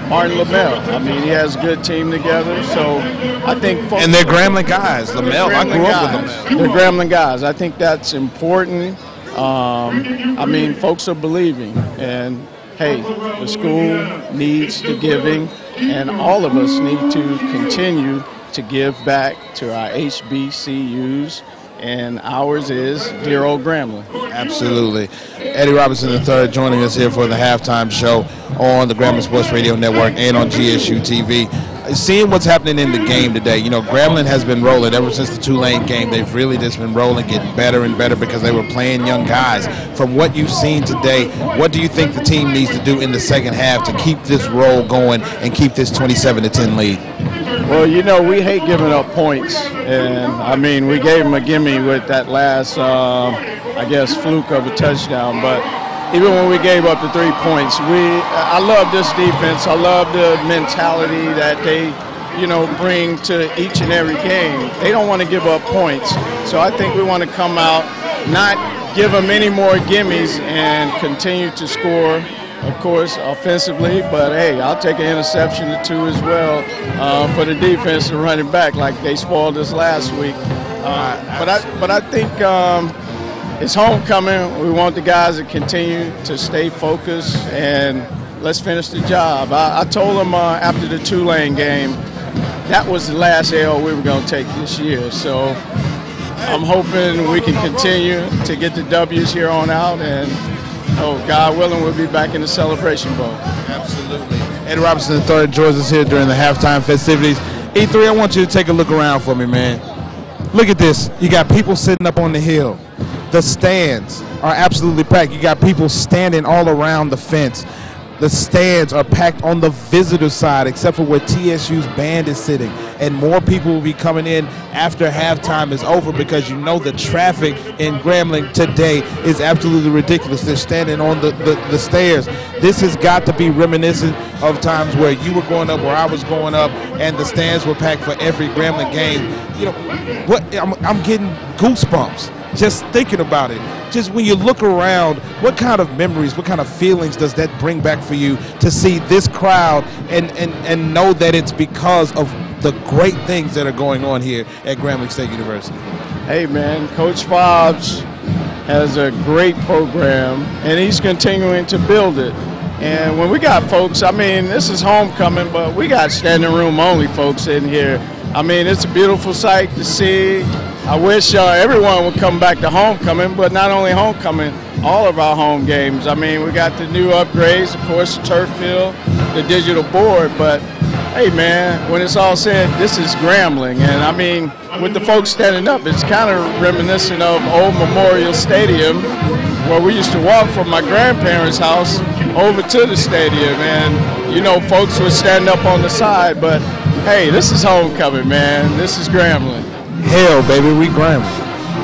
Martin LaMelle. I mean, he has a good team together, so I think... And they're Grambling guys. LaMelle, I grew up with LaMelle. They're Grambling guys. I think that's important. I mean, folks are believing, and hey, the school needs the giving, and all of us need to continue to give back to our HBCUs, and ours is dear old Grambling. Absolutely. Eddie Robinson III joining us here for the halftime show on the Grambling Sports Radio Network and on GSU TV. Seeing what's happening in the game today, you know, Grambling has been rolling ever since the Tulane game. They've really just been rolling, getting better and better because they were playing young guys. From what you've seen today, what do you think the team needs to do in the second half to keep this roll going and keep this 27-10 lead? Well, you know, we hate giving up points, and I mean, we gave them a gimme with that last, I guess, fluke of a touchdown, but even when we gave up the 3 points, I love this defense. I love the mentality that they, you know, bring to each and every game. They don't want to give up points, so I think we want to come out, not give them any more gimmies, and continue to score. Of course, offensively, but hey, I'll take an interception or two as well for the defense and run it back like they spoiled us last week. But I think it's homecoming. We want the guys to continue to stay focused and let's finish the job. I told them after the Tulane game that was the last L we were going to take this year. So I'm hoping we can continue to get the W's here on out, and God willing, we'll be back in the Celebration Bowl. Absolutely. Eddie Robinson III joins us here during the halftime festivities. E3, I want you to take a look around for me, man. Look at this. You got people sitting up on the hill. The stands are absolutely packed. You got people standing all around the fence. The stands are packed on the visitor side, except for where TSU's band is sitting. And more people will be coming in after halftime is over because you know the traffic in Grambling today is absolutely ridiculous. They're standing on the stairs. This has got to be reminiscent of times where you were growing up, where I was growing up, and the stands were packed for every Grambling game. You know, what I'm getting goosebumps just thinking about it. Just when you look around, what kind of memories, what kind of feelings does that bring back for you to see this crowd and know that it's because of the great things that are going on here at Grambling State University? Hey man, Coach Fobbs has a great program and he's continuing to build it. And when we got folks, I mean, this is homecoming, but we got standing room only folks in here. I mean, it's a beautiful sight to see. I wish everyone would come back to homecoming, but not only homecoming, all of our home games. I mean, we got the new upgrades, of course, the turf field, the digital board, but hey man, when it's all said, this is Grambling. And I mean, with the folks standing up, it's kind of reminiscent of old Memorial Stadium, where we used to walk from my grandparents' house over to the stadium, and you know, folks would stand up on the side, but hey, this is homecoming, man. This is Grambling. Hell, baby, we Grambling.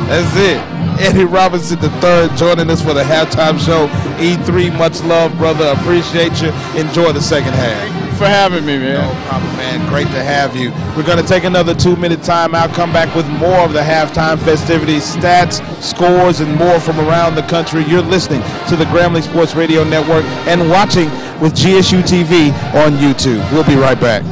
That's it. Eddie Robinson III joining us for the halftime show. E3, much love, brother. Appreciate you. Enjoy the second half. Thank you for having me, man. No problem, man. Great to have you. We're going to take another 2-minute timeout, come back with more of the halftime festivities, stats, scores, and more from around the country. You're listening to the Grambling Sports Radio Network and watching with GSU TV on YouTube. We'll be right back.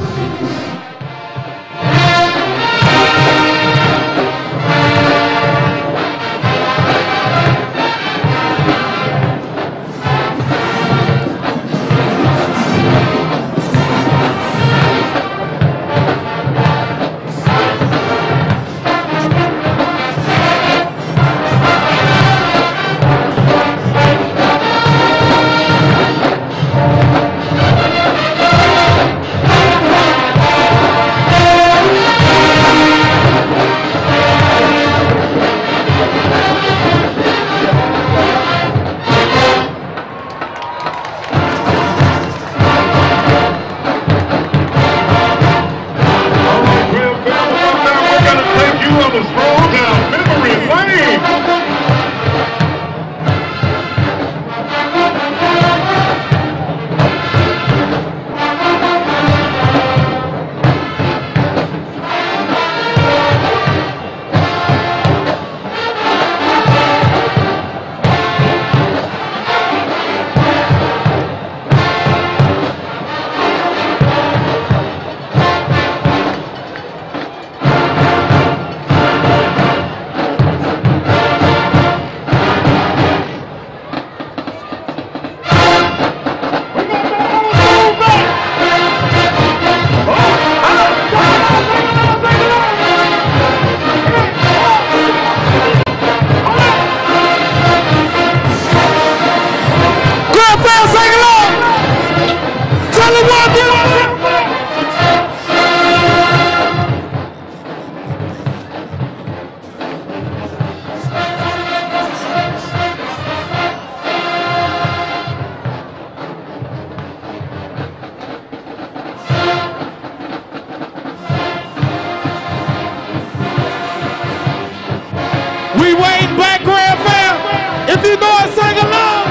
you know I sang along.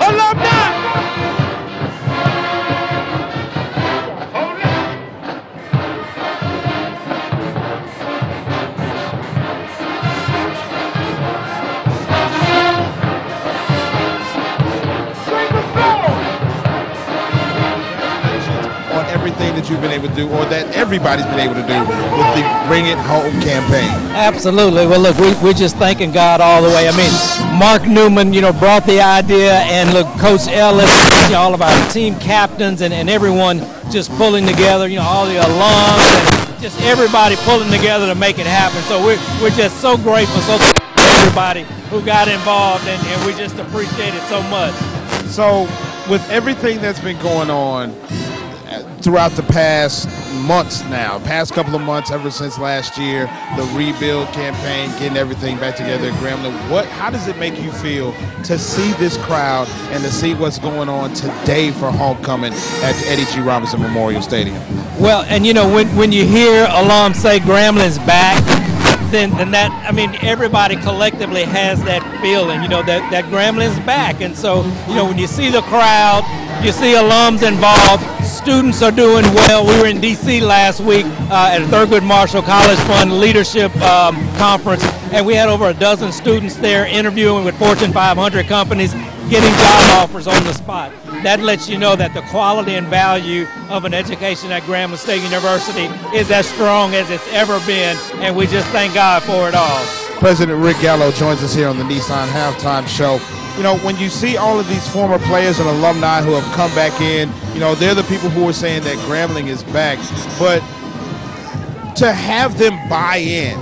Alumni. On everything that you've been able to do, or that everybody's been able to do with the Bring It Home campaign. Absolutely. Well, look, we're just thanking God all the way. I mean, Mark Newman, brought the idea, and look, Coach Ellis, all of our team captains and everyone just pulling together, all the alums and just everybody pulling together to make it happen. So we're just so grateful, so thankful to everybody who got involved, and we just appreciate it so much. So with everything that's been going on throughout the past couple of months, ever since last year, the rebuild campaign, getting everything back together at Grambling, how does it make you feel to see this crowd and to see what's going on today for homecoming at Eddie G. Robinson Memorial Stadium? Well, and when you hear alums say Grambling's back, then that, I mean, everybody collectively has that feeling, that Grambling's back. And so, when you see the crowd, you see alums involved, students are doing well. We were in D.C. last week at a Thurgood Marshall College Fund Leadership Conference, and we had over a dozen students there interviewing with Fortune 500 companies, getting job offers on the spot. That lets you know that the quality and value of an education at Grambling State University is as strong as it's ever been, and we just thank God for it all. President Rick Gallo joins us here on the Nissan Halftime Show. When you see all of these former players and alumni who have come back in, they're the people who are saying that Grambling is back. But to have them buy in,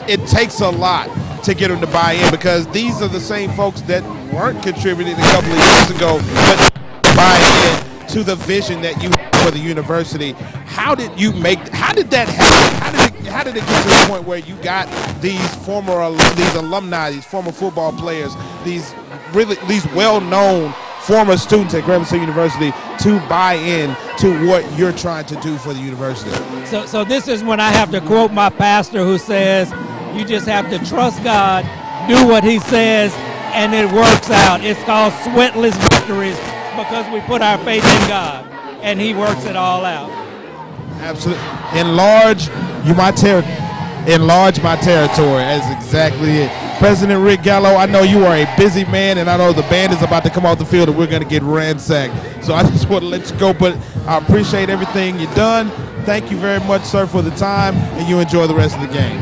it takes a lot to get them to buy in, because these are the same folks that weren't contributing a couple of years ago, but buy in to the vision that you have for the university. How did that happen? How did it get to the point where you got these alumni, these former football players, these well-known former students at Grambling State University to buy in to what you're trying to do for the university? So this is when I have to quote my pastor, who says, you just have to trust God, do what he says, and it works out. It's called sweatless victories, because we put our faith in God, and he works it all out. Absolutely. Enlarge my territory. That's exactly it. President Rick Gallo, I know you are a busy man, and I know the band is about to come off the field and we're going to get ransacked. So I just want to let you go, but I appreciate everything you've done. Thank you very much, sir, for the time, and you enjoy the rest of the game.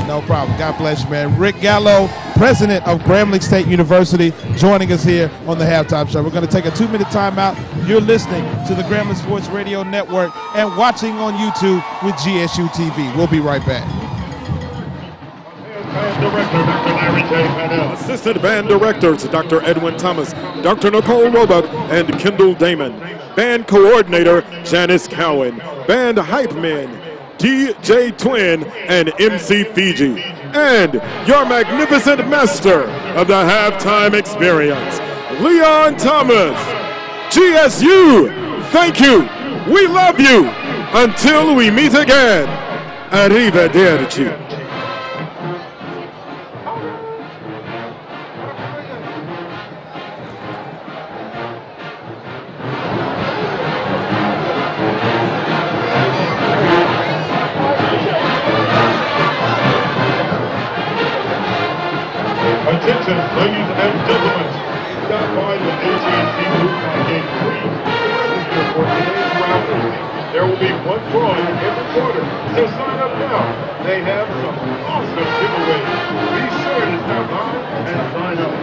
No problem. God bless you, man. Rick Gallo, president of Grambling State University, joining us here on the Halftime Show. We're going to take a 2-minute timeout. You're listening to the Grambling Sports Radio Network and watching on YouTube with GSU TV. We'll be right back. Assistant Band Directors Dr. Edwin Thomas, Dr. Nicole Roebuck, and Kendall Damon. Band Coordinator Janice Cowan. Band Hype Men DJ Twin and MC Fiji. And your magnificent master of the halftime experience, Leon Thomas. GSU, thank you. We love you. Until we meet again. Arrivederci. Attention, ladies and gentlemen. Stop by the AT&T booth on gate 3 to register for today's raffle. There will be one drawing every quarter, so sign up now. They have some awesome giveaways. Be sure to stop by and sign up.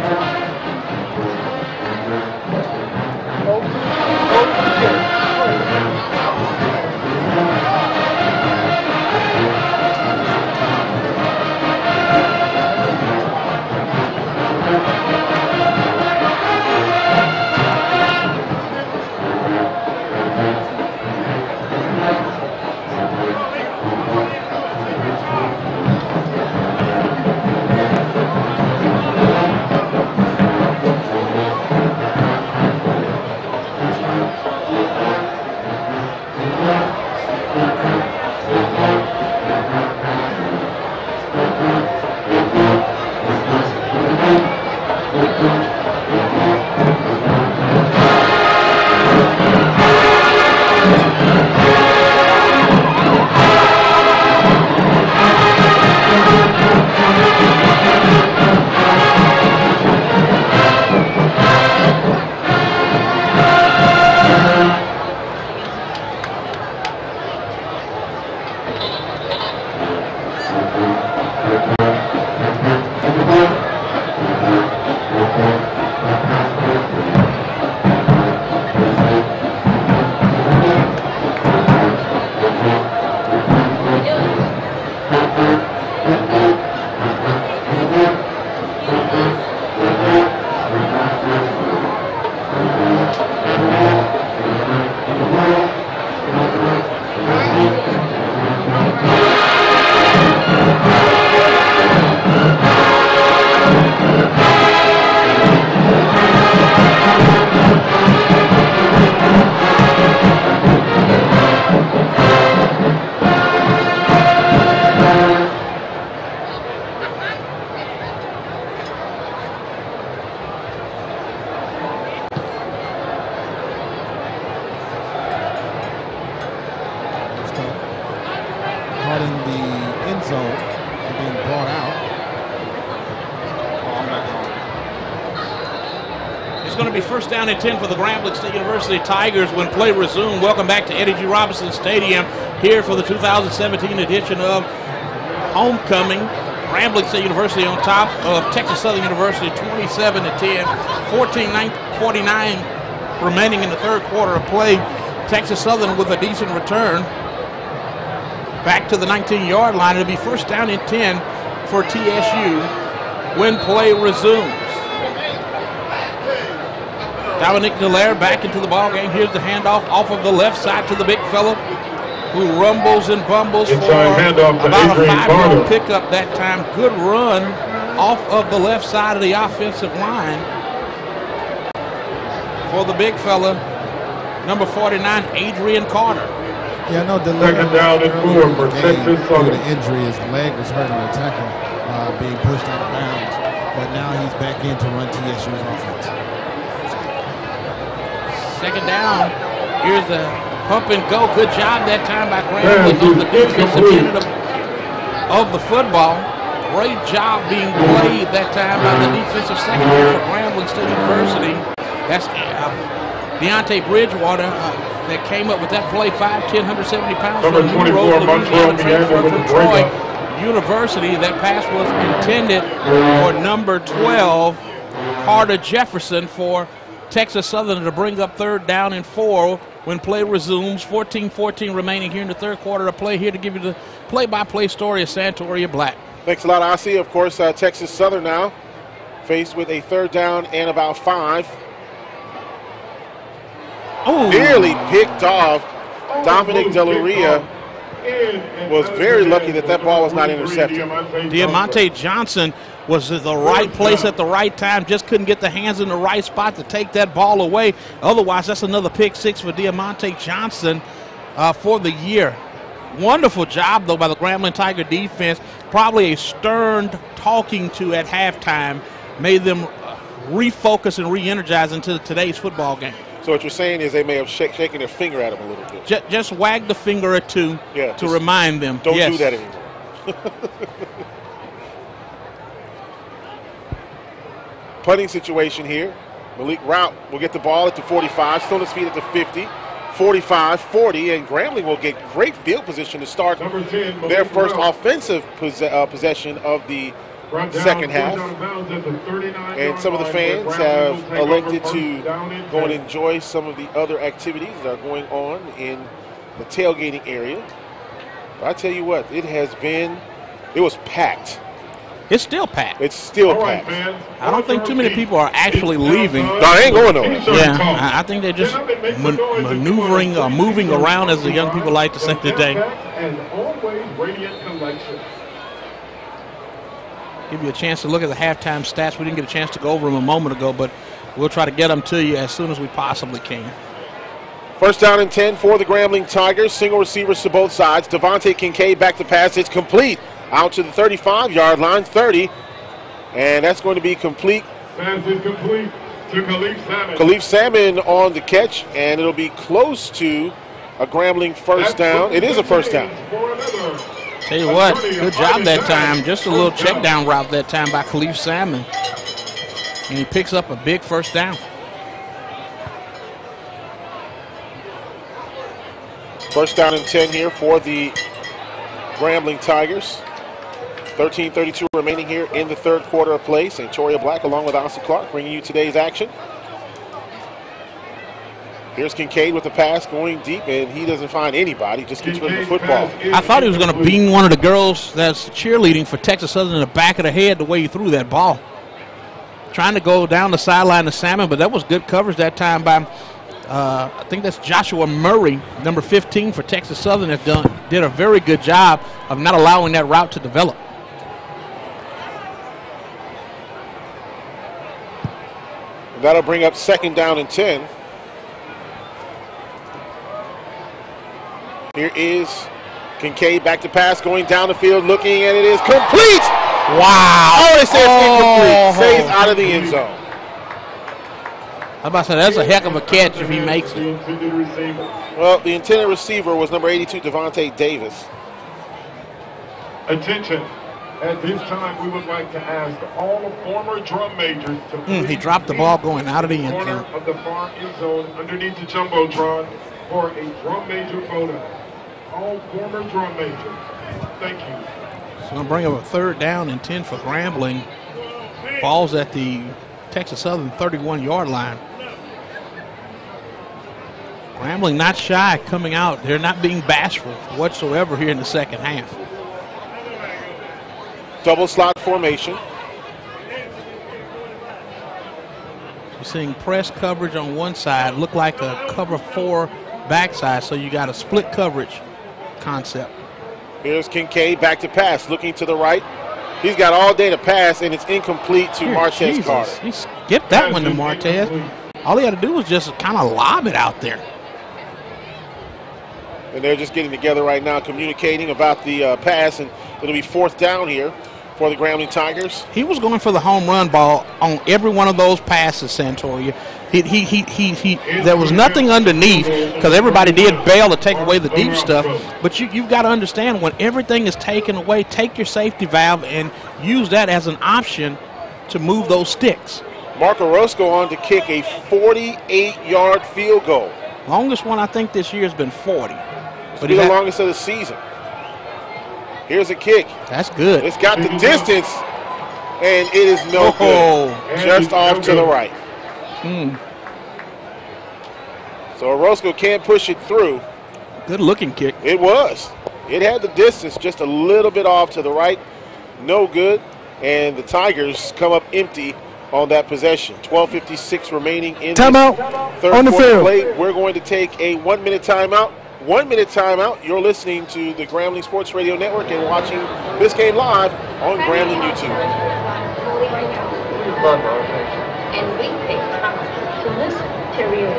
First down and 10 for the Grambling State University Tigers when play resumed. Welcome back to Eddie G. Robinson Stadium here for the 2017 edition of Homecoming. Grambling State University on top of Texas Southern University 27-10, 14-49 remaining in the third quarter of play. Texas Southern with a decent return back to the 19-yard line. It'll be first down and 10 for TSU when play resumes. Dominic Dallaire back into the ball game. Here's the handoff off of the left side to the big fella who rumbles and bumbles for about a 5-yard pickup that time. Good run off of the left side of the offensive line for the big fella, number 49, Adrian Carter. Yeah, I know Dallaire second down and 4 for Texas Southern. Due to injury, his leg was hurt on the tackle, being pushed out of bounds. But now he's back in to run TSU's offense. Second down. Here's the pump and go. Good job that time by Grambling on the defensive end of the football. Great job being played that time by the defensive secondary for Grambling State University. That's Deontay Bridgewater that came up with that play, 5'10", 170 pounds. Number 24, Montreal transfer from Troy University. That pass was intended for number 12, Carter Jefferson, for Texas Southern to bring up third down and 4 when play resumes. 14-14 remaining here in the third quarter of play. Here to give you the play-by-play story of Santoria Black. Thanks a lot, Ossie. Of course, Texas Southern now faced with a third down and about 5. Oh, nearly picked off. Dominic Delaria was very lucky that that ball was not intercepted. Diamante Johnson was at the right place at the right time, just couldn't get the hands in the right spot to take that ball away. Otherwise, that's another pick 6 for Diamante Johnson for the year. Wonderful job, though, by the Grambling Tiger defense. Probably a stern talking to at halftime made them refocus and re-energize into today's football game. So what you're saying is they may have shaken their finger at him a little bit. Just wag the finger or two to remind them. Don't do that anymore. Punting situation here. Malik Rout will get the ball at the 45, still on his feet at the 50, 45, 40, and Grambling will get great field position to start their first offensive possession of the second half. And some of the fans have elected to go and enjoy some of the other activities that are going on in the tailgating area. But I tell you what, it was packed. It's still packed. It's still packed. I don't think too many people are actually leaving. No, they ain't going nowhere. Yeah, I think they're just maneuvering or moving around, as the young people like to say today. Give you a chance to look at the halftime stats. We didn't get a chance to go over them a moment ago, but we'll try to get them to you as soon as we possibly can. First down and 10 for the Grambling Tigers. Single receivers to both sides. Devontae Kincaid back to pass. It's complete. Out to the 35-yard line, 30. And that's going to be complete. Pass is complete to Khalif Salmon. Khalif Salmon on the catch, and it'll be close to a Grambling first down. It is a first down. Tell you what, good job that time. Just a little check down route that time by Khalif Salmon. And he picks up a big first down. First down and 10 here for the Grambling Tigers. 13:32 remaining here in the third quarter of play. Santoria Black along with Ossie Clark bringing you today's action. Here's Kincaid with the pass going deep, and he doesn't find anybody, just gets rid of the football. I thought he was going to beam one of the girls that's cheerleading for Texas Southern in the back of the head the way he threw that ball. trying to go down the sideline to Salmon, but that was good coverage that time by, I think that's Joshua Murray, number 15 for Texas Southern, did a very good job of not allowing that route to develop. That'll bring up 2nd down and 10. Here is Kincaid back to pass, going down the field, looking, and it is complete. Wow. Oh, they say it's incomplete. Stays out of the end zone. I'm about to say, that's a heck of a catch if he makes it. Well, the intended receiver was number 82, Devontae Davis. Attention. At this time, we would like to ask all the former drum majors to he dropped the ball going out of the end zone. Of the far end zone underneath the Jumbotron for a drum major photo. All former drum majors. Thank you. So going to bring up a 3rd down and 10 for Grambling. Ball's at the Texas Southern 31-yard line. Grambling not shy coming out. They're not being bashful whatsoever here in the second half. Double slot formation. You're seeing press coverage on one side, look like a cover 4 backside, so you got a split coverage concept. Here's Kincaid back to pass, looking to the right. He's got all day to pass, and it's incomplete to Martez Carter. He skipped that one to Martez. All he had to do was just kind of lob it out there. And they're just getting together right now, communicating about the pass, and it'll be 4th down here for the Grambling Tigers. He was going for the home run ball on every one of those passes, Santoria. There was nothing underneath because everybody did bail to take away the deep stuff. But you've got to understand, when everything is taken away, take your safety valve and use that as an option to move those sticks. Marco Orozco on to kick a 48-yard field goal. Longest one I think this year has been 40. But the longest of the season. Here's a kick. That's good. It's got the distance, and it is no good. Just off to the right. So Orozco can't push it through. Good looking kick. It was. It had the distance just a little bit off to the right. No good. And the Tigers come up empty on that possession. 12:56 remaining in timeout third quarter play. We're going to take a 1-minute timeout. 1-minute timeout. You're listening to the Grambling Sports Radio Network and watching this game live on Grambling YouTube. And we take time to listen to really.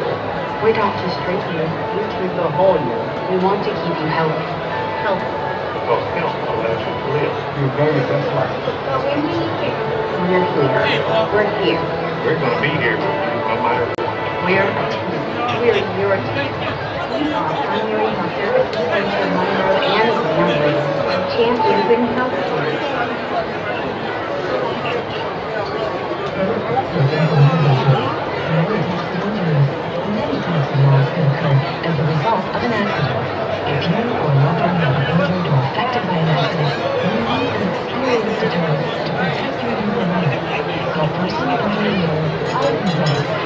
We're not just drinking you. We treat the whole year. We want to keep you healthy. Because health allows you to live your very best life. But when we here, we're here. We're here. We're going to be here with you no matter what. We're a team. We're your team. We are primary health services, Central Monroe, and Grambling champions in healthcare. As a result of an accident. If you or loved one are injured or affected by an accident, you need an experienced attorney to protect your human life. Call personal injury lawyer Alex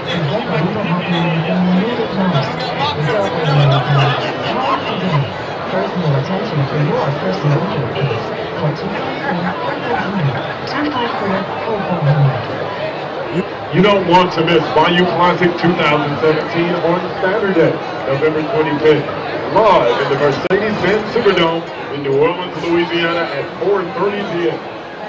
and get legal help you needed most. Result of an accident. Call today. Personal attention for your personal injury case. Call 254-400. You don't want to miss Bayou Classic 2017 on Saturday, November 25th, live in the Mercedes-Benz Superdome in New Orleans, Louisiana at 4:30 p.m.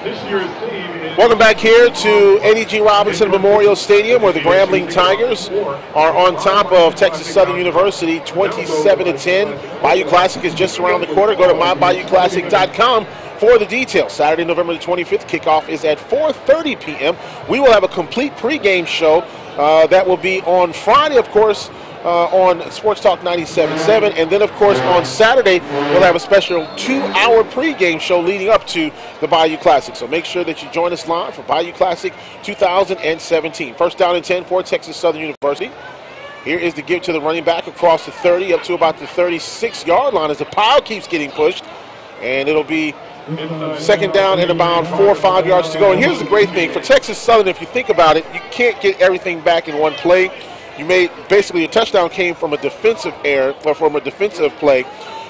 This year's theme is... Welcome back here to Eddie G. Robinson Memorial Stadium, where the Grambling Tigers are on top of Texas Southern University 27-10. Bayou Classic is just around the corner. Go to mybayouclassic.com for the details. Saturday, November the 25th, kickoff is at 4:30 p.m. We will have a complete pregame show that will be on Friday, of course, on Sports Talk 97.7, and then, of course, on Saturday, we'll have a special 2-hour pregame show leading up to the Bayou Classic. So make sure that you join us live for Bayou Classic 2017. First down and 10 for Texas Southern University. Here is the give to the running back across the 30 up to about the 36-yard line as the pile keeps getting pushed, and it'll be second down and about 4 or 5 yards to go. And here's the great thing for Texas Southern, if you think about it, you can't get everything back in one play. You made basically a touchdown came from a defensive error or from a defensive play.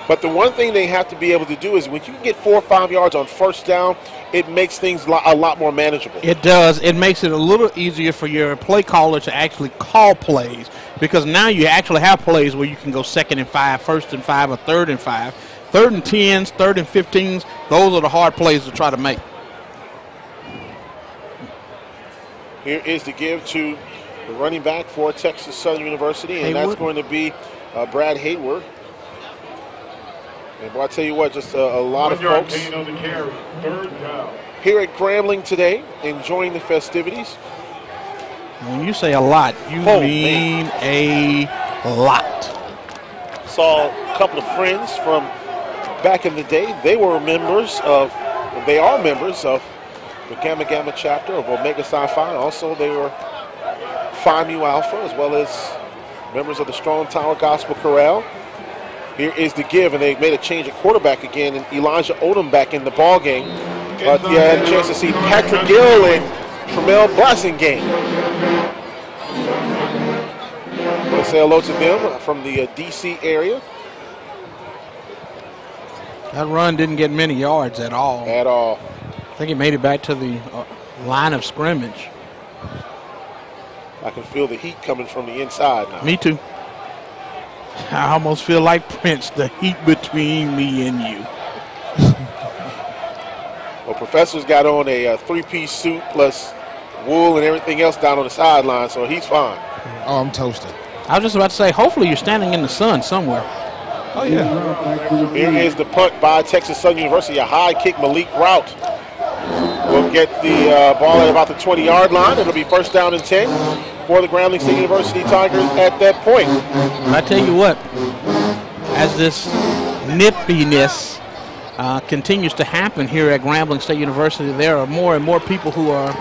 But the one thing they have to be able to do is when you can get 4 or 5 yards on first down it makes things a lot more manageable. It does. It makes it a little easier for your play caller to actually call plays, because now you actually have plays where you can go 2nd and 5, 1st and 5, or 3rd and 5. 3rd and 10s, 3rd and 15s, those are the hard plays to try to make. Here is the give to the running back for Texas Southern University, and that's going to be Brad Hayward. And boy, I tell you what, just a lot of folks here at Grambling today enjoying the festivities. When you say a lot, you mean a lot. Saw a couple of friends from back in the day. They are members of the Gamma Gamma chapter of Omega Psi Phi. Also, they were Phi Mu Alpha, as well as members of the Strong Tower Gospel Chorale. Here is the give, and they made a change at quarterback again, and Elijah Odom back in the ball game. But you had a chance to see Patrick Gill and Tremel Blassingame. I want to say hello to them from the D.C. area. That run didn't get many yards at all. At all. I think he made it back to the line of scrimmage. I can feel the heat coming from the inside now. Me too. I almost feel like Prince, the heat between me and you. Well, Professor's got on a three-piece suit plus wool and everything else down on the sideline, so he's fine. Oh, I'm toasted. I was just about to say, hopefully you're standing in the sun somewhere. Oh, yeah. Here is the punt by Texas Southern University. A high kick, Malik Rout will get the ball at about the 20-yard line. It'll be 1st down and 10 for the Grambling State University Tigers at that point. I tell you what, as this nippiness continues to happen here at Grambling State University, there are more and more people who are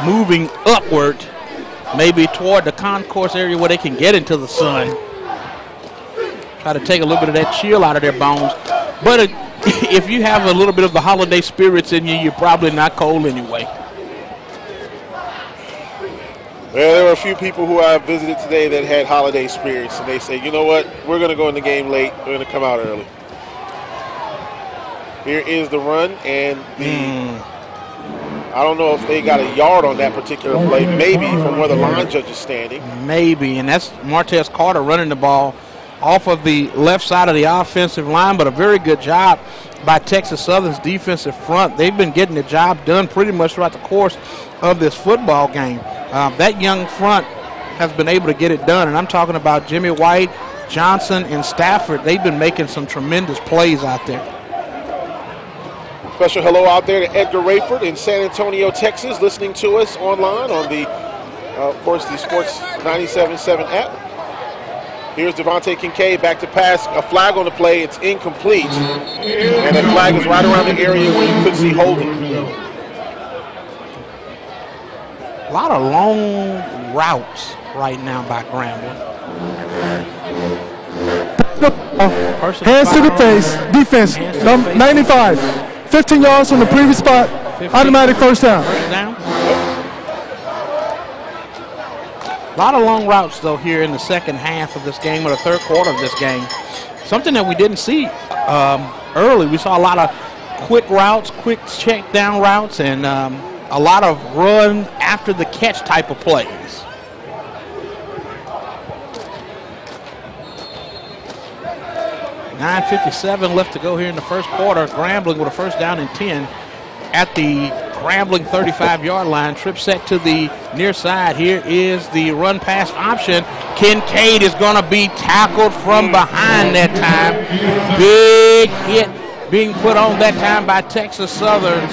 moving upward, maybe toward the concourse area where they can get into the sun. Try to take a little bit of that chill out of their bones. But if you have a little bit of the holiday spirits in you, you're probably not cold anyway. Well, there were a few people who I visited today that had holiday spirits, and they say, you know what, we're going to go in the game late. We're going to come out early. Here is the run, and I don't know if they got a yard on that particular play, maybe from where the line judge is standing. Maybe, and that's Martez Carter running the ball off of the left side of the offensive line, but a very good job by Texas Southern's defensive front. They've been getting the job done pretty much throughout the course of this football game. That young front has been able to get it done, and I'm talking about Jimmy White, Johnson, and Stafford. They've been making some tremendous plays out there. Special hello out there to Edgar Rayford in San Antonio, Texas, listening to us online on the, of course, the Sports 97.7 app. Here's Devontae Kincaid back to pass. A flag on the play. It's incomplete. And that flag is right around the area where you could see holding. A lot of long routes right now by Grambling. Hands to the face. Defense. 95. 15 yards from the previous spot. Automatic 1st down. A lot of long routes, though, here in the second half of this game, or the third quarter of this game. Something that we didn't see early. We saw a lot of quick routes, quick check down routes, and a lot of run after the catch type of plays. .9:57 left to go here in the first quarter. Grambling with a 1st down and 10 at the Grambling 35-yard line. Trip set to the near side. Here is the run pass option. Kincaid is going to be tackled from behind that time. Big hit being put on that time by Texas Southern's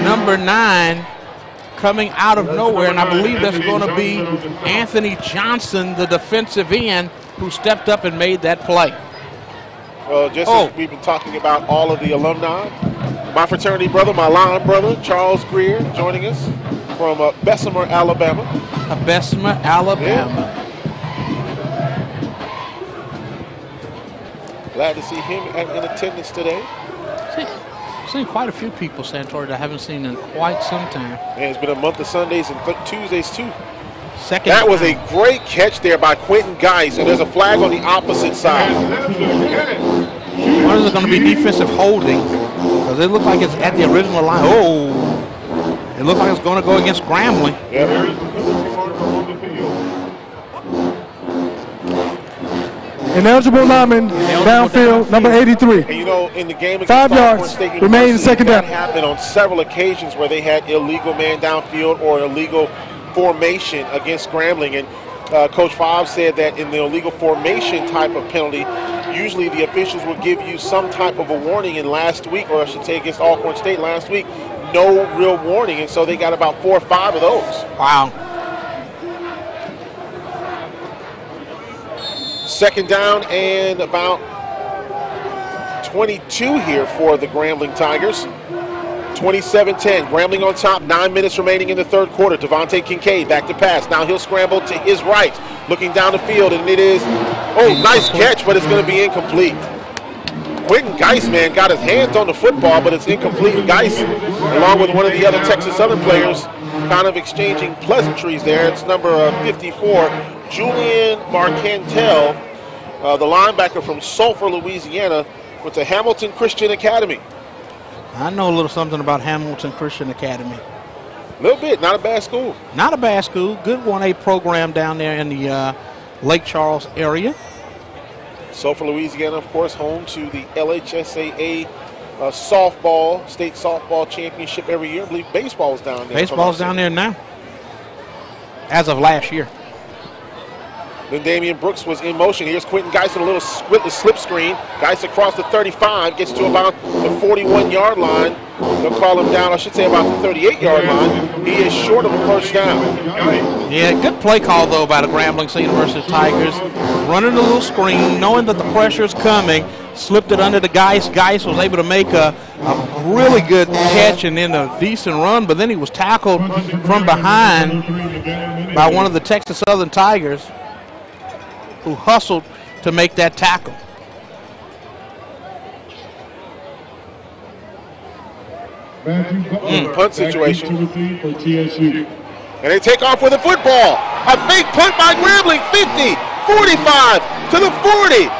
number 9 coming out of nowhere, and I believe that's going to be Anthony Johnson, the defensive end, who stepped up and made that play. Well, just as we've been talking about all of the alumni, my fraternity brother, my line brother, Charles Greer, joining us from Bessemer, Alabama. Bessemer, Alabama. Yeah. Glad to see him in attendance today. I've seen quite a few people, Santori, that I haven't seen in quite some time. Man, it's been a month of Sundays and Tuesdays, too. That was a great catch there by Quentin Geis, and there's a flag on the opposite side. What is it going to be? Defensive holding Because it looks like it's at the original line. Oh, it looks like it's going to go against Grambling. Yeah, there is the penalty marker on the field. Ineligible lineman downfield, number 83. And you know, in the game against 5 yards, Alcorn State remain University, second down. that happened on several occasions where they had illegal man downfield or illegal formation against Grambling. And Coach Fobbs said that in the illegal formation type of penalty, usually the officials will give you some type of a warning. And last week, or I should say against Alcorn State last week, no real warning. And so they got about 4 or 5 of those. Wow. Second down and about 22 here for the Grambling Tigers. 27-10, Grambling on top, 9 minutes remaining in the third quarter. Devontae Kincaid back to pass. Now he'll scramble to his right, looking down the field, and it is, nice catch, but it's going to be incomplete. Quentin Geis, man, got his hands on the football, but it's incomplete. Geis, along with one of the other Texas Southern players, kind of exchanging pleasantries there. It's number 54, Julian Marcantel, the linebacker from Sulphur, Louisiana, went to Hamilton Christian Academy. I know a little something about Hamilton Christian Academy. A little bit, not a bad school. Not a bad school. Good 1A program down there in the Lake Charles area. Sulphur, Louisiana, of course, home to the LHSAA softball, state softball championship every year. I believe baseball is down there. Baseball's down there now, as of last year. Then Damian Brooks was in motion. Here's Quentin Geis on a little slip screen. Geis across the 35, gets to about the 41-yard line. They'll call him down, I should say about the 38-yard line. He is short of a first down. Yeah, good play call, though, by the Grambling State University Tigers. Running a little screen, knowing that the pressure is coming, slipped it under the Geis. Geis was able to make a really good catch and then a decent run, but then he was tackled from behind by one of the Texas Southern Tigers, who hustled to make that tackle. Punt situation. And they take off with a football. A fake punt by Grambling, 50, 45 to the 40.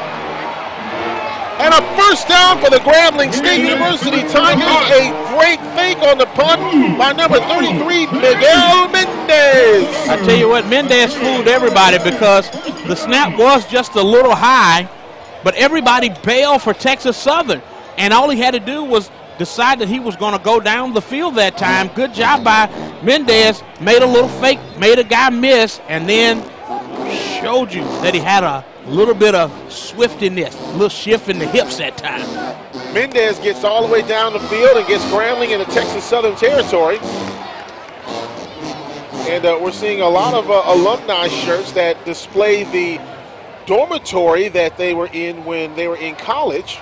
And a first down for the Grambling State University Tigers. A great fake on the punt by number 33, Miguel Mendez. I tell you what, Mendez fooled everybody because the snap was just a little high, but everybody bailed for Texas Southern. And all he had to do was decide that he was going to go down the field that time. Good job by Mendez. Made a little fake, made a guy miss, and then showed you that he had a little bit of swiftiness, a little shift in the hips that time. Mendez gets all the way down the field and gets Grambling in the Texas Southern territory. And we're seeing a lot of alumni shirts that display the dormitory that they were in when they were in college.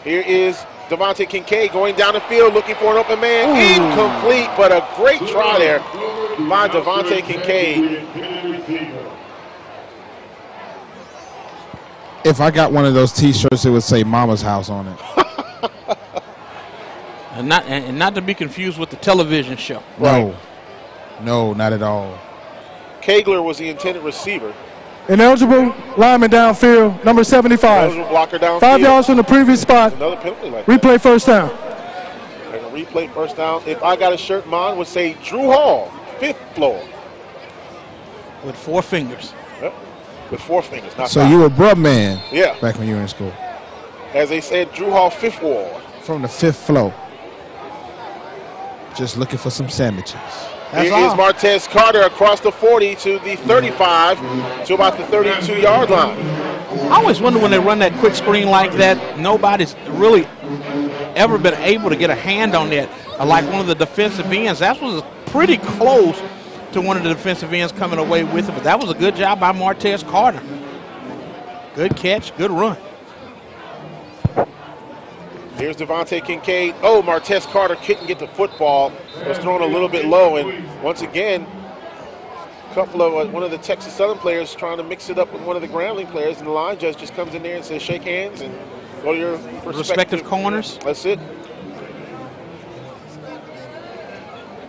Here is Devontae Kincaid going down the field looking for an open man. Incomplete, but a great try there by Devontae Kincaid. If I got one of those T-shirts, it would say Mama's House on it. and not to be confused with the television show. No, no, not at all. Kegler was the intended receiver. Ineligible lineman downfield, number 75. Ineligible blocker downfield. 5 yards from the previous spot. Another penalty like that. Replay first down. And a replay first down. If I got a shirt, mine would say Drew Hall, 5th floor. With 4 fingers. Yep. With 4 fingers, not So 5. you were Brub Man back when you were in school. As they said, Drew Hall, 5th wall. From the 5th floor. Just looking for some sandwiches. Here is Martez Carter across the 40 to the 35 to about the 32-yard line. I always wonder when they run that quick screen like that, nobody's really ever been able to get a hand on that. Like one of the defensive ends, that was pretty close to one of the defensive ends coming away with it, but that was a good job by Martez Carter. Good catch, good run. Here's Devontae Kincaid. Oh, Martez Carter couldn't get the football. It was thrown a little bit low, and once again, one of the Texas Southern players trying to mix it up with one of the Grambling players, and the line judge just comes in there and says, shake hands and go to your respective corners. That's it.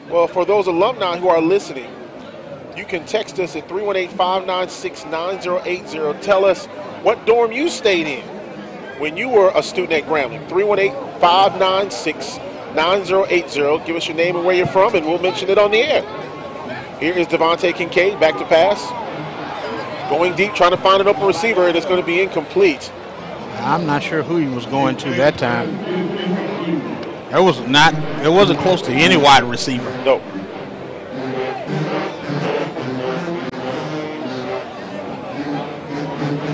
Well, for those alumni who are listening, you can text us at 318-596-9080. Tell us what dorm you stayed in. when you were a student at Grambling. 318-596-9080. Give us your name and where you're from, and we'll mention it on the air. Here is Devontae Kincaid, back to pass. Going deep, trying to find an open receiver, and it's going to be incomplete. I'm not sure who he was going to that time. It wasn't close to any wide receiver. No.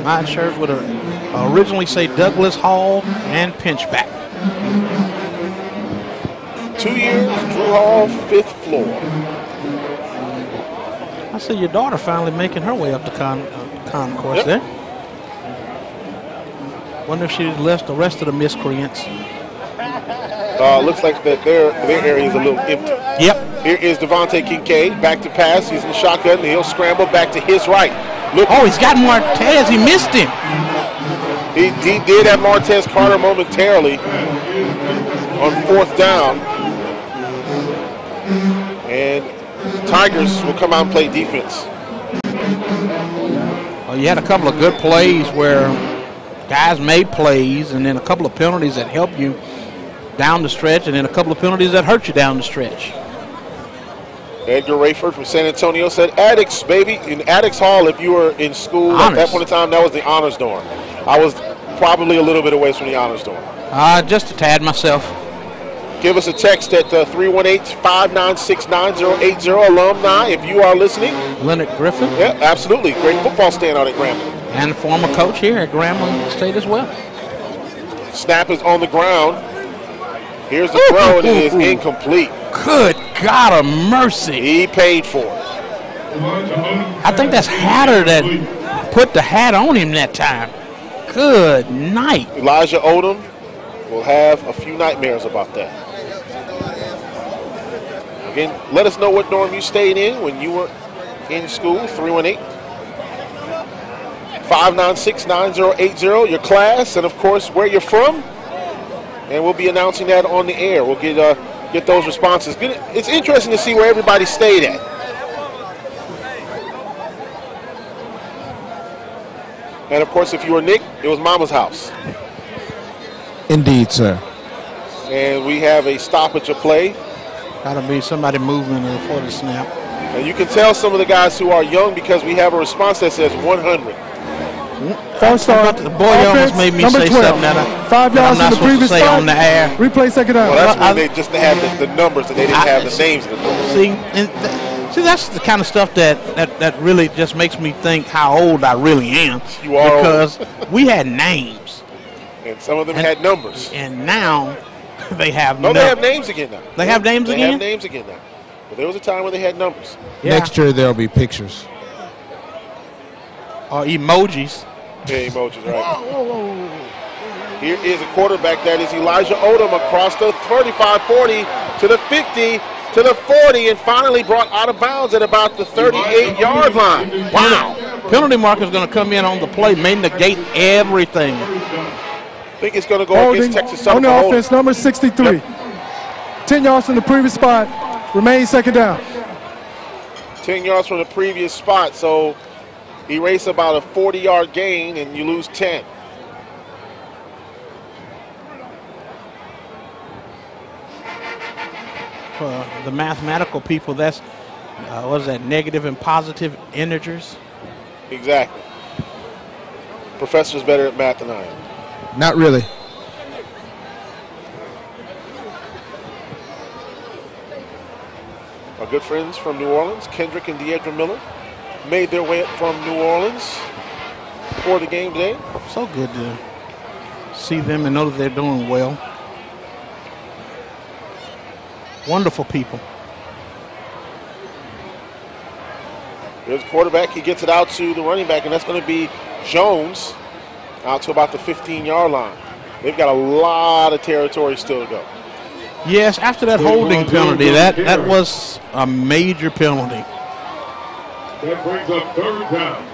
My shirt would originally say Douglas Hall and pinchback. 2 years, Drew Hall, 5th floor. I see your daughter finally making her way up the concourse there. Wonder if she left the rest of the miscreants. Looks like that their area is a little empty. Yep. Here is Devontae Kincaid, back to pass. He's in the shotgun, and he'll scramble back to his right. He's got Martez. He missed him. He did have Martez Carter momentarily on 4th down. And Tigers will come out and play defense. Well, you had a couple of good plays where guys made plays, and then a couple of penalties that helped you down the stretch, and then a couple of penalties that hurt you down the stretch. Edgar Rayford from San Antonio said, Addicts, baby. In Addicts Hall, if you were in school at that point in time, that was the honors dorm. I was probably a little bit away from the honors dorm. Just a tad myself. Give us a text at 318-596-9080, alumni, if you are listening. Leonard Griffin? Yeah, absolutely. Great football standout at Grambling. And a former coach here at Grambling State as well. Snap is on the ground. Here's the throw, and it is incomplete. Good God of mercy. He paid for it. I think that's Hatter that put the hat on him that time. Good night. Elijah Odom will have a few nightmares about that. Again, let us know what dorm you stayed in when you were in school. 318-596-9080, your class, and of course where you're from. And we'll be announcing that on the air. We'll get those responses. It's interesting to see where everybody stayed at. And of course, if you were Nick, it was Mama's house. Indeed, sir. And we have a stoppage of play. Got to be somebody moving before the snap. And you can tell some of the guys who are young because we have a response that says 100. First start. The boy almost made me say 12. something that 5 yards I'm in not the previous supposed to say spot. on the air. Replay second down. Well, that's when they just have the numbers and they didn't have the names of the numbers. See, that's the kind of stuff that really just makes me think how old I really am. You are because old. We had names. And some of them had numbers. And now they have they have names again now. They have names again? They have names again now. But there was a time when they had numbers. Yeah. Next year there'll be pictures. Or emojis. Yeah, emojis, right. Here is a quarterback. That is Elijah Odom across the 35-40 to the 50 to the 40 and finally brought out of bounds at about the 38-yard line. Wow. Penalty marker is going to come in on the play, may negate everything. I think it's going to go against Texas Southern. On the offense, number 63. 10 yards from the previous spot. Remains second down. 10 yards from the previous spot, so erase about a 40-yard gain and you lose 10. For the mathematical people, that's, what is that, negative and positive integers? Exactly. Professor's better at math than I am. Not really. Our good friends from New Orleans, Kendrick and Deidre Miller, made their way up from New Orleans for the game today. So good to see them and know that they're doing well. Wonderful people. There's the quarterback. He gets it out to the running back, and that's going to be Jones out to about the 15-yard line. They've got a lot of territory still to go. Yes, after that holding penalty, that was a major penalty. That brings up third down.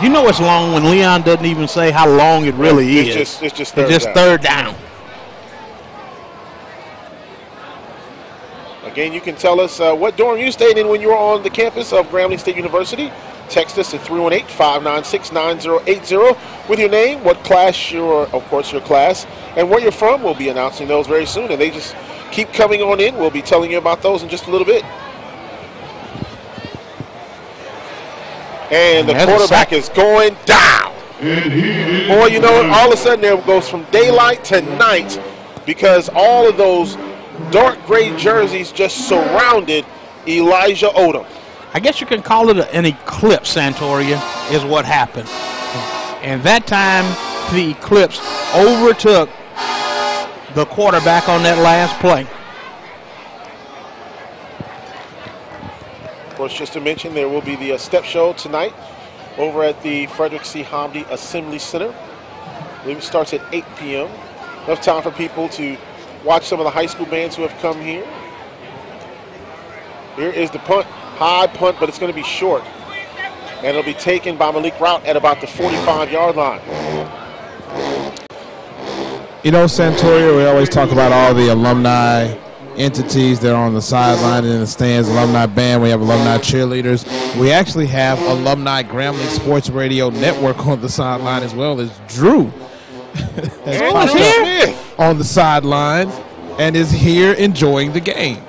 You know it's long when Leon doesn't even say how long it really is. It's just third down. Again, you can tell us what dorm you stayed in when you were on the campus of Grambling State University. Text us at 318-596-9080 with your name, what class of course your class, and where you're from. We'll be announcing those very soon, and they just keep coming on in. We'll be telling you about those in just a little bit. And the quarterback is going down. Boy, you know what? All of a sudden there goes from daylight to night because all of those dark gray jerseys just surrounded Elijah Odom. I guess you can call it an eclipse, Santoria, is what happened. And that time, the eclipse overtook the quarterback on that last play. Of course, just to mention, there will be the step show tonight over at the Frederick C. Hamdi Assembly Center. I believe it starts at 8 p.m. Enough time for people to watch some of the high school bands who have come here. Here is the punt. High punt, but it's going to be short. And it'll be taken by Malik Webb at about the 45-yard line. You know, Santoria, we always talk about all the alumni entities that are on the sideline and in the stands, alumni band, we have alumni cheerleaders. We actually have alumni Grambling Sports Radio Network on the sideline as well as Drew has popped up on the sidelines and is here enjoying the game.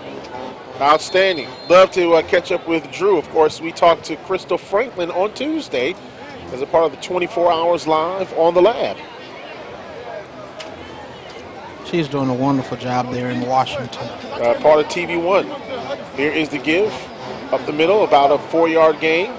Outstanding. Love to catch up with Drew. Of course, we talked to Crystal Franklin on Tuesday as a part of the 24 Hours Live on the Lab. She's doing a wonderful job there in Washington. Part of TV1. Here is the give up the middle, about a 4-yard gain.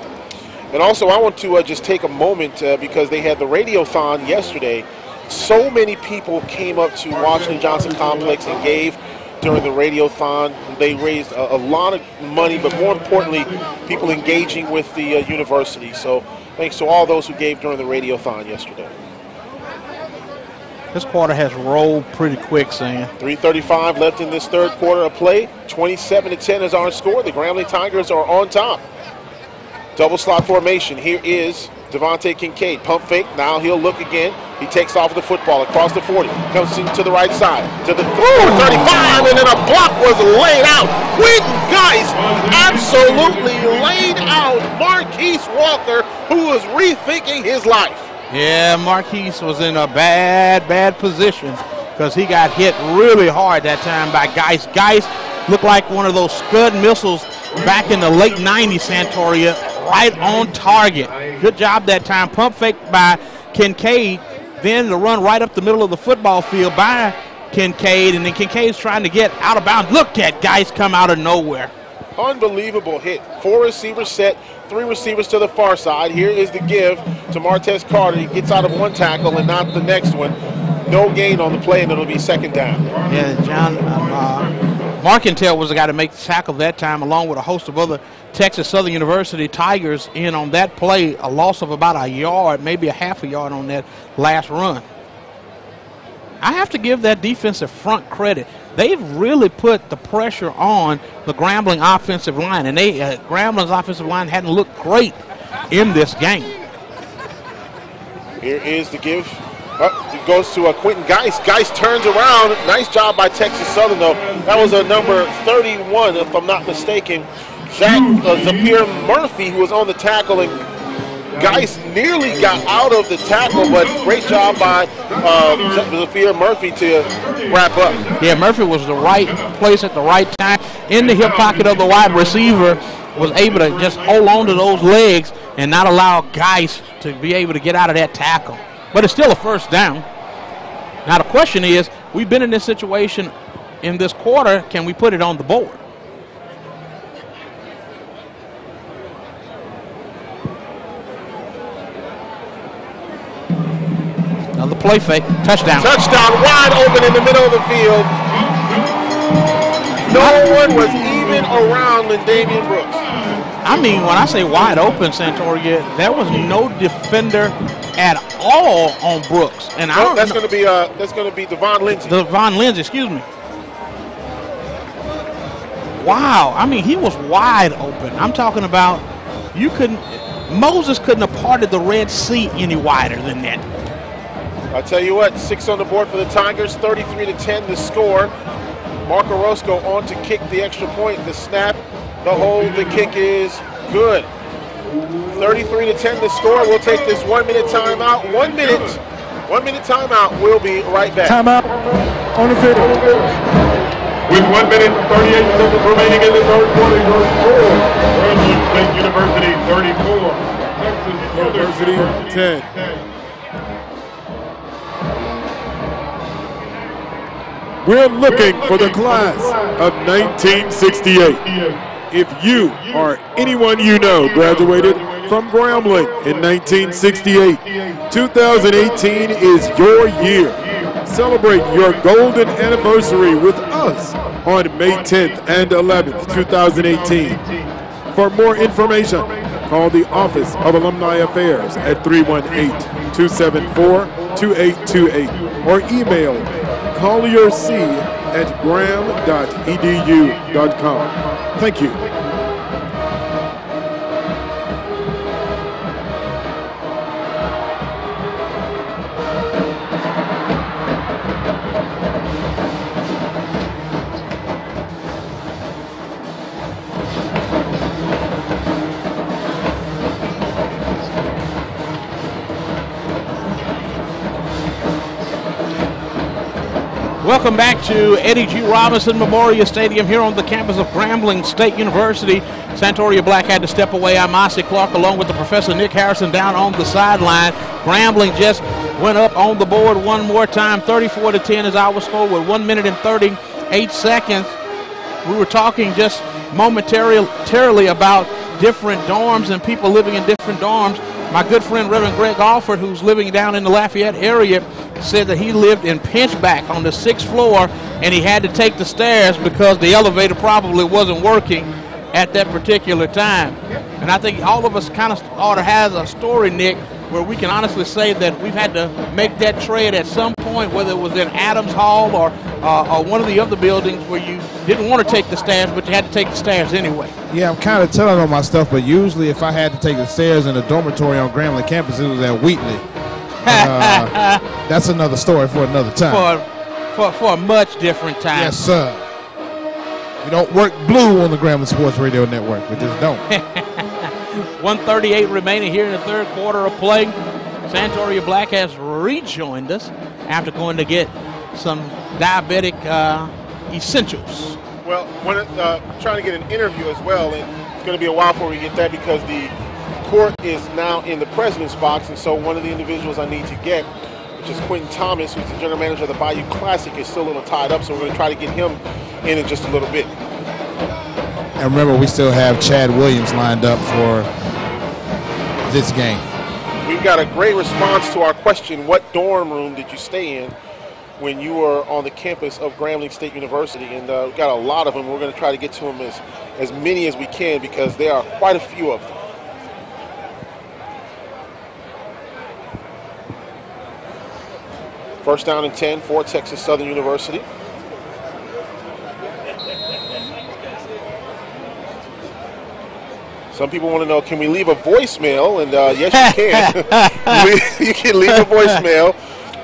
And also, I want to just take a moment because they had the Radiothon yesterday. So many people came up to Washington Johnson Complex and gave during the Radiothon. They raised a lot of money, but more importantly, people engaging with the university. So thanks to all those who gave during the Radiothon yesterday. This quarter has rolled pretty quick, Sam. 3:35 left in this third quarter of play. 27-10 is our score. The Grambling Tigers are on top. Double slot formation. Here is Devontae Kincaid. Pump fake. Now he'll look again. He takes off the football across the 40. Comes to the right side. To the 35, and then a block was laid out. Quentin Geist absolutely laid out Marquise Walker, who was rethinking his life. Yeah, Marquise was in a bad position because he got hit really hard that time by Geist. Geist looked like one of those Scud missiles back in the late 90s, Santoria, right on target. Good job that time. Pump fake by Kincaid, then the run right up the middle of the football field by Kincaid, and then Kincaid's trying to get out of bounds. Look at Geist come out of nowhere. Unbelievable hit. 4 receivers set, 3 receivers to the far side. Here is the give to Martez Carter. He gets out of one tackle and not the next one. No gain on the play, and it'll be second down. Yeah, John Markentel was the guy to make the tackle that time, along with a host of other Texas Southern University Tigers in on that play. A loss of about a yard, maybe a half a yard on that last run. I have to give that defensive front credit. They've really put the pressure on the Grambling offensive line, and Grambling's offensive line hadn't looked great in this game. Here is the give. It goes to Quentin Geist. Geist turns around. Nice job by Texas Southern, though. That was a number 31, if I'm not mistaken. Zapier Murphy, who was on the tackle, and Geist nearly got out of the tackle, but great job by Zapier Murphy to wrap up. Yeah, Murphy was the right place at the right time in the hip pocket of the wide receiver, was able to just hold on to those legs and not allow Geist to be able to get out of that tackle. But it's still a first down. Now the question is, we've been in this situation in this quarter, can we put it on the board? Another play fake, touchdown. Touchdown, wide open in the middle of the field. No one was even around Lindamian Brooks. I mean, when I say wide open, Santoria, there was no defender at all on Brooks. And I don't that's going to be Devon Lindsay. Devon Lindsay, excuse me. Wow, I mean, he was wide open. I'm talking about Moses couldn't have parted the Red Sea any wider than that. I'll tell you what, 6 on the board for the Tigers, 33-10 the score. Marco Roscoe on to kick the extra point. The snap, the hold, the kick is good. 33-10 the score. We'll take this 1 minute timeout. 1 minute timeout. We'll be right back. Timeout on the field. With 1 minute and 38 seconds remaining in the third quarter, your score, Grambling State University 34, Texas University 10. We're looking for the class of 1968. If you or anyone you know graduated from Grambling in 1968, 2018 is your year. Celebrate your golden anniversary with us on May 10th and 11th, 2018. For more information, call the Office of Alumni Affairs at 318-274-2828 or email collierc@gram.edu.com. Thank you. Welcome back to Eddie G. Robinson Memorial Stadium here on the campus of Grambling State University. Santoria Black had to step away. I'm Ossie Clark along with the Professor Nick Harrison down on the sideline. Grambling just went up on the board one more time. 34-10 is our score with 1 minute and 38 seconds. We were talking just momentarily about different dorms and people living in different dorms. My good friend Reverend Greg Alford, who's living down in the Lafayette area, said that he lived in Pinchback on the 6th floor and he had to take the stairs because the elevator probably wasn't working at that particular time. And I think all of us kind of ought to have a story, Nick, where we can honestly say that we've had to make that trade at some point, whether it was in Adams Hall or one of the other buildings where you didn't want to take the stairs, but you had to take the stairs anyway. Yeah, I'm kind of telling on my stuff, but usually if I had to take the stairs in a dormitory on Grambling campus, it was at Wheatley. That's another story for another time. For a much different time. Yes, sir. We don't work blue on the Grambling Sports Radio Network. We just don't. 1:38 remaining here in the third quarter of play. Santoria Black has rejoined us after going to get some diabetic essentials. Well, trying to get an interview as well, and it's going to be a while before we get that because the court is now in the president's box, and so one of the individuals I need to get, which is Quentin Thomas, who's the general manager of the Bayou Classic, is still a little tied up, so we're going to try to get him in just a little bit. And remember, we still have Chad Williams lined up for this game. We've got a great response to our question, what dorm room did you stay in when you were on the campus of Grambling State University? And we've got a lot of them. We're going to try to get to them as many as we can because there are quite a few of them. First down and 10 for Texas Southern University. Some people want to know, can we leave a voicemail? And yes, you can. You can leave a voicemail.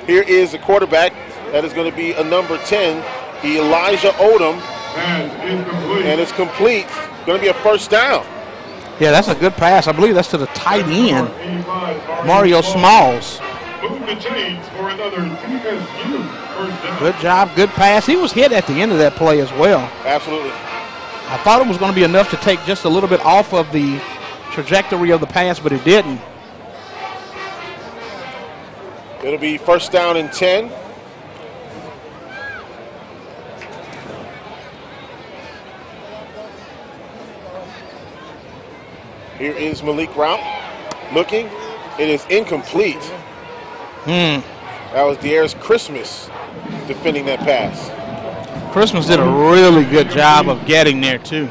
Here is the quarterback. That is going to be a number 10, Elijah Odom. And it's complete. Going to be a first down. Yeah, that's a good pass. I believe that's to the tight end, Mario Smalls. Good job, good pass. He was hit at the end of that play as well. Absolutely. I thought it was going to be enough to take just a little bit off of the trajectory of the pass, but it didn't. It'll be first down and 10. Here is Malik Webb looking. It is incomplete. That was De'Aaron Christmas defending that pass. Christmas did a really good job of getting there, too.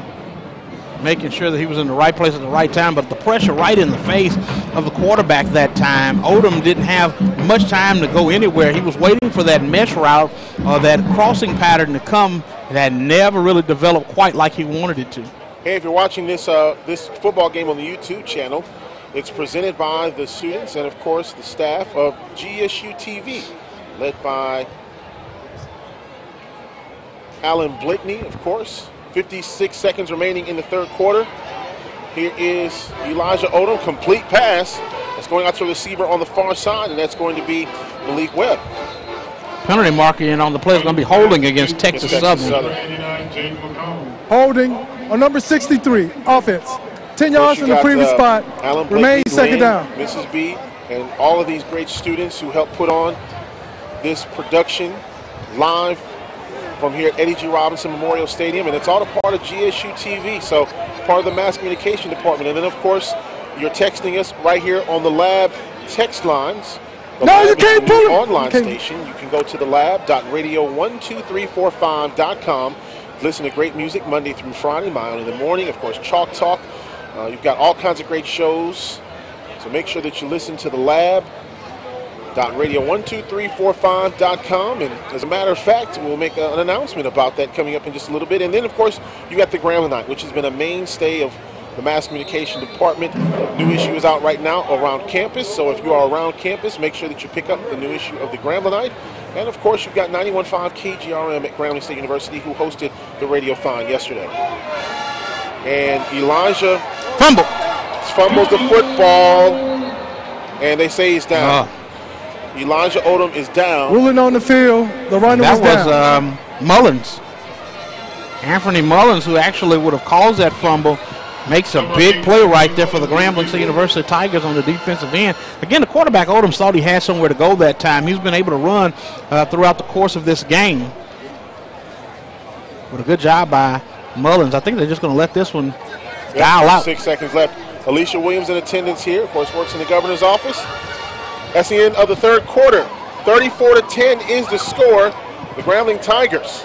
Making sure that he was in the right place at the right time, but the pressure right in the face of the quarterback that time. Odom didn't have much time to go anywhere. He was waiting for that mesh route or that crossing pattern to come that never really developed quite like he wanted it to. Hey, if you're watching this football game on the YouTube channel, it's presented by the students and, of course, the staff of GSU TV, led by Alan Blakeney, of course. 56 seconds remaining in the third quarter. Here is Elijah Odom, complete pass. That's going out to a receiver on the far side, and that's going to be Malik Webb. Penalty marking on the play is going to be holding against Texas Southern. Holding on number 63, offense. 10 yards from the previous spot. Remains second down. Mrs. B, and all of these great students who helped put on this production live from here at Eddie G. Robinson Memorial Stadium, and it's all a part of GSU TV, so part of the mass communication department. And then, of course, you're texting us right here on the lab text lines. No, you can't pull it. Online station. You can go to the lab.radio12345.com. Listen to great music Monday through Friday, Mile in the Morning, of course, Chalk Talk. You've got all kinds of great shows, so make sure that you listen to the lab.radio12345.com. And as a matter of fact, we'll make an announcement about that coming up in just a little bit. And then, of course, you got the Grambling Night, which has been a mainstay of the mass communication department. New issue is out right now around campus, so if you are around campus, make sure that you pick up the new issue of the Grambling Night. And of course, you've got 91.5 KGRM at Grambling State University, who hosted the Radiothon yesterday. And Elijah fumbles the football, and they say he's down. Elijah Odom is down. Ruling on the field, the runner was down. That was Mullins. Anthony Mullins, who actually would have caused that fumble, makes a big play right there for the Grambling State University Tigers on the defensive end. Again, the quarterback, Odom, thought he had somewhere to go that time. He's been able to run throughout the course of this game. But a good job by Mullins. I think they're just going to let this one dial out. 6 seconds left. Alicia Williams in attendance here, of course, works in the governor's office. That's the end of the third quarter. 34-10 is the score. The Grambling Tigers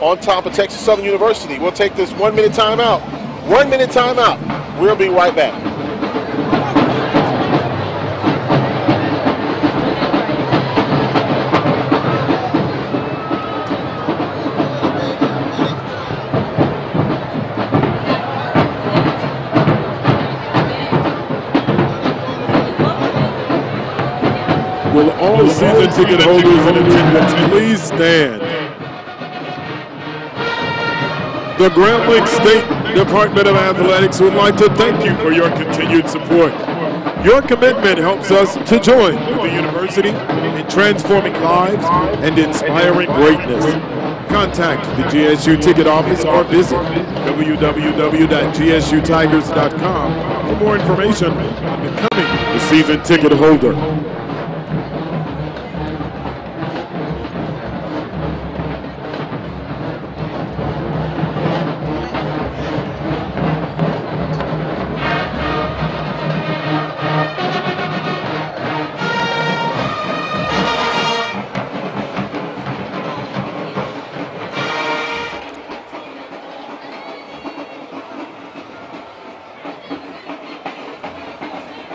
on top of Texas Southern University. We'll take this 1 minute timeout. 1 minute timeout. We'll be right back. Will all season ticket holders in attendance please stand? The Grambling State Department of Athletics would like to thank you for your continued support. Your commitment helps us to join with the university in transforming lives and inspiring greatness. Contact the GSU ticket office or visit www.gsutigers.com for more information on becoming a season ticket holder.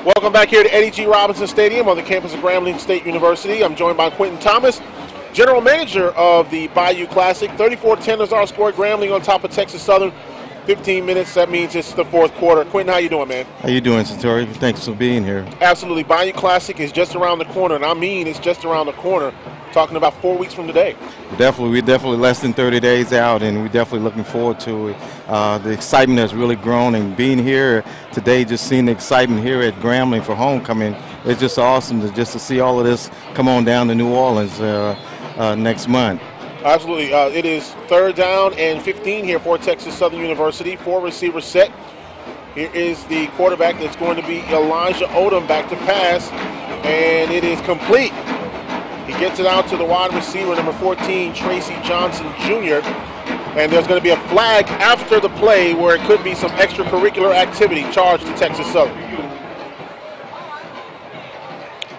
Welcome back here to Eddie G. Robinson Stadium on the campus of Grambling State University. I'm joined by Quentin Thomas, General Manager of the Bayou Classic. 34-10 is our score. Grambling on top of Texas Southern. 15 minutes, that means it's the fourth quarter. Quentin, how you doing, man? How you doing, Satori? Thanks for being here. Absolutely. Bayou Classic is just around the corner, and I mean it's just around the corner. Talking about 4 weeks from today. We're definitely less than 30 days out, and we're definitely looking forward to it. The excitement has really grown, and being here today, just seeing the excitement here at Grambling for homecoming, it's just awesome to see all of this come on down to New Orleans next month. Absolutely. It is third down and 15 here for Texas Southern University. 4 receivers set. Here is the quarterback that's going to be Elijah Odom back to pass, and it is complete. He gets it out to the wide receiver, number 14, Tracy Johnson Jr., and there's going to be a flag after the play where it could be some extracurricular activity charged to Texas Southern.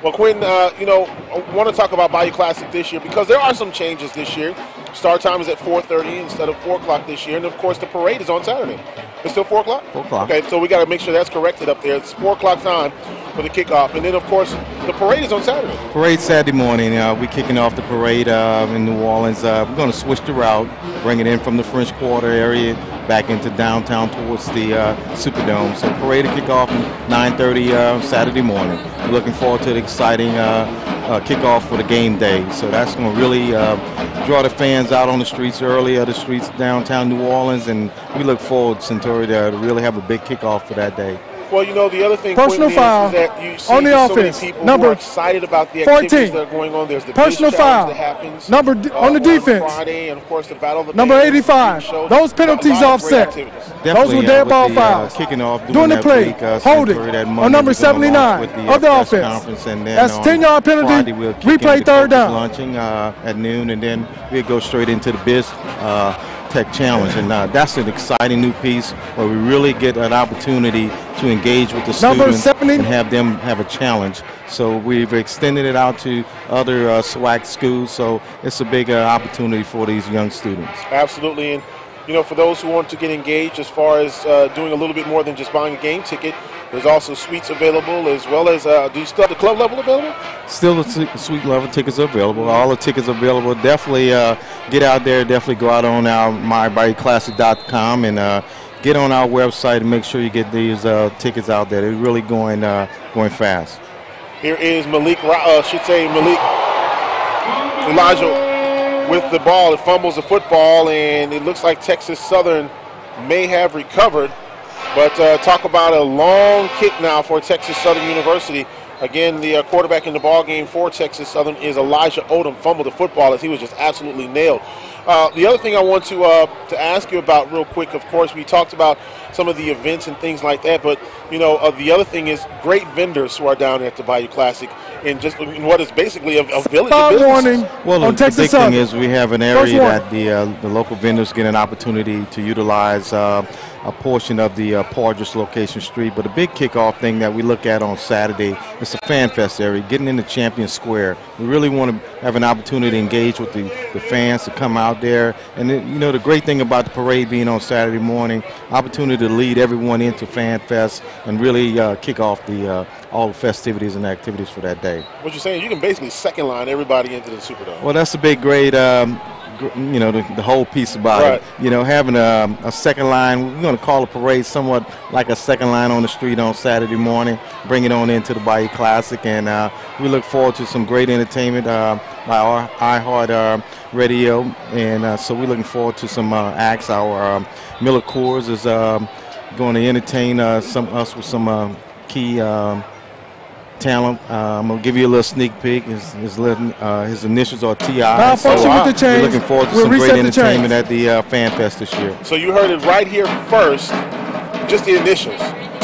Well, Quinn, I want to talk about Bayou Classic this year because there are some changes this year. Start time is at 4:30 instead of 4 o'clock this year, and of course the parade is on Saturday. It's still 4 o'clock? 4 o'clock. Okay, so we got to make sure that's corrected up there. It's 4 o'clock time for the kickoff, and then of course the parade is on Saturday. Parade Saturday morning. We're kicking off the parade in New Orleans. We're going to switch the route, bring it in from the French Quarter area back into downtown towards the Superdome. So parade to kick off at 9:30 Saturday morning. We're looking forward to the exciting kickoff for the game day. So that's going to really draw the fans out on the streets early, the streets downtown New Orleans, and we look forward, Centauri, to really have a big kickoff for that day. Well, you know, the other thing personal foul is that you see on the so offense. many people Number who are excited about the activities 14. that are going on. There's the Personal Biz foul. Challenge that happens On the defense. Friday, and of course the Battle of the Number Bands, 85. shows, Those penalties a lot of great offset. activities. Those were dead ball fouls. Kicking off during the that play, week, hold it Centauri, that on Monday number we're gonna launch 79 with of the press offense. conference, and then That's on 10-yard penalty, Friday, we'll kick replay into third coaches down. Lunching at noon, and then we'll go straight into the Biz Tech Challenge, and that's an exciting new piece where we really get an opportunity to engage with the students and have them have a challenge. So we've extended it out to other SWAC schools, so it's a big opportunity for these young students. Absolutely, and you know, for those who want to get engaged as far as doing a little bit more than just buying a game ticket, there's also suites available, as well as, do you still have the club level available? Still the suite level tickets are available. All the tickets are available. Definitely get out there. Definitely go out on our mybodyclassic.com and get on our website and make sure you get these tickets out there. They're really going fast. Here is Malik Elijah with the ball. It fumbles the football, and it looks like Texas Southern may have recovered. But talk about a long kick now for Texas Southern University. Again, the quarterback in the ball game for Texas Southern is Elijah Odom. Fumbled the football as he was just absolutely nailed. The other thing I want to ask you about real quick, of course, we talked about some of the events and things like that, but you know, the other thing is great vendors who are down at the Bayou Classic in just in what is basically a village of businesses. Well, the big thing is we have an area that the local vendors get an opportunity to utilize a portion of the Partridge location street. But a big kickoff thing that we look at on Saturday is the Fan Fest area, getting into Champion Square. We really want to have an opportunity to engage with the fans to come out there. And you know, the great thing about the parade being on Saturday morning, opportunity to lead everyone into Fan Fest and really kick off all the festivities and activities for that day. What you're saying, you can basically second line everybody into the Superdome. Well, that's a big, great, you know, the whole piece about it. You know, having a second line, we're going to call a parade somewhat like a second line on the street on Saturday morning, bring it on into the Bayou Classic, and we look forward to some great entertainment by our iHeart Radio, and so we're looking forward to some acts. Our Miller Coors is going to entertain us with some key talent. I'm going to give you a little sneak peek. His initials are T.I. So we're looking forward to some great entertainment at the Fan Fest this year. So you heard it right here first, just the initials.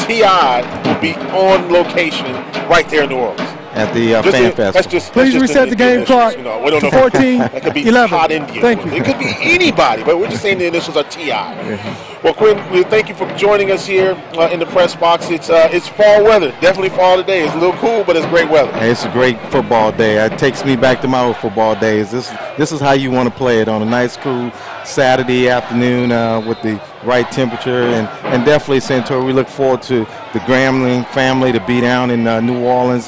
T.I. will be on location right there in New Orleans. At the Fan Fest. Please reset the game clock to 14, that could be 11. Hot Indian. Thank you. It could be anybody, but we're just saying the initials are T.I. Well, Quinn, we thank you for joining us here in the press box. It's fall weather. Definitely fall today. It's a little cool, but it's great weather. Hey, it's a great football day. It takes me back to my old football days. This is how you want to play it on a nice, cool Saturday afternoon with the right temperature. And definitely, Centauri, we look forward to the Grambling family to be down in New Orleans.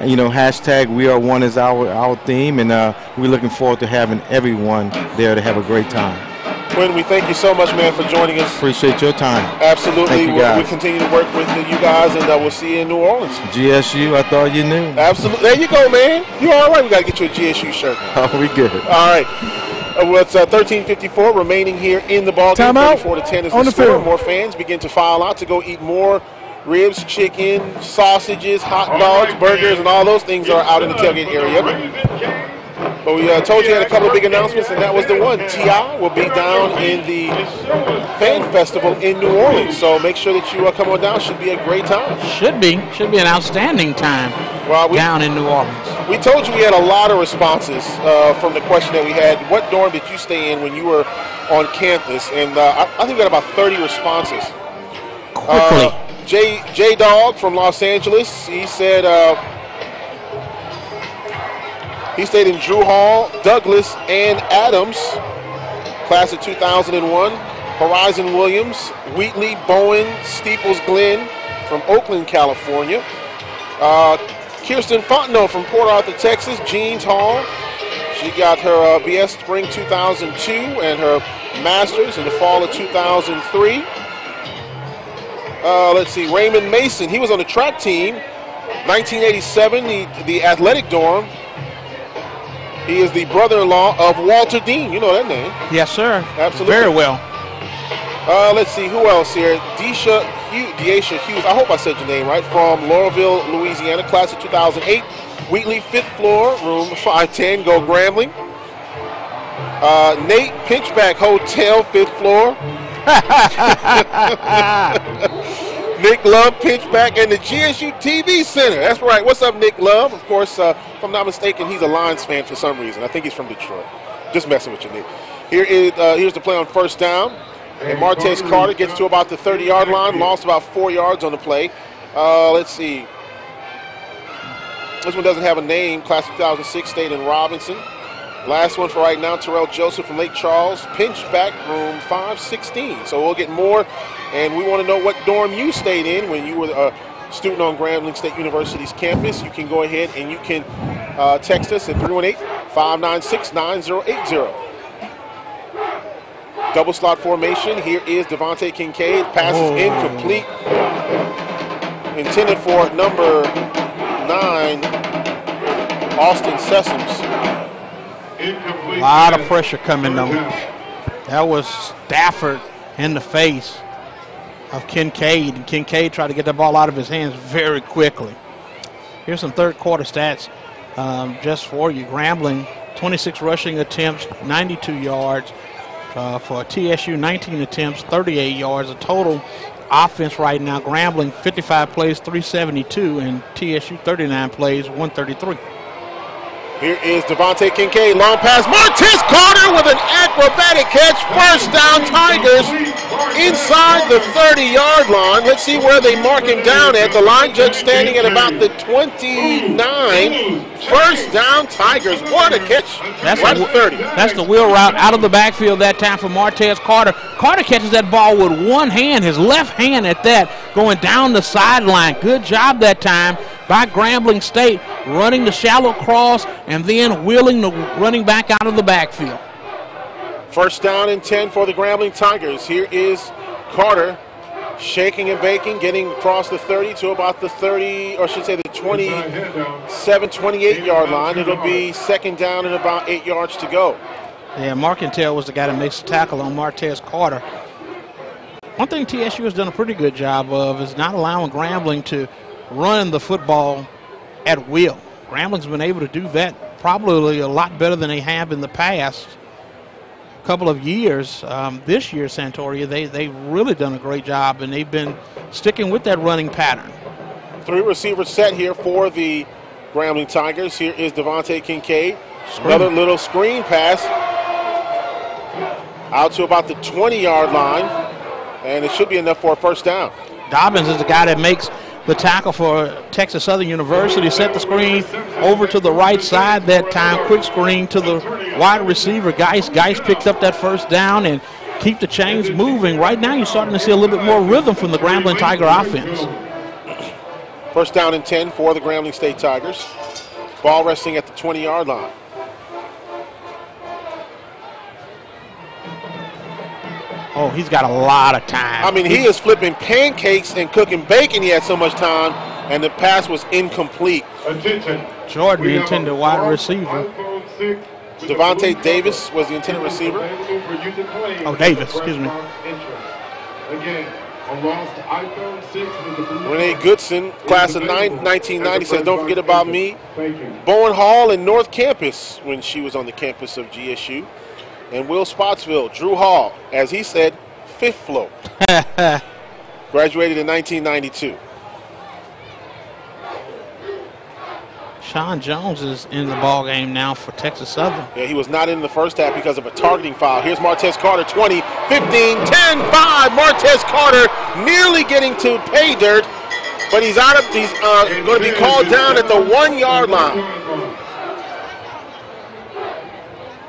You know, hashtag We Are One is our theme, and we're looking forward to having everyone there to have a great time. Quinn, we thank you so much, man, for joining us. Appreciate your time. Absolutely. Thank you, we continue to work with you guys, and we'll see you in New Orleans. GSU, I thought you knew. Absolutely. There you go, man. You're all right. We got to get you a GSU shirt now. Oh, we good. All right. Well, it's 13:54 remaining here in the ball game. 34-10 is the score. More fans begin to file out to go eat more ribs, chicken, sausages, hot dogs, burgers, and all those things are out in the tailgate area. But we told you had a couple of big announcements, and that was the one. T.I. will be down in the Fan Festival in New Orleans. So make sure that you come on down. Should be a great time. Should be an outstanding time down in New Orleans. We told you we had a lot of responses from the question that we had. What dorm did you stay in when you were on campus? And I think we got about 30 responses. Quickly. J Dog from Los Angeles, he said he stayed in Drew Hall, Douglas, and Adams, class of 2001. Horizon Williams, Wheatley, Bowen, Steeples Glen from Oakland, California. Kirsten Fontenot from Port Arthur, Texas, Jeans Hall. She got her BS Spring 2002 and her Master's in the fall of 2003. Let's see, Raymond Mason, he was on the track team 1987, the athletic dorm. He is the brother-in-law of Walter Dean. You know that name. Yes, sir. Absolutely. Very well. Let's see, who else here? Deisha Hughes, I hope I said your name right, from Laurelville, Louisiana, class of 2008. Wheatley, 5th floor, room 510, go Grambling. Nate, Pinchback Hotel, 5th floor. Nick Love, Pinchback, and the GSU TV Center. That's right. What's up, Nick Love? Of course, if I'm not mistaken, he's a Lions fan for some reason. I think he's from Detroit. Just messing with you, Nick. Here's the play on first down. And Martez Carter gets to about the 30-yard line, lost about 4 yards on the play. Let's see. This one doesn't have a name. Class of 2006 stayed in Robinson. Last one for right now, Terrell Joseph from Lake Charles, Pinchback, room 516. So we'll get more, and we want to know what dorm you stayed in when you were a student on Grambling State University's campus. You can go ahead and you can text us at 318-596-9080. Double slot formation. Here is Devontae Kincaid. Pass is incomplete. Intended for number 9, Austin Sessoms. A lot of pressure coming on. That was Stafford in the face of Kincaid. And Kincaid tried to get the ball out of his hands very quickly. Here's some third quarter stats just for you. Grambling, 26 rushing attempts, 92 yards. For TSU, 19 attempts, 38 yards. A total offense right now, Grambling 55 plays, 372, and TSU 39 plays, 133. Here is Devontae Kincaid, long pass. Martez Carter with an acrobatic catch. First down, Tigers inside the 30-yard line. Let's see where they mark him down at. The line judge standing at about the 29. First down, Tigers. What a catch. That's right at 30. That's the wheel route out of the backfield that time for Martez Carter. Carter catches that ball with one hand, his left hand at that, going down the sideline. Good job that time by Grambling State, running the shallow cross and then wheeling the running back out of the backfield. First down and 10 for the Grambling Tigers. Here is Carter shaking and baking, getting across the 30 to about the 30, or I should say the 27, 28-yard line. It'll be second down and about 8 yards to go. Yeah, Markintel was the guy that makes the tackle on Martez Carter. One thing TSU has done a pretty good job of is not allowing Grambling to run the football at will. Grambling's been able to do that probably a lot better than they have in the past couple of years. This year, Santoria, they've really done a great job, and they've been sticking with that running pattern. 3 receivers set here for the Grambling Tigers. Here is Devontae Kincaid. Another little screen pass out to about the 20-yard line, and it should be enough for a first down. Dobbins is the guy that makes the tackle for Texas Southern University. Set the screen over to the right side that time. Quick screen to the wide receiver, Geis. Geis picked up that first down and keep the chains moving. Right now you're starting to see a little bit more rhythm from the Grambling Tiger offense. First down and 10 for the Grambling State Tigers. Ball resting at the 20-yard line. Oh, he's got a lot of time. I mean, he is flipping pancakes and cooking bacon. He had so much time, and the pass was incomplete. Jordan, the intended wide receiver. Devontae Davis was the intended receiver. Oh, Davis, excuse me. Renee Goodson, class of 1990, says, don't forget about me. Bowen Hall and North Campus when she was on the campus of GSU. And Will Spotsville, Drew Hall, as he said, 5th floor. Graduated in 1992. Sean Jones is in the ball game now for Texas Southern. Yeah, he was not in the first half because of a targeting foul. Here's Martez Carter, 20, 15, 10, 5. Martez Carter nearly getting to pay dirt, but he's going to be called down at the 1-yard line.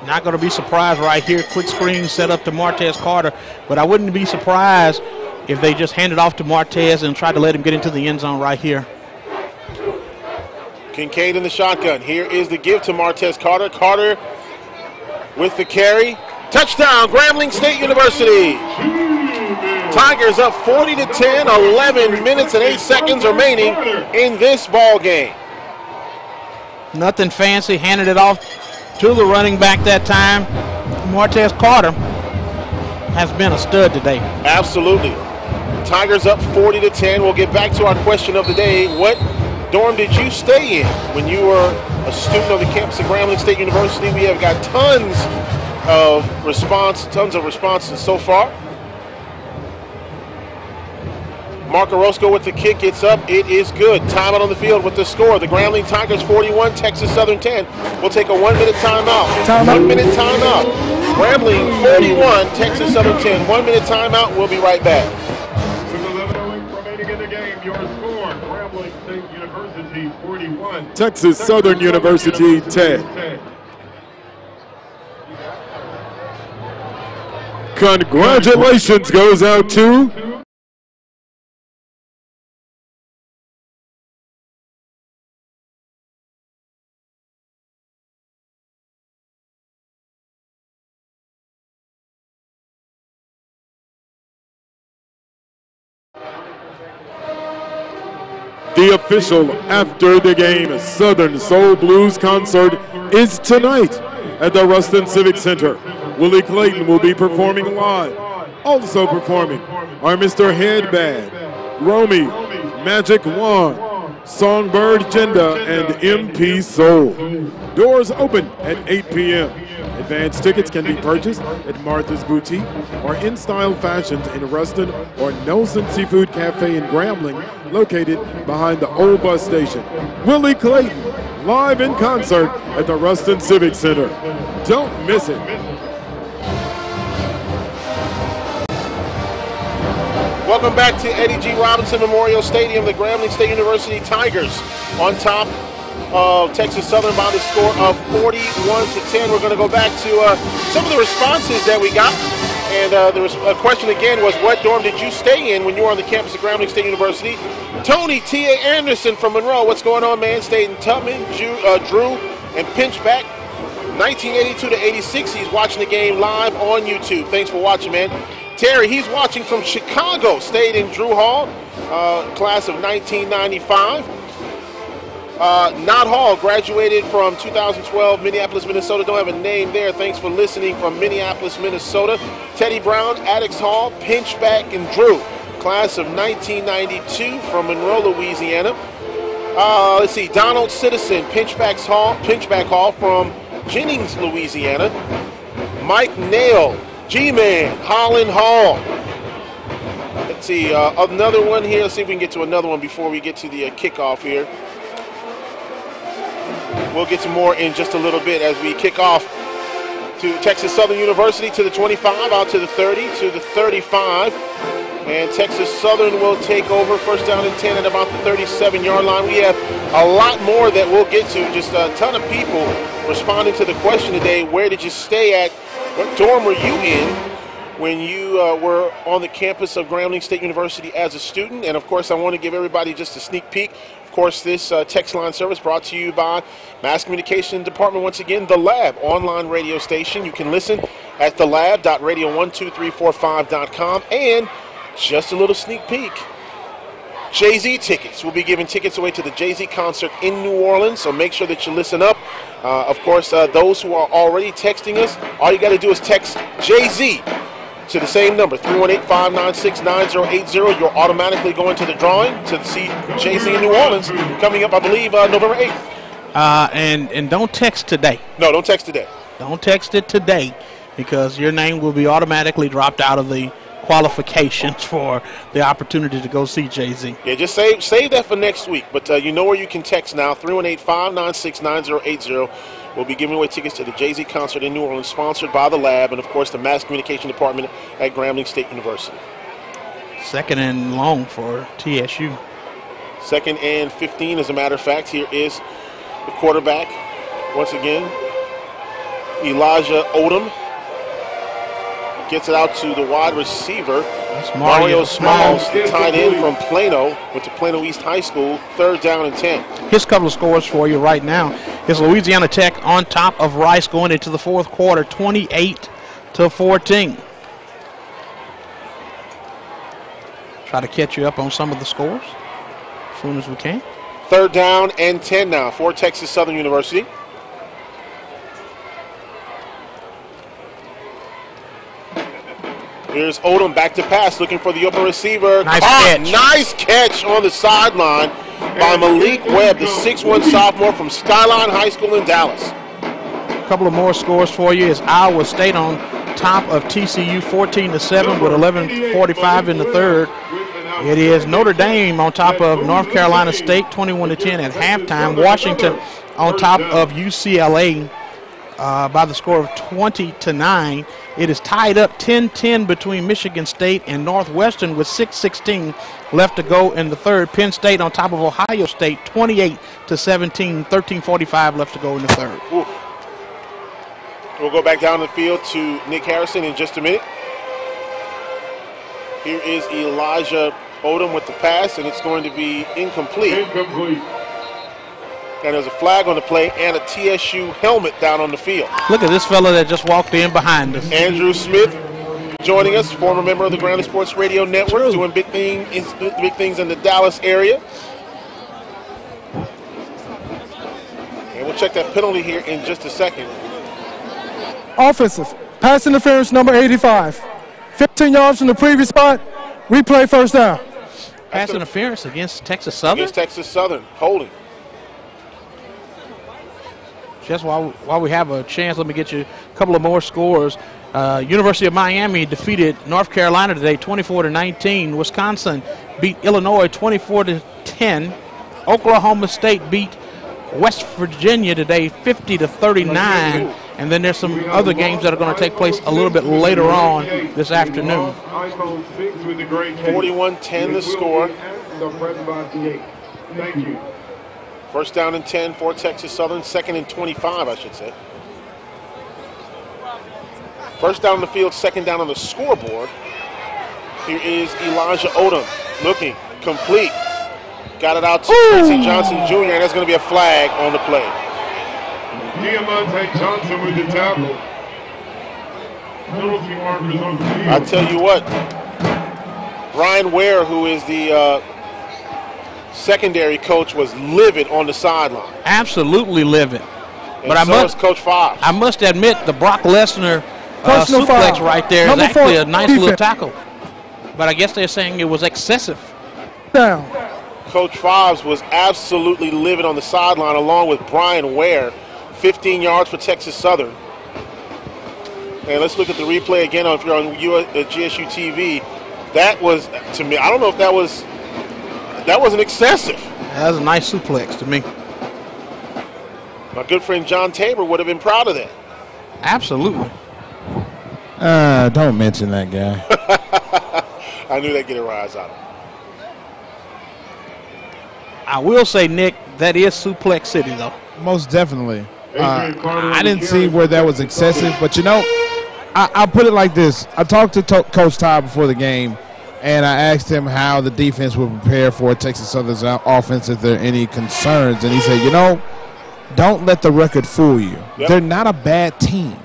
Not going to be surprised right here. Quick screen set up to Martez Carter, but I wouldn't be surprised if they just handed off to Martez and tried to let him get into the end zone right here. Kincaid in the shotgun. Here is the give to Martez Carter. Carter with the carry. Touchdown, Grambling State University. Tigers up 40-10, 11 minutes and 8 seconds remaining in this ball game. Nothing fancy, handed it off to the running back that time. Martez Carter has been a stud today. Absolutely. Tigers up 40-10. We'll get back to our question of the day. What dorm did you stay in when you were a student of the campus of Grambling State University? We have got tons of responses so far. Marco Roscoe with the kick, it's up, it is good. Timeout on the field with the score. The Grambling Tigers 41, Texas Southern 10. We'll take a 1 minute timeout. 1 minute timeout. Grambling 41, Texas Southern 10. 1 minute timeout, we'll be right back. With 11 remaining in the game, your score, Grambling State University 41. Texas Southern University 10. Congratulations goes out to the official after the game Southern Soul Blues concert is tonight at the Ruston Civic Center. Willie Clayton will be performing live. Also performing are Mr. Headbad, Romy, Magic Wand, Songbird Jenda, and MP Soul. Doors open at 8 p.m. Advance tickets can be purchased at Martha's Boutique or In Style Fashions in Ruston or Nelson Seafood Cafe in Grambling, located behind the old bus station. Willie Clayton, live in concert at the Ruston Civic Center. Don't miss it. Welcome back to Eddie G. Robinson Memorial Stadium. The Grambling State University Tigers on top of Texas Southern by the score of 41-10. We're going to go back to some of the responses that we got. And the question again was, what dorm did you stay in when you were on the campus of Grambling State University? Tony T.A. Anderson from Monroe. What's going on, man? Stayed in Tubman, Drew, and Pinchback. 1982 to 86. He's watching the game live on YouTube. Thanks for watching, man. Terry, he's watching from Chicago. Stayed in Drew Hall, class of 1995. Not Hall, graduated from 2012, Minneapolis, Minnesota. Don't have a name there. Thanks for listening from Minneapolis, Minnesota. Teddy Brown, Addix Hall, Pinchback, and Drew. Class of 1992 from Monroe, Louisiana. Let's see, Donald Citizen, Pinchback Hall from Jennings, Louisiana. Mike Nail, G-Man, Holland Hall. Let's see, another one here. Let's see if we can get to another one before we get to the kickoff here. We'll get to more in just a little bit as we kick off to Texas Southern University to the 25, out to the 30, to the 35. And Texas Southern will take over first down and 10 at about the 37-yard line. We have a lot more that we'll get to. Just a ton of people responding to the question today. Where did you stay at? What dorm were you in when you were on the campus of Grambling State University as a student? And, of course, I want to give everybody just a sneak peek. Of course, this text line service brought to you by Mass Communication Department. Once again, The Lab, online radio station. You can listen at thelab.radio12345.com. And just a little sneak peek, Jay-Z tickets. We'll be giving tickets away to the Jay-Z concert in New Orleans, so make sure that you listen up. Of course, those who are already texting us, all you got to do is text Jay-Z to the same number, 318-596-9080. You're automatically going to the drawing to see Jay-Z in New Orleans coming up, I believe, November 8th. And don't text today. No, don't text today. Don't text it today, because your name will be automatically dropped out of the qualifications for the opportunity to go see Jay-Z. Yeah, just save that for next week. But you know where you can text now, 318-596-9080. We'll be giving away tickets to the Jay-Z concert in New Orleans, sponsored by The Lab and, of course, the Mass Communication Department at Grambling State University. Second and long for TSU. Second and 15, as a matter of fact. Here is the quarterback once again, Elijah Odom. Gets it out to the wide receiver. That's Mario Smalls, the tight end from Plano, went to Plano East High School, third down and 10. Here's a couple of scores for you right now. Is Louisiana Tech on top of Rice going into the fourth quarter, 28-14. Try to catch you up on some of the scores as soon as we can. 3rd down and 10 now for Texas Southern University. Here's Odom back to pass, looking for the open receiver. Nice catch. Nice catch on the sideline by Malik Webb, the 6'1 sophomore from Skyline High School in Dallas. A couple of more scores for you is Iowa State on top of TCU 14-7 with 11:45 in the 3rd. It is Notre Dame on top of North Carolina State 21-10 at halftime. Washington on top of UCLA by the score of 20-9. It is tied up 10-10 between Michigan State and Northwestern with 6:16 left to go in the 3rd. Penn State on top of Ohio State 28-17, 13:45 left to go in the 3rd. Ooh. We'll go back down the field to Nick Harrison in just a minute. Here is Elijah Odom with the pass, and it's going to be incomplete. And there's a flag on the play and a TSU helmet down on the field. Look at this fella that just walked in behind us. Andrew Smith joining us, former member of the Grambling Sports Radio Network, doing big things in the Dallas area. And we'll check that penalty here in just a second. Offensive. Pass interference number 85. 15 yards from the previous spot. Replay 1st down. Pass interference against Texas Southern? Against Texas Southern. Holding. Just while we have a chance, let me get you a couple of more scores. University of Miami defeated North Carolina today 24-19. Wisconsin beat Illinois 24-10. Oklahoma State beat West Virginia today 50-39. And then there's some other games that are going to take place a little bit later on this afternoon. 41-10 the score. Thank you. 1st down and 10 for Texas Southern. 2nd and 25, I should say. 1st down on the field, 2nd down on the scoreboard. Here is Elijah Odom looking complete. Got it out to Quincy Johnson Jr., and that's going to be a flag on the play. Diamante Johnson with the tackle. Penalty markers on the field. I tell you what, Brian Ware, who is the secondary coach, was livid on the sideline. Absolutely livid. And but so is Coach Fobbs. I must admit, the Brock Lesnar suplex right there is actually a nice little tackle. But I guess they're saying it was excessive. Down. Coach Fobbs was absolutely livid on the sideline, along with Brian Ware. 15 yards for Texas Southern. And let's look at the replay again if you're on GSU TV. That was, to me, I don't know if that wasn't excessive. That was a nice suplex to me. My good friend John Tabor would have been proud of that. Absolutely. Don't mention that guy. I knew they'd get a rise out of him. I will say, Nick, that is Suplex City, though. Most definitely. I didn't see where that was excessive, but you know, I'll put it like this. I talked to Coach Todd before the game, and I asked him how the defense would prepare for Texas Southern's offense if there are any concerns, and he said, you know, don't let the record fool you. Yep. They're not a bad team.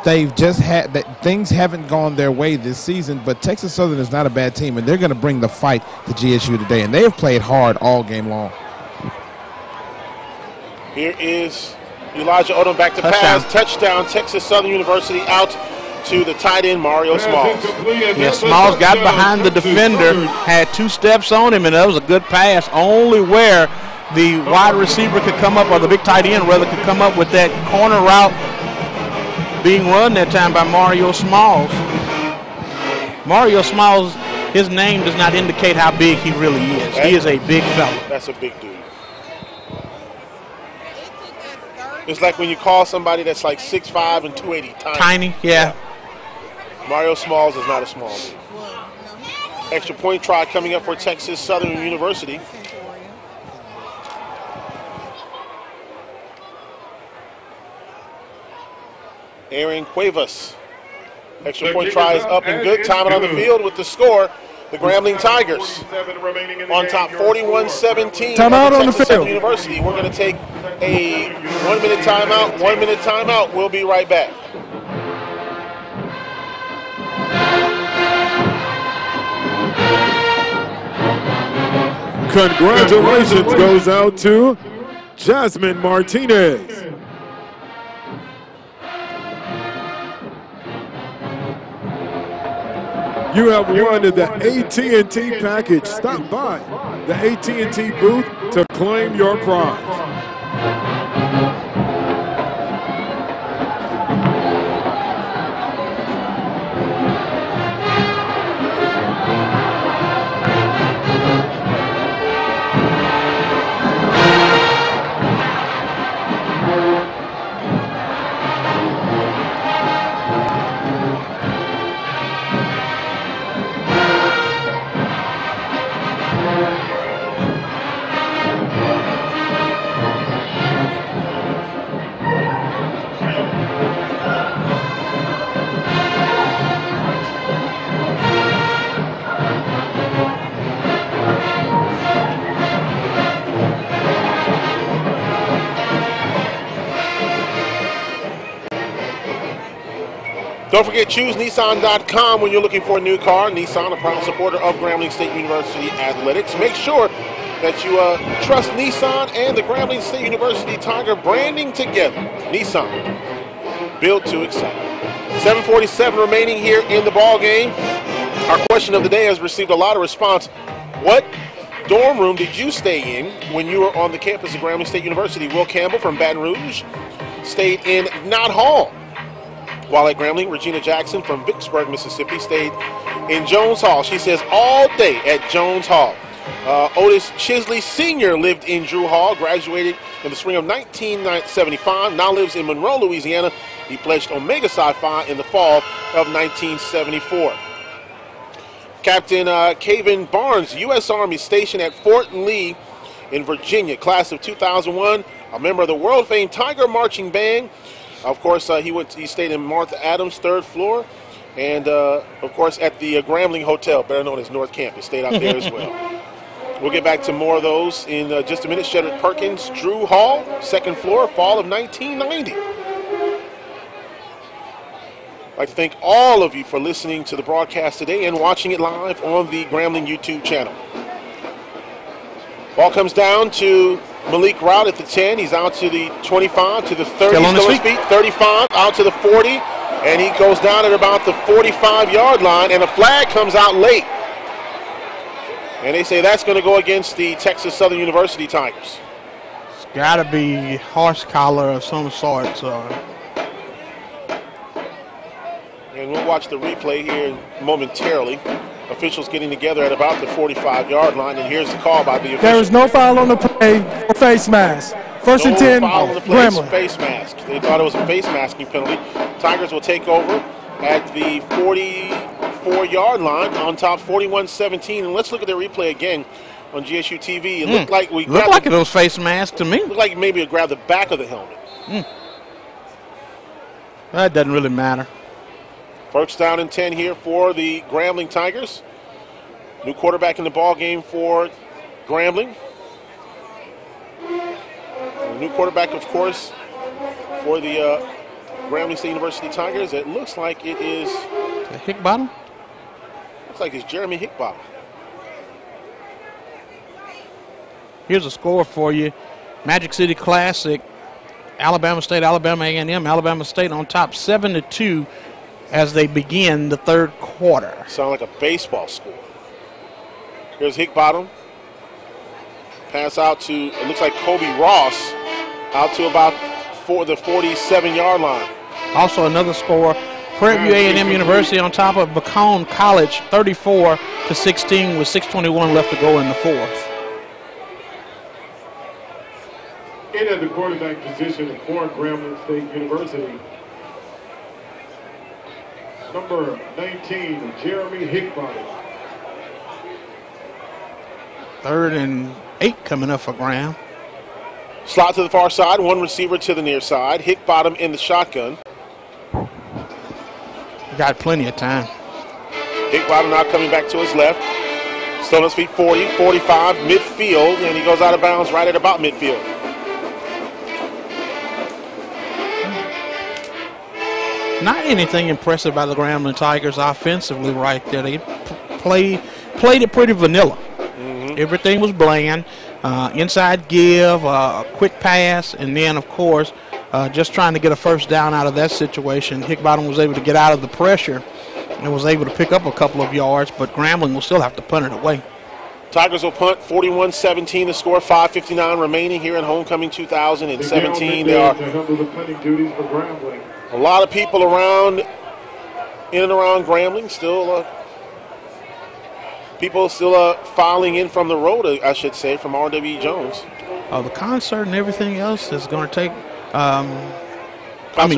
They've just had that things haven't gone their way this season, but Texas Southern is not a bad team, and they're going to bring the fight to GSU today, and they have played hard all game long. Here is Elijah Odom back to pass. Touchdown, Texas Southern University out to the tight end, Mario Smalls. Yeah, Smalls got behind the defender, had 2 steps on him, and that was a good pass, only where the wide receiver could come up, or the big tight end, rather, could come up with that corner route being run that time by Mario Smalls. Mario Smalls, his name does not indicate how big he really is. He is a big fella. That's a big dude. It's like when you call somebody that's like 6'5" and 280. Tiny, yeah. Mario Smalls is not a small dude. Extra point try coming up for Texas Southern University. Aaron Cuevas. Extra point try is up and good. Time it on the field with the score. The Grambling Tigers on top 41-17 timeout on the Texas field. University. We're going to take a 1-minute timeout. 1-minute timeout. We'll be right back. Congratulations goes out to Jasmine Martinez. You have won the AT&T package. Stop by the AT&T booth to claim your prize. Don't forget, ChooseNissan.com when you're looking for a new car. Nissan, a proud supporter of Grambling State University Athletics. Make sure that you trust Nissan and the Grambling State University Tiger branding together. Nissan, built to excite. 7:47 remaining here in the ball game. Our question of the day has received a lot of response. What dorm room did you stay in when you were on the campus of Grambling State University? Will Campbell from Baton Rouge stayed in Knott Hall. While at Grambling, Regina Jackson from Vicksburg, Mississippi, stayed in Jones Hall. She says all day at Jones Hall. Otis Chisley Sr. lived in Drew Hall, graduated in the spring of 1975, now lives in Monroe, Louisiana. He pledged Omega Psi Phi in the fall of 1974. Captain Caven Barnes, U.S. Army, stationed at Fort Lee in Virginia, class of 2001, a member of the world-famed Tiger Marching Band. Of course, he stayed in Martha Adams' 3rd floor, and of course at the Grambling Hotel, better known as North Campus, stayed out there as well. We'll get back to more of those in just a minute. Shedrick Perkins, Drew Hall, 2nd floor, fall of 1990. I'd like to thank all of you for listening to the broadcast today and watching it live on the Grambling YouTube channel. Ball comes down to Malik Webb at the 10. He's out to the 25, to the 30, still on his feet. 35, out to the 40, and he goes down at about the 45-yard line, and a flag comes out late. And they say that's going to go against the Texas Southern University Tigers. It's got to be horse collar of some sort. So. And we'll watch the replay here momentarily. Officials getting together at about the 45-yard line, and here's the call by the official. There is no foul on the play for face mask. First and 10, foul on the play, Grambling. Face mask. They thought it was a face masking penalty. Tigers will take over at the 44-yard line on top, 41-17. And let's look at the replay again on GSU TV. It looked like it was face mask to me. Looked like maybe it grabbed the back of the helmet. That doesn't really matter. First down and 10 here for the Grambling Tigers. New quarterback in the ball game for Grambling. The new quarterback, of course, for the Grambling State University Tigers. It looks like it is Hickbottom. Looks like it's Jeremy Hickbottom. Here's a score for you: Magic City Classic, Alabama State, Alabama A&M, Alabama State on top, 7-2. As they begin the 3rd quarter. Sound like a baseball score. Here's Hickbottom. Pass out to, it looks like Kobe Ross, out to about the 47-yard line. Also another score, Prairie View A&M University on top of Macomb College, 34-16 with 6:21 left to go in the 4th. In at the quarterback position for Grambling State University, number 19, Jeremy Hickbottom. 3rd and 8 coming up for Graham. Slot to the far side, one receiver to the near side. Hickbottom in the shotgun. Got plenty of time. Hickbottom now coming back to his left. Still on his feet, 40, 45, midfield, and he goes out of bounds right at about midfield. Not anything impressive by the Grambling Tigers offensively right there. They played it pretty vanilla. Everything was bland. Inside give, a quick pass, and then, of course, just trying to get a first down out of that situation. Hickbottom was able to get out of the pressure and was able to pick up a couple of yards, but Grambling will still have to punt it away. Tigers will punt 41-17 to score, 5:59 remaining here in homecoming 2017. There are a lot of people around, in and around Grambling, still people still filing in from the road, I should say, from R.W. Jones. The concert and everything else is going to take,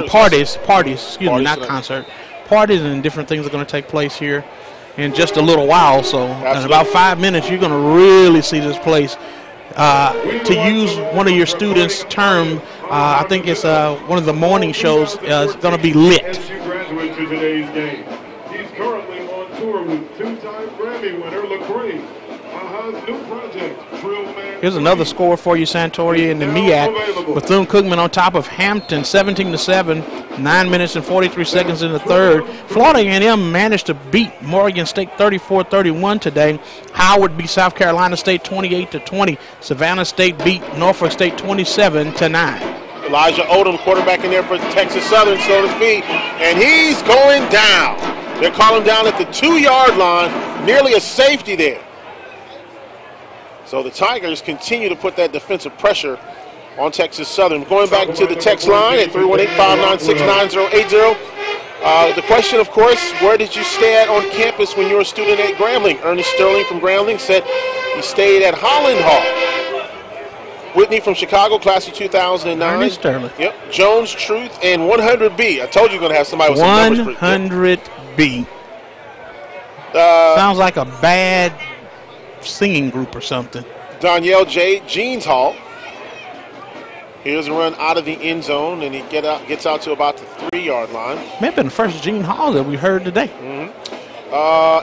parties, excuse me, not concert. Parties and different things are going to take place here in just a little while. So in about 5 minutes, you're going to really see this place. To use one of your students' term, I think it's one of the morning shows, it's going to be lit. GSU graduate to today's game. He's currently on tour with two-time Grammy winner Lecrae. New project, Here's another score for you, Santoria in the MEAC. Bethune-Cookman on top of Hampton, 17-7, 9 minutes and 43 seconds in the third. Florida A&M managed to beat Morgan State 34-31 today. Howard beat South Carolina State 28-20. Savannah State beat Norfolk State 27-9. Elijah Odom, quarterback in there for Texas Southern, slow to speed, and he's going down. They're calling down at the 2-yard line, nearly a safety there. So the Tigers continue to put that defensive pressure on Texas Southern. Going back to the text line at 318-596-9080. The question, of course, where did you stay at on campus when you were a student at Grambling? Ernest Sterling from Grambling said he stayed at Holland Hall. Whitney from Chicago, class of 2009. Ernest Sterling. Yep. Jones, Truth, and 100B. I told you you're going to have somebody with some numbers. 100B. Sounds like a bad singing group or something. Danielle J. Jeans Hall. Here's a run out of the end zone, and he gets out to about the 3-yard line. May have been the first Gene Hall that we heard today.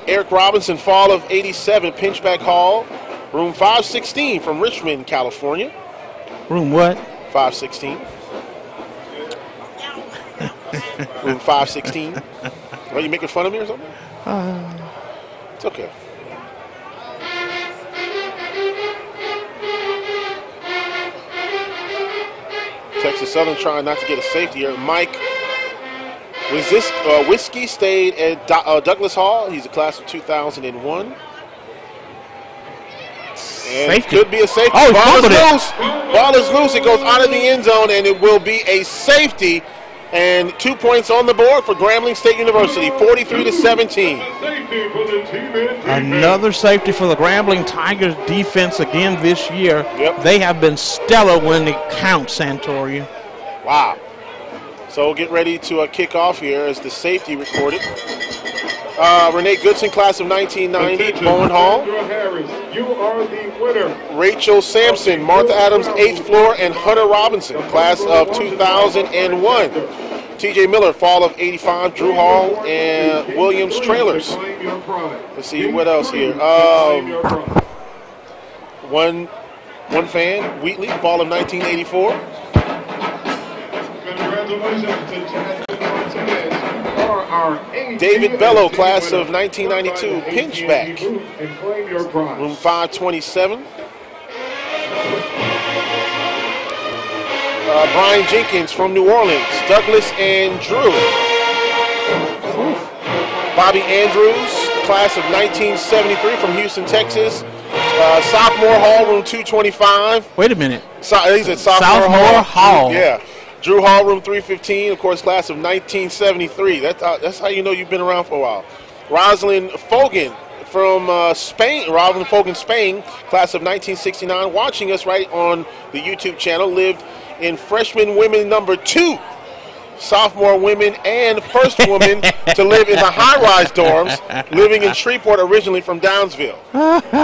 Eric Robinson, fall of 87, Pinchback Hall, room 516 from Richmond, California. Room what? 516. Room 516. Are you making fun of me or something? It's okay. Texas Southern trying not to get a safety here. Mike Whiskey stayed at Douglas Hall. He's a class of 2001. And it could be a safety. Oh, ball is loose. Ball is loose. It goes out of the end zone, and it will be a safety. And 2 points on the board for Grambling State University, 43-17. Another safety for the Grambling Tigers defense again this year. Yep. They have been stellar when it counts, Santoria. Wow. So get ready to kick off here as the safety recorded. Renee Goodson, class of 1990, Bowen Hall. You are the winner. Rachel Sampson, Martha Adams, 8th floor, and Hunter Robinson, class of 2001. TJ Miller, fall of 85, Drew Hall, and Williams Trailers. Let's see what else here. One fan, Wheatley, fall of 1984. Congratulations to Jasmine Martinez. David Bello, class of 1992, Pinchback, room 527. Brian Jenkins from New Orleans, Douglas and Drew. Bobby Andrews, class of 1973 from Houston, Texas. Sophomore Hall, room 225. Wait a minute. He's at Sophomore Hall. Yeah. Drew Hall, room 315, of course, class of 1973. That's how you know you've been around for a while. Rosalind Fogan from Spain, Rosalind Fogan, Spain, class of 1969, watching us right on the YouTube channel, lived in freshman women number 2, sophomore women, and first woman to live in the high-rise dorms, living in Shreveport, originally from Downsville.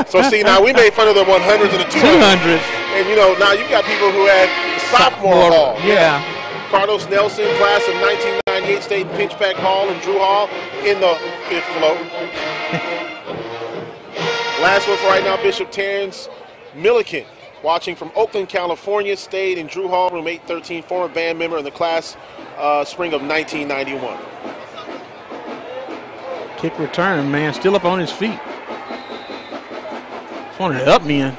So see, now we made fun of the 100s and the 200s. And you know, now you got people who had sophomore hall. Yeah. Carlos Nelson, class of 1998, stayed in Pinchback Hall, and Drew Hall in the 5th floor. Last one for right now, Bishop Terrence Milliken, watching from Oakland, California, stayed in Drew Hall, room 813, former band member in the class spring of 1991. Kick return, man, still up on his feet. Pointed up, man.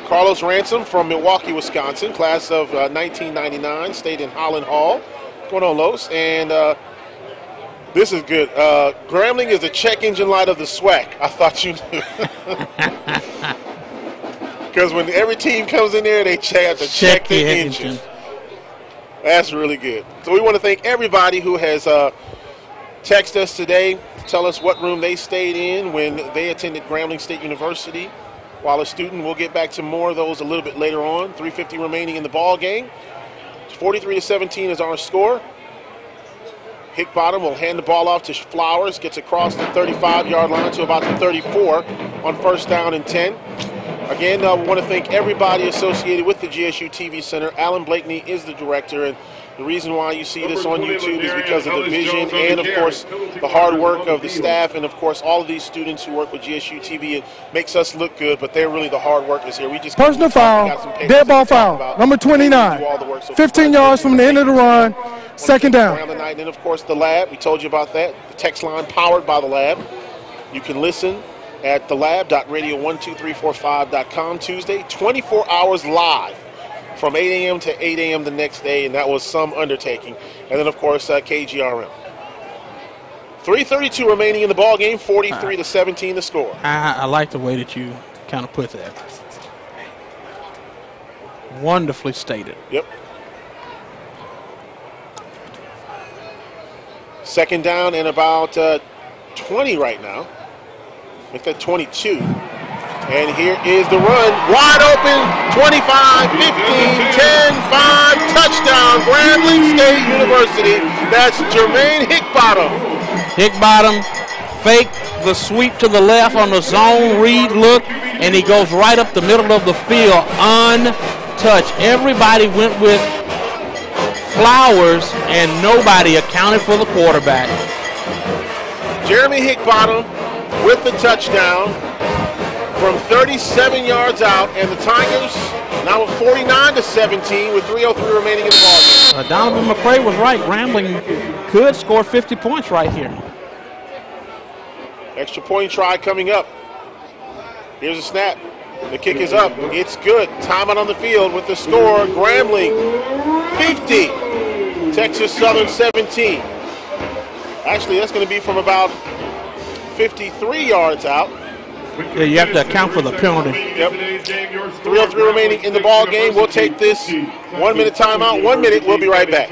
Carlos Ransom from Milwaukee, Wisconsin, class of 1999, stayed in Holland Hall. What's going on, Los? And this is good. Grambling is the check engine light of the SWAC. I thought you knew. Because when every team comes in there, they have to check the engine. That's really good. So we want to thank everybody who has texted us today to tell us what room they stayed in when they attended Grambling State University while a student. We'll get back to more of those a little bit later on. 3:50 remaining in the ball game. 43-17 is our score. Hickbottom will hand the ball off to Flowers, gets across the 35-yard line to about the 34 on 1st down and 10. Again, we want to thank everybody associated with the GSU TV Center. Alan Blakeney is the director, and the reason why you see this on YouTube is because of the vision and, of course, the hard work of the staff and, of course, all of these students who work with GSU TV. It makes us look good, but they're really the hard workers here. We just personal foul, dead ball foul, number 29, 15 yards from the end of the run, 2nd down. And then, of course, the lab. We told you about that. The text line powered by the lab. You can listen at thelab.radio12345.com Tuesday, 24 hours live from 8 a.m. to 8 a.m. the next day, and that was some undertaking. And then, of course, KGRM. 3:32 remaining in the ball game, 43-17 the score. I like the way that you kind of put that. Wonderfully stated. Yep. 2nd down and about 20 right now. Make that 22. And here is the run. Wide open, 25, 15, 10, 5, touchdown, Grambling State University. That's Jermaine Hickbottom. Hickbottom faked the sweep to the left on the zone read look, and he goes right up the middle of the field untouched. Everybody went with Flowers, and nobody accounted for the quarterback. Jeremy Hickbottom with the touchdown from 37 yards out, and the Tigers now at 49-17 with 3:03 remaining in the ballgame. Donovan McCray was right. Grambling could score 50 points right here. Extra point try coming up. Here's a snap. The kick is up. It's good. Timeout on the field with the score. Grambling 50, Texas Southern 17. Actually, that's going to be from about 53 yards out. Yeah, you have to account for the penalty. Yep. 3:03 remaining in the ball game. We'll take this 1 minute timeout. 1 minute. We'll be right back.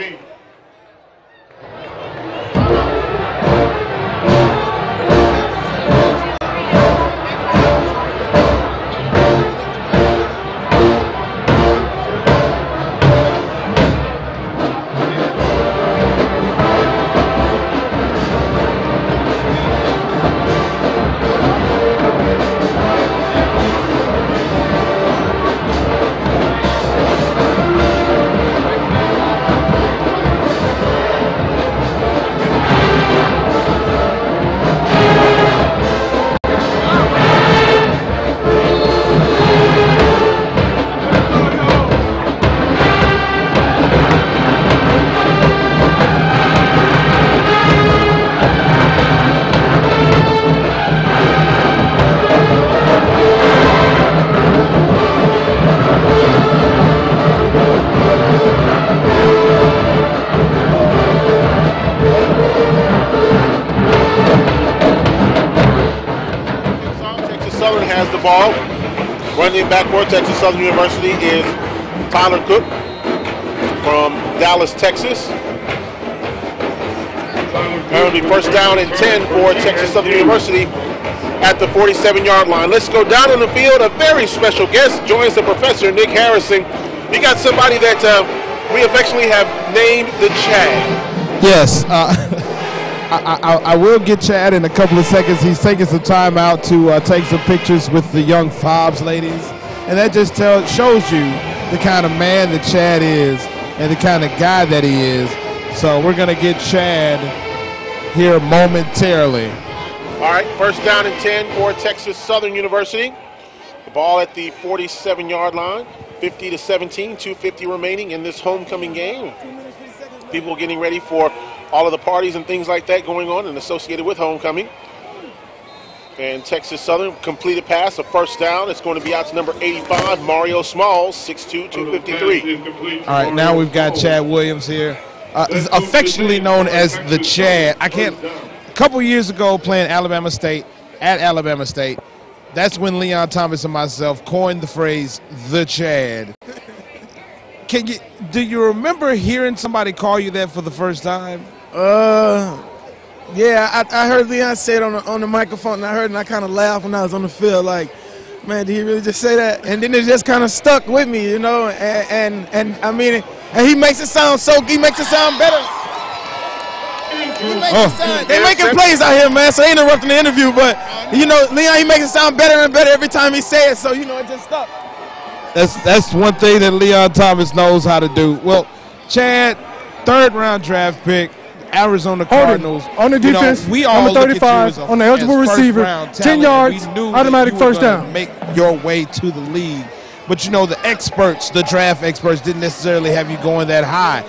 Ball. Running backward, Texas Southern University is Tyler Cook from Dallas, Texas. That'll be 1st down and 10 for Texas Southern University at the 47-yard line. Let's go down on the field. A very special guest joins the professor, Nick Harrison. You got somebody that we affectionately have named the Chad. Yes. I will get Chad in a couple of seconds. He's taking some time out to take some pictures with the young Fobbs ladies. And that just shows you the kind of man that Chad is and the kind of guy that he is. So we're going to get Chad here momentarily. All right, 1st down and 10 for Texas Southern University. The ball at the 47-yard line, 50-17, 2:50 remaining in this homecoming game. People getting ready for all of the parties and things like that going on and associated with homecoming. And Texas Southern completed pass, a first down. It's going to be out to number 85, Mario Smalls, 6'2", 253. All right, now we've got Chad Williams here, affectionately known as the Chad. A couple years ago playing Alabama State, at Alabama State, that's when Leon Thomas and myself coined the phrase, the Chad. Do you remember hearing somebody call you that for the first time? Yeah, I heard Leon say it on the microphone, and I heard it, and I kind of laughed when I was on the field, like, man, did he really just say that? And then it just kind of stuck with me, you know, and I mean, and he makes it sound better. They making plays out here, man, so they interrupting the interview, but, you know, Leon, he makes it sound better and better every time he says it, so, you know, it just stuck. That's one thing that Leon Thomas knows how to do. Well, Chad, third-round draft pick, Arizona Cardinals. On the defense, we all number 35, on the eligible receiver, 10 yards, automatic first down. Make your way to the league. But, you know, the draft experts didn't necessarily have you going that high.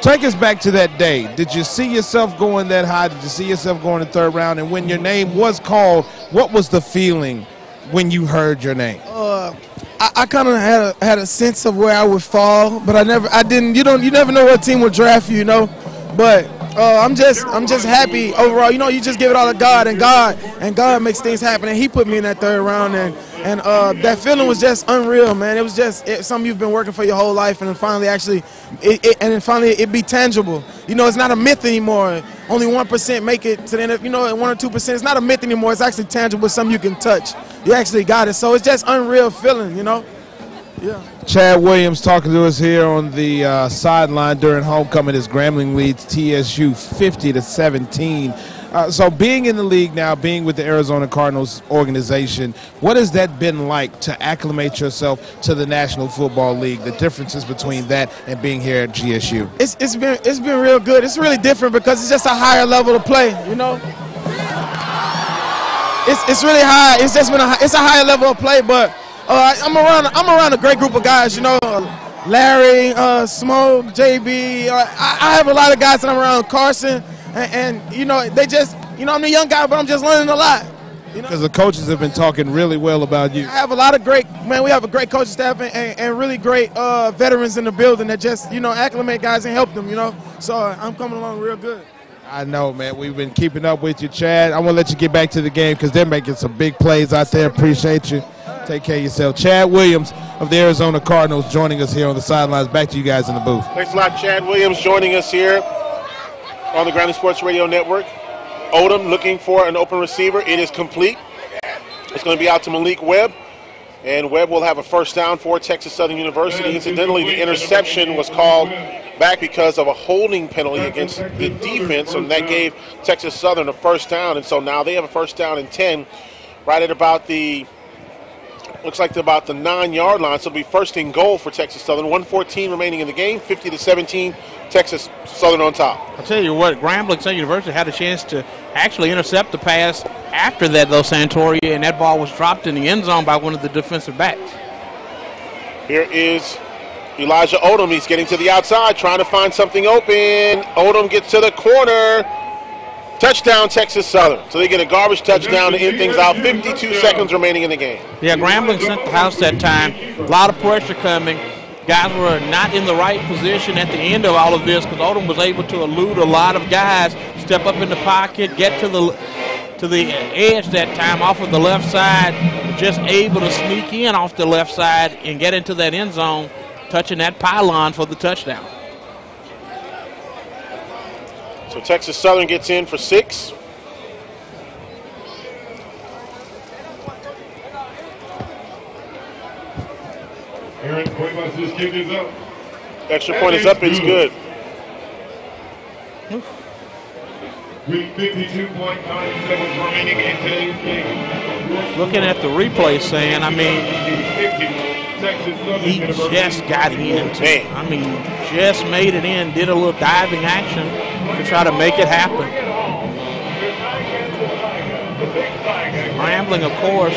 Take us back to that day. Did you see yourself going that high? Did you see yourself going the third round? And when your name was called, what was the feeling when you heard your name? I kind of had a sense of where I would fall, but I didn't. You never know what team will draft you, you know. But I'm just happy overall. You know, you just give it all to God, and God makes things happen. And He put me in that third round, and that feeling was just unreal, man. It was just something you've been working for your whole life, and then finally it be tangible. You know, it's not a myth anymore. Only 1% make it to the end. You know, 1 or 2%. It's not a myth anymore. It's actually tangible. Something you can touch. You actually got it. So it's just unreal feeling. You know. Yeah. Chad Williams talking to us here on the sideline during homecoming as Grambling leads TSU 50-17. So being in the league now, being with the Arizona Cardinals organization, what has that been like to acclimate yourself to the National Football League, the differences between that and being here at GSU? It's been real good. It's really different because it's just a higher level of play, you know. It's really high. It's a higher level of play, but I'm around a great group of guys, you know. Larry, Smoke, JB. I have a lot of guys that I'm around. Carson, and you know, they just, you know, I'm a young guy, but I'm just learning a lot. Because the coaches have been talking really well about you. I have a lot of we have a great coaching staff and really great veterans in the building that just, you know, acclimate guys and help them, you know. So I'm coming along real good. I know, man. We've been keeping up with you, Chad. I'm going to let you get back to the game because they're making some big plays out there. Appreciate you. Take care of yourself. Chad Williams of the Arizona Cardinals joining us here on the sidelines. Back to you guys in the booth. Thanks a lot, Chad Williams, joining us here on the Grambling Sports Radio Network. Odom looking for an open receiver. It is complete. It's going to be out to Malik Webb. And Webb will have a first down for Texas Southern University. Incidentally, the interception was called back because of a holding penalty against the defense, and that gave Texas Southern a first down. And so now they have a first down and 10 right at about the, looks like about the 9-yard line. So it'll be first and goal for Texas Southern. 1:14 remaining in the game, 50-17, Texas Southern on top. I'll tell you what, Grambling State University had a chance to actually intercept the pass after that, though, Santoria, and that ball was dropped in the end zone by one of the defensive backs. Here is Elijah Odom. He's getting to the outside, trying to find something open. Odom gets to the corner. Touchdown, Texas Southern. So they get a garbage touchdown to end things out. 52 seconds remaining in the game. Yeah, Grambling sent the house that time. A lot of pressure coming. Guys were not in the right position at the end of all of this because Odom was able to elude a lot of guys, step up in the pocket, get to the edge that time off of the left side, just able to sneak in off the left side and get into that end zone, touching that pylon for the touchdown. So Texas Southern gets in for 6. Aaron, point about this kick is up. Extra point is up, it's good. With 52.9 seconds remaining in today's game. Looking at the replay, saying, I mean, he just got in. I mean, just made it in, did a little diving action to try to make it happen. Grambling, of course,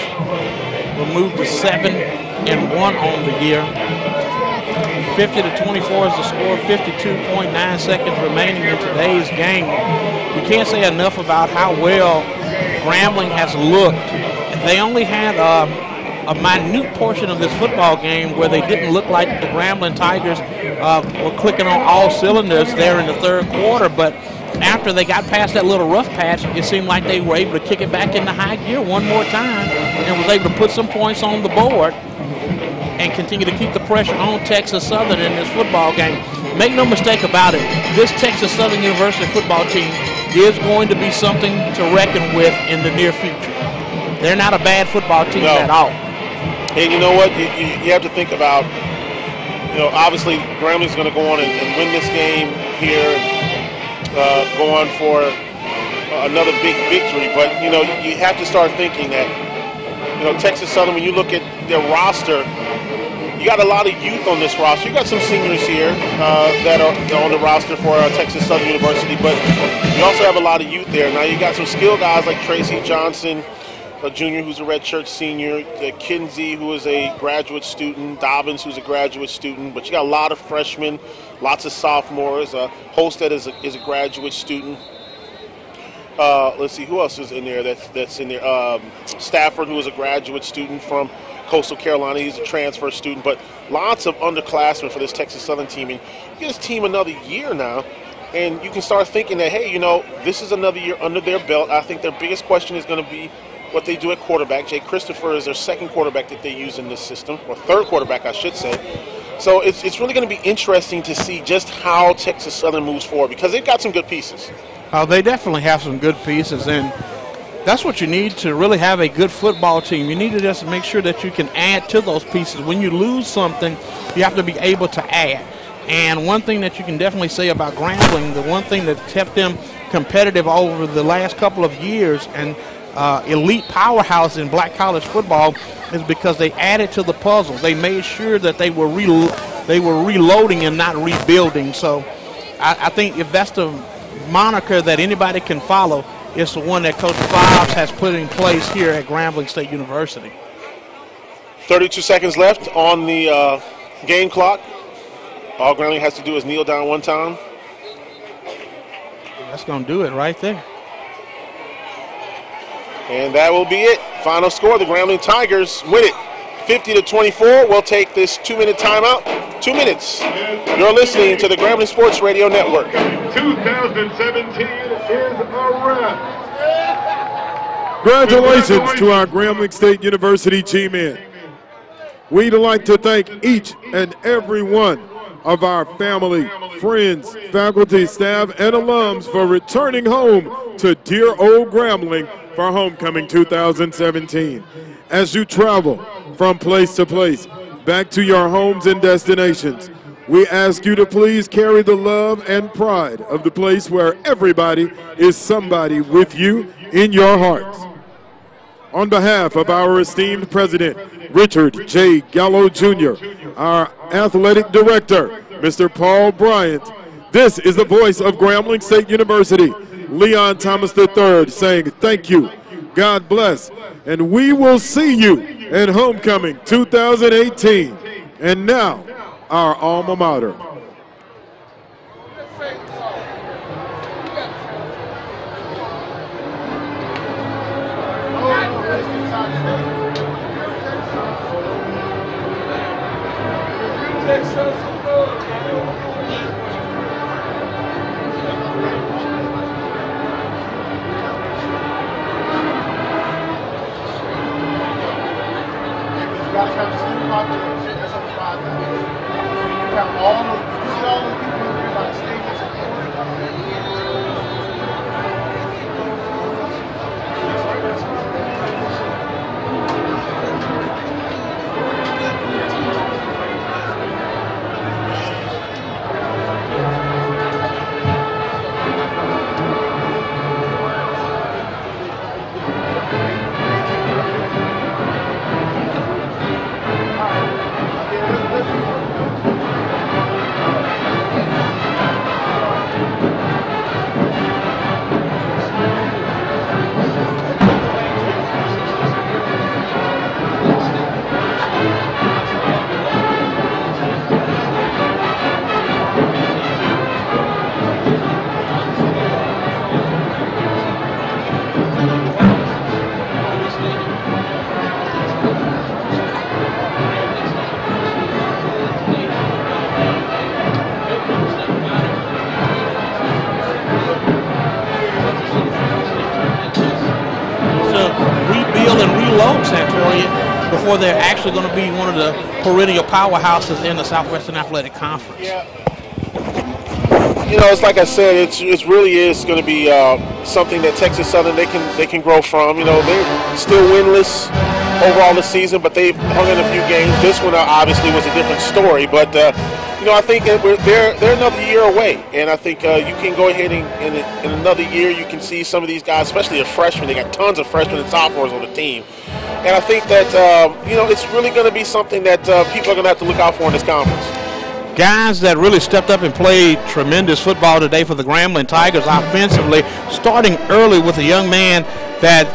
will move to 7-1 on the year. 50-24 is the score, 52.9 seconds remaining in today's game. We can't say enough about how well Grambling has looked. They only had a minute portion of this football game where they didn't look like the Grambling Tigers were clicking on all cylinders there in the third quarter, but after they got past that little rough patch, it seemed like they were able to kick it back into high gear one more time and was able to put some points on the board and continue to keep the pressure on Texas Southern in this football game. Make no mistake about it, this Texas Southern University football team is going to be something to reckon with in the near future. They're not a bad football team at all. And you know what? You have to think about, obviously Grambling's going to go on and win this game here and go on for another big victory. But, you have to start thinking that, Texas Southern, when you look at their roster, you got a lot of youth on this roster. You got some seniors here that are on the roster for Texas Southern University, but you also have a lot of youth there. Now you got some skill guys like Tracy Johnson, a junior who's a redshirt senior, Kinsey, who is a graduate student, Dobbins, who's a graduate student, but you got a lot of freshmen, lots of sophomores. Holstead is a graduate student. Let's see, who else is in there that's in there? Stafford, who is a graduate student from Coastal Carolina. He's a transfer student, but lots of underclassmen for this Texas Southern team. And you give this team another year now, and you can start thinking that, hey, this is another year under their belt. I think their biggest question is going to be what they do at quarterback. Jay Christopher is their second quarterback that they use in this system, or third quarterback, I should say. So it's really going to be interesting to see just how Texas Southern moves forward, because they've got some good pieces. They definitely have some good pieces, and that's what you need to really have a good football team. You need to just make sure that you can add to those pieces. When you lose something, you have to be able to add. And one thing that you can definitely say about Grambling, the one thing that kept them competitive over the last couple of years and elite powerhouse in black college football is because they added to the puzzle. They made sure that they were reloading and not rebuilding. So I think if that's the moniker that anybody can follow, it's the one that Coach Fobbs has put in place here at Grambling State University. 32 seconds left on the game clock. All Grambling has to do is kneel down one time. That's going to do it right there. And that will be it. Final score, the Grambling Tigers win it 50-24. We'll take this 2-minute timeout. 2 minutes. You're listening to the Grambling Sports Radio Network. 2017 is a wrap. Congratulations to our Grambling State University G-men. We'd like to thank each and every one of our family, friends, faculty, staff, and alums for returning home to dear old Grambling for Homecoming 2017. As you travel from place to place, back to your homes and destinations, we ask you to please carry the love and pride of the place where everybody is somebody with you in your hearts. On behalf of our esteemed president, Richard J. Gallo Jr., our athletic director, Mr. Paul Bryant, this is the voice of Grambling State University, Leon Thomas III, saying thank you, God bless, and we will see you at Homecoming 2018. And now, our alma mater. Got to count the student population, that's over 5,000. You count all those, you see all those people over here by the stages and before they're actually going to be one of the perennial powerhouses in the Southwestern Athletic Conference. Yeah. You know, it's like I said, it really is going to be something that Texas Southern they can grow from. You know, they're still winless overall this season, but they've hung in a few games. This one obviously was a different story, but you know, I think they're another year away, and I think you can go ahead and in another year you can see some of these guys, especially the freshmen. They got tons of freshmen and sophomores on the team, and I think that you know, it's really going to be something that people are going to have to look out for in this conference. Guys that really stepped up and played tremendous football today for the Grambling Tigers offensively, starting early with a young man that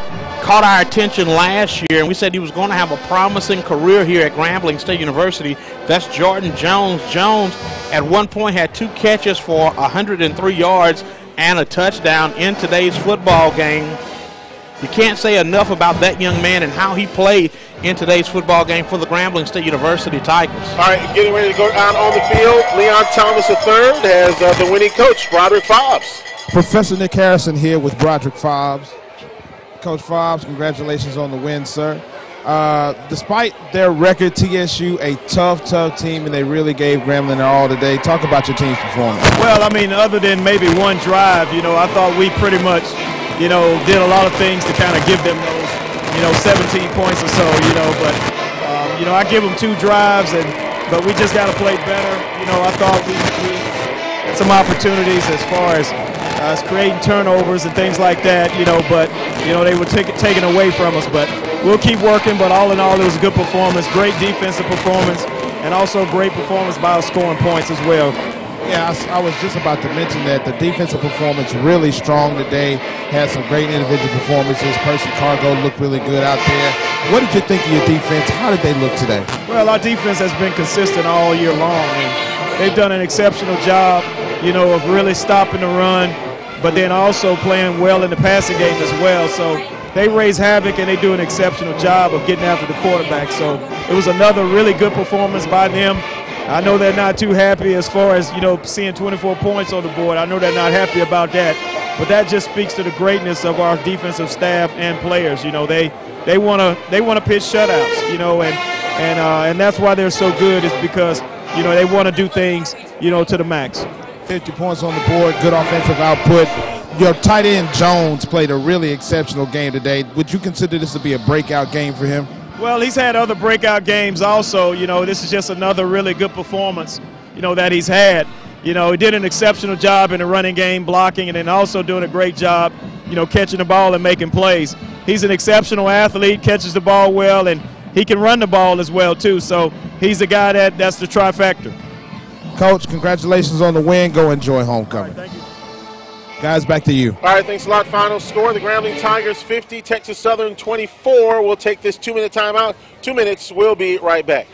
caught our attention last year, and we said he was going to have a promising career here at Grambling State University. That's Jordan Jones. Jones at one point had 2 catches for 103 yards and a touchdown in today's football game. You can't say enough about that young man and how he played in today's football game for the Grambling State University Tigers. All right, getting ready to go out on the field, Leon Thomas III has the winning coach, Broderick Fobbs. Professor Nick Harrison here with Broderick Fobbs. Coach Fobbs, congratulations on the win, sir. Despite their record, TSU, a tough team, and they really gave Grambling their all today. Talk about your team's performance. Well, I mean, other than maybe one drive, you know, I thought we pretty much, you know, did a lot of things to kind of give them those, you know, 17 points or so, you know, but, you know, I give them 2 drives, but we just got to play better. You know, I thought we had some opportunities as far as creating turnovers and things like that, you know, but, you know, they were taken away from us. But we'll keep working, but all in all, it was a good performance, great defensive performance, and also great performance by us scoring points as well. Yeah, I was just about to mention that the defensive performance really strong today. Had some great individual performances. Percy Cargo looked really good out there. What did you think of your defense? How did they look today? Well, our defense has been consistent all year long, and they've done an exceptional job, you know, of really stopping the run, but then also playing well in the passing game as well. So they raise havoc, and they do an exceptional job of getting after the quarterback. So it was another really good performance by them. I know they're not too happy as far as, you know, seeing 24 points on the board. I know they're not happy about that, but that just speaks to the greatness of our defensive staff and players. You know, they want to pitch shutouts, you know, and that's why they're so good, is because, you know, they want to do things, you know, to the max. 50 points on the board, good offensive output. Your tight end Jones played a really exceptional game today. Would you consider this to be a breakout game for him? Well, he's had other breakout games also. You know, this is just another really good performance, you know, that he's had. You know, he did an exceptional job in the running game, blocking, and then also doing a great job, you know, catching the ball and making plays. He's an exceptional athlete, catches the ball well, and he can run the ball as well, too. So he's a guy that's the trifecta. Coach, congratulations on the win. Go enjoy homecoming. All right, thank you. Guys, back to you. All right, thanks a lot. Final score, the Grambling Tigers 50, Texas Southern 24. We'll take this 2-minute timeout. 2 minutes. We'll be right back.